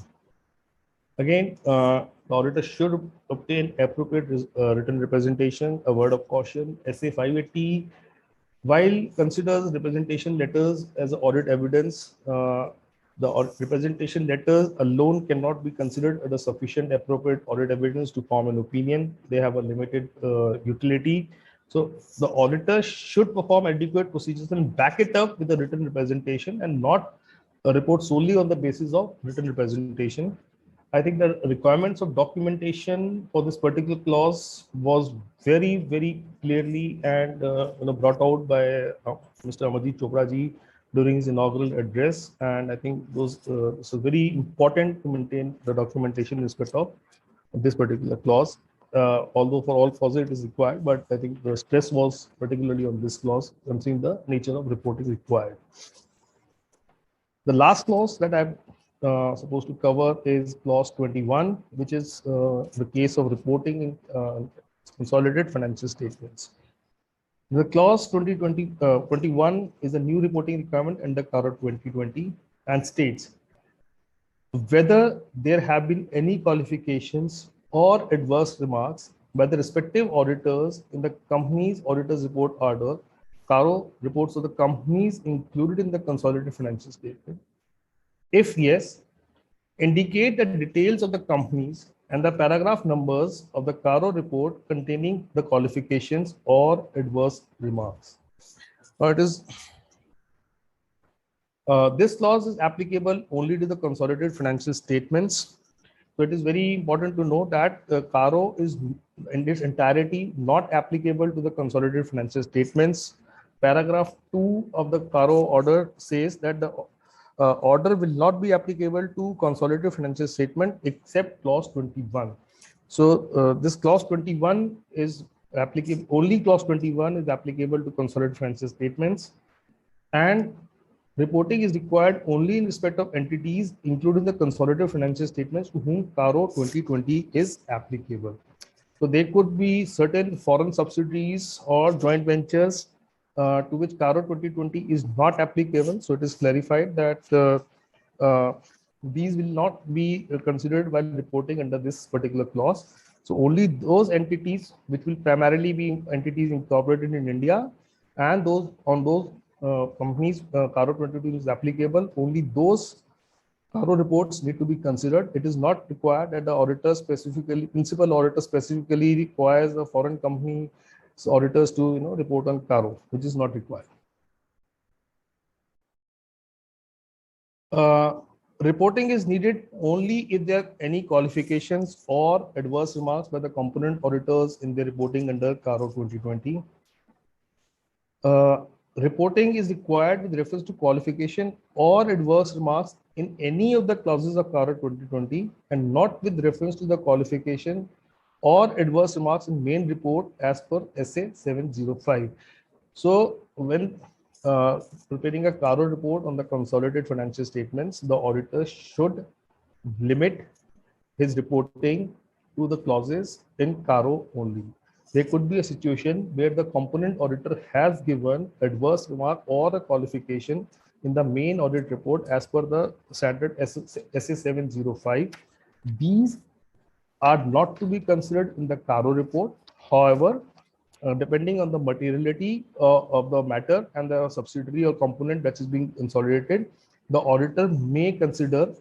Again, the auditor should obtain appropriate written representation, a word of caution. SA 580, while considers representation letters as audit evidence, the representation letters alone cannot be considered as a sufficient appropriate audit evidence to form an opinion. They have a limited utility. So the auditor should perform adequate procedures and back it up with a written representation and not report solely on the basis of written representation. I think the requirements of documentation for this particular clause was very, very clearly and brought out by Mr. Amarjit Chopra ji during his inaugural address, and I think those so very important to maintain the documentation in respect of this particular clause. Although for all clauses it is required, but I think the stress was particularly on this clause, considering the nature of reporting required. The last clause that I'm supposed to cover is clause 21, which is the case of reporting in consolidated financial statements. The clause 21 is a new reporting requirement under CARO 2020 and states whether there have been any qualifications or adverse remarks by the respective auditors in the company's auditor's report order, CARO reports of the companies included in the consolidated financial statement. If yes, indicate the details of the companies and the paragraph numbers of the CARO report containing the qualifications or adverse remarks. It is This clause is applicable only to the consolidated financial statements. So it is very important to know that the CARO is in its entirety not applicable to the consolidated financial statements. Paragraph 2 of the CARO order says that the order will not be applicable to consolidated financial statement except clause 21. So this clause 21 is applicable, only clause 21 is applicable to consolidated financial statements, and reporting is required only in respect of entities, including the consolidated financial statements to whom CARO 2020 is applicable. So there could be certain foreign subsidiaries or joint ventures to which CARO 2020 is not applicable. So it is clarified that these will not be considered while reporting under this particular clause. So only those entities which will primarily be entities incorporated in India, and those on those companies CARO 2020 is applicable, only those CARO reports need to be considered. It is not required that the auditor specifically, principal auditor specifically requires the foreign company auditors to report on CARO, which is not required. Reporting is needed only if there are any qualifications or adverse remarks by the component auditors in their reporting under CARO 2020. Reporting is required with reference to qualification or adverse remarks in any of the clauses of CARO 2020 and not with reference to the qualification or adverse remarks in main report as per SA 705. So when preparing a CARO report on the consolidated financial statements, the auditor should limit his reporting to the clauses in CARO only. There could be a situation where the component auditor has given adverse remark or a qualification in the main audit report as per the standard SA 705. These are not to be considered in the CARO report. However, depending on the materiality of the matter and the subsidiary or component that is being consolidated, the auditor may consider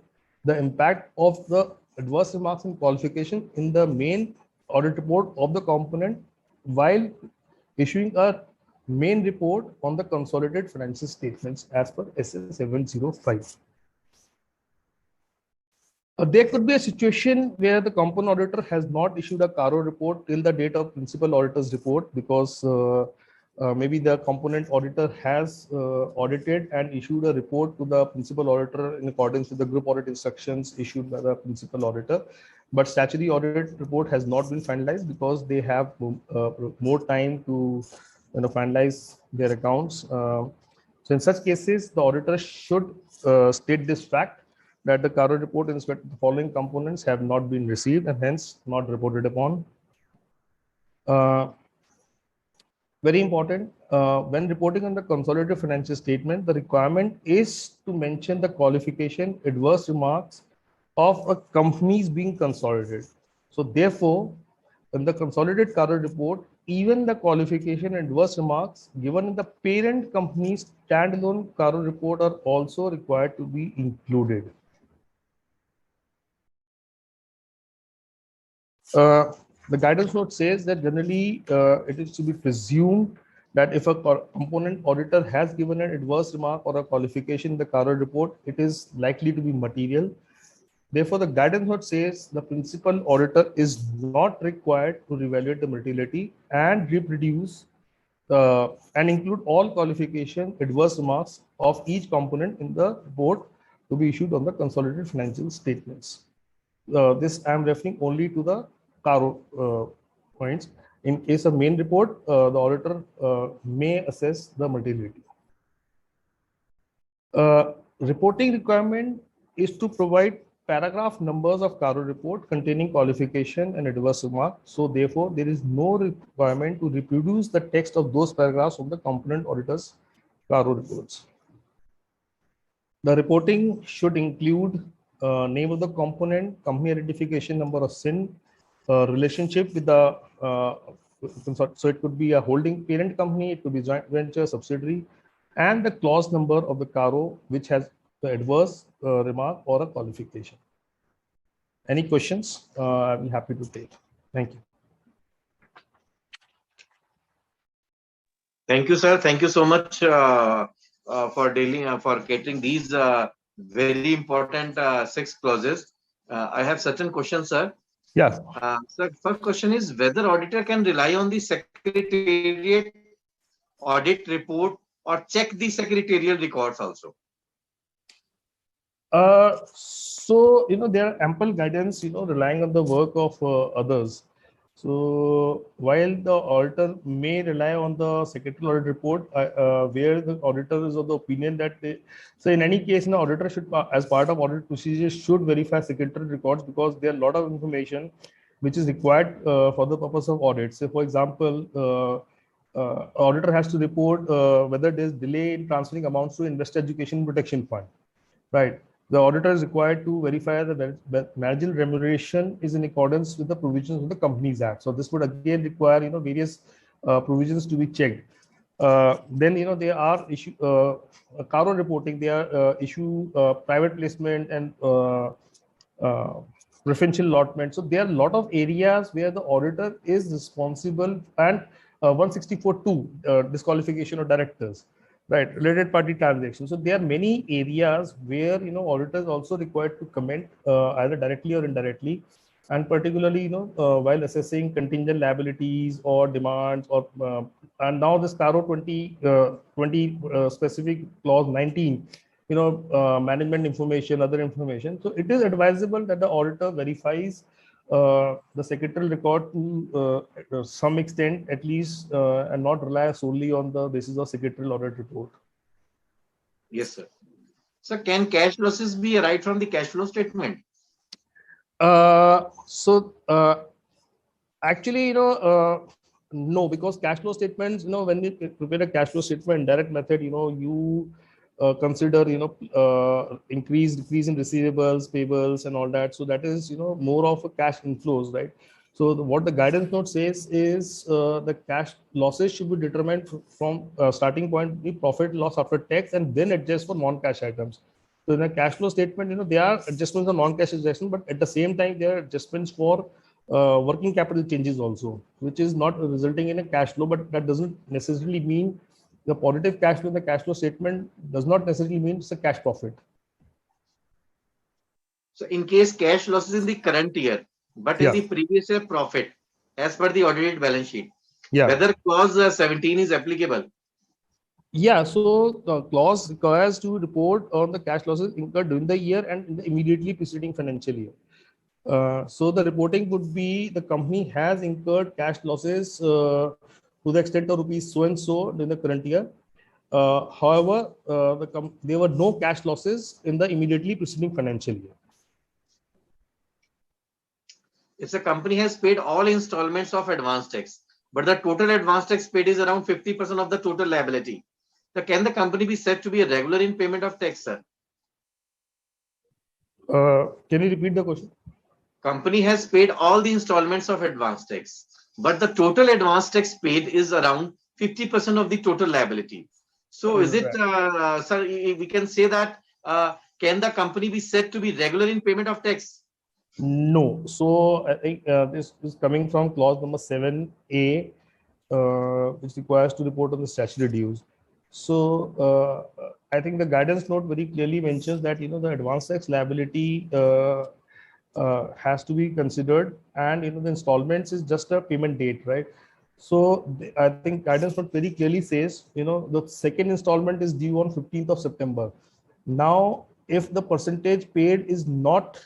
the impact of the adverse remarks and qualification in the main audit report of the component while issuing a main report on the consolidated financial statements as per SA 705. There could be a situation where the component auditor has not issued a CARO report till the date of principal auditor's report because maybe the component auditor has audited and issued a report to the principal auditor in accordance with the group audit instructions issued by the principal auditor. But statutory audit report has not been finalized because they have more time to finalize their accounts. So in such cases, the auditor should state this fact that the CARO report in respect to the following components have not been received and hence not reported upon. Very important, when reporting on the consolidated financial statement, the requirement is to mention the qualification, adverse remarks of a companies being consolidated. So therefore, in the consolidated CARO report, even the qualification and adverse remarks given in the parent company's standalone CARO report are also required to be included. The guidance note says that generally it is to be presumed that if a component auditor has given an adverse remark or a qualification in the CARO report, it is likely to be material. Therefore, the guidance note says the principal auditor is not required to reevaluate the materiality and reproduce and include all qualification adverse remarks of each component in the report to be issued on the consolidated financial statements. This I am referring only to the CARO points. In case of main report, the auditor may assess the materiality. Reporting requirement is to provide paragraph numbers of CARO report containing qualification and adverse remark. So therefore, there is no requirement to reproduce the text of those paragraphs of the component auditor's CARO reports. The reporting should include name of the component, company identification number of SIN, relationship with the so it could be a holding parent company, it could be joint venture, subsidiary, and the clause number of the CARO which has the adverse remark or a qualification. Any questions? I'll be happy to take. Thank you. Thank you, sir. Thank you so much for dealing for catering these very important 6 clauses. I have certain questions, sir. Yes. Sir, first question is whether auditor can rely on the secretariat audit report or check the secretarial records also. So, there are ample guidance, relying on the work of others. So while the auditor may rely on the secretarial audit report, where the auditor is of the opinion that so in any case, auditor should, as part of audit procedures, should verify secretarial records because there are a lot of information which is required for the purpose of audit. So, for example, auditor has to report whether there is delay in transferring amounts to Investor Education Protection Fund, right? The auditor is required to verify the managerial remuneration is in accordance with the provisions of the Companies Act. So this would again require, various provisions to be checked. Then, there are issue CARO reporting. They are issue private placement and preferential allotment. So there are a lot of areas where the auditor is responsible, and 164(2) disqualification of directors. Right, related party transactions. So there are many areas where auditor is also required to comment either directly or indirectly, and particularly while assessing contingent liabilities or demands or and now this CARO 2020 specific clause 19, management information, other information. So it is advisable that the auditor verifies the secretarial record to some extent at least, and not rely solely on the basis of secretarial audit report. Yes, sir. So can cash losses be right from the cash flow statement? Actually, no, because cash flow statements, when you prepare a cash flow statement, direct method, you consider, increase, decrease in receivables, payables, and all that. So that is, more of a cash inflows, right? So what the guidance note says is the cash losses should be determined from starting point, the profit loss after tax, and then adjust for non-cash items. So in a cash flow statement, there are adjustments on non-cash adjustments, but at the same time, there are adjustments for working capital changes also, which is not resulting in a cash flow, but that doesn't necessarily mean the positive cash flow in the cash flow statement does not necessarily mean it's a cash profit. So in case cash losses in the current year, but in the previous year profit, as per the audited balance sheet, whether clause 17 is applicable? Yeah, so the clause requires to report on the cash losses incurred during the year and in the immediately preceding financial year. So the reporting would be the company has incurred cash losses to the extent of rupees so and so in the current year. However, there were no cash losses in the immediately preceding financial year. If the company has paid all installments of advance tax, but the total advance tax paid is around 50% of the total liability, so can the company be said to be irregular in payment of tax, sir? Can you repeat the question? Company has paid all the installments of advance tax, but the total advance tax paid is around 50% of the total liability. So is it, sir, we can say that, can the company be said to be regular in payment of tax? No. So I think this is coming from clause number 7A, which requires to report on the statutory dues. So I think the guidance note very clearly mentions that the advance tax liability has to be considered, and the installments is just a payment date, right? So I think guidance note very clearly says the second installment is due on 15th of September. Now, if the percentage paid is not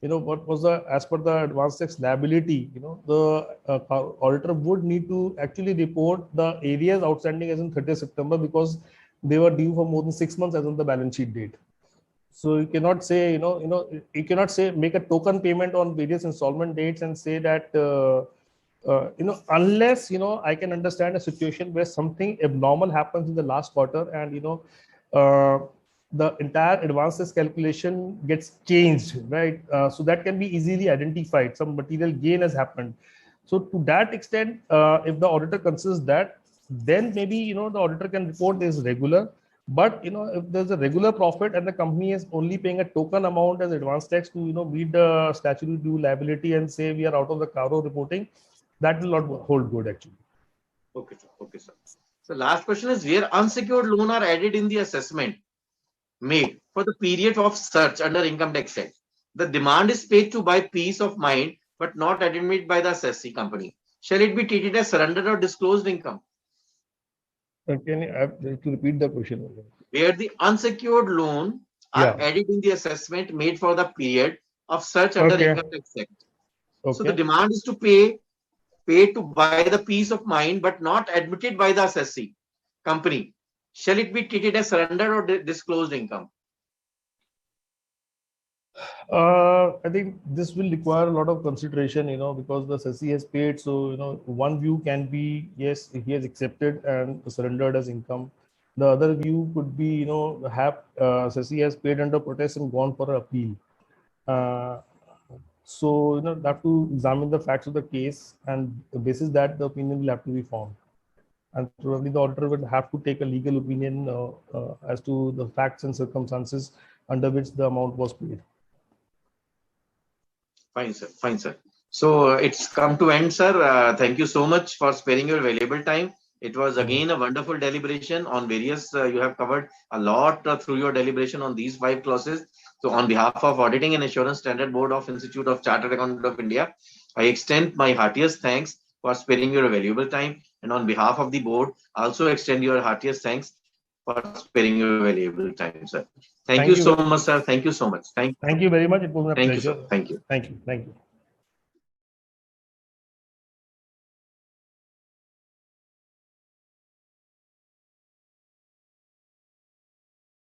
what was the as per the advance tax liability, the auditor would need to actually report the areas outstanding as in 30th September because they were due for more than 6 months as on the balance sheet date. So you cannot say, you cannot say make a token payment on various installment dates and say that, unless, I can understand a situation where something abnormal happens in the last quarter and, the entire advances calculation gets changed, right? So that can be easily identified. Some material gain has happened. So to that extent, if the auditor considers that, then maybe, the auditor can report this regular. But, if there's a regular profit and the company is only paying a token amount as advance tax to, meet the statutory due liability and say we are out of the CARO reporting, that will not hold good actually. Okay, sir. Okay, sir. So last question is, where unsecured loan are added in the assessment made for the period of search under Income Tax Act, the demand is paid to buy peace of mind but not admitted by the assessee company. Shall it be treated as surrendered or disclosed income? Can you have to repeat the question? Where the unsecured loan are Yeah. added in the assessment made for the period of search under Okay. Income Tax Act. So the Okay. demand is to pay to buy the peace of mind but not admitted by the assessee company. Shall it be treated as surrendered or disclosed income? I think this will require a lot of consideration, because the SESI has paid. So, one view can be, yes, he has accepted and surrendered as income. The other view could be, SESI has paid under protest and gone for an appeal. So, have to examine the facts of the case, and basis that the opinion will have to be formed. And probably the auditor will have to take a legal opinion as to the facts and circumstances under which the amount was paid. Fine, sir. Fine, sir. So it's come to end, sir. Thank you so much for sparing your valuable time. It was again a wonderful deliberation on various. You have covered a lot through your deliberation on these 5 clauses. So on behalf of Auditing and Assurance Standard Board of Institute of Chartered Accountants of India, I extend my heartiest thanks for sparing your valuable time. And on behalf of the board, I also extend your heartiest thanks for sparing your valuable time, sir. Thank you so much, sir. Thank you so much. Thank you very much. It was my Thank you, pleasure. sir. Thank you. Thank you. Thank you.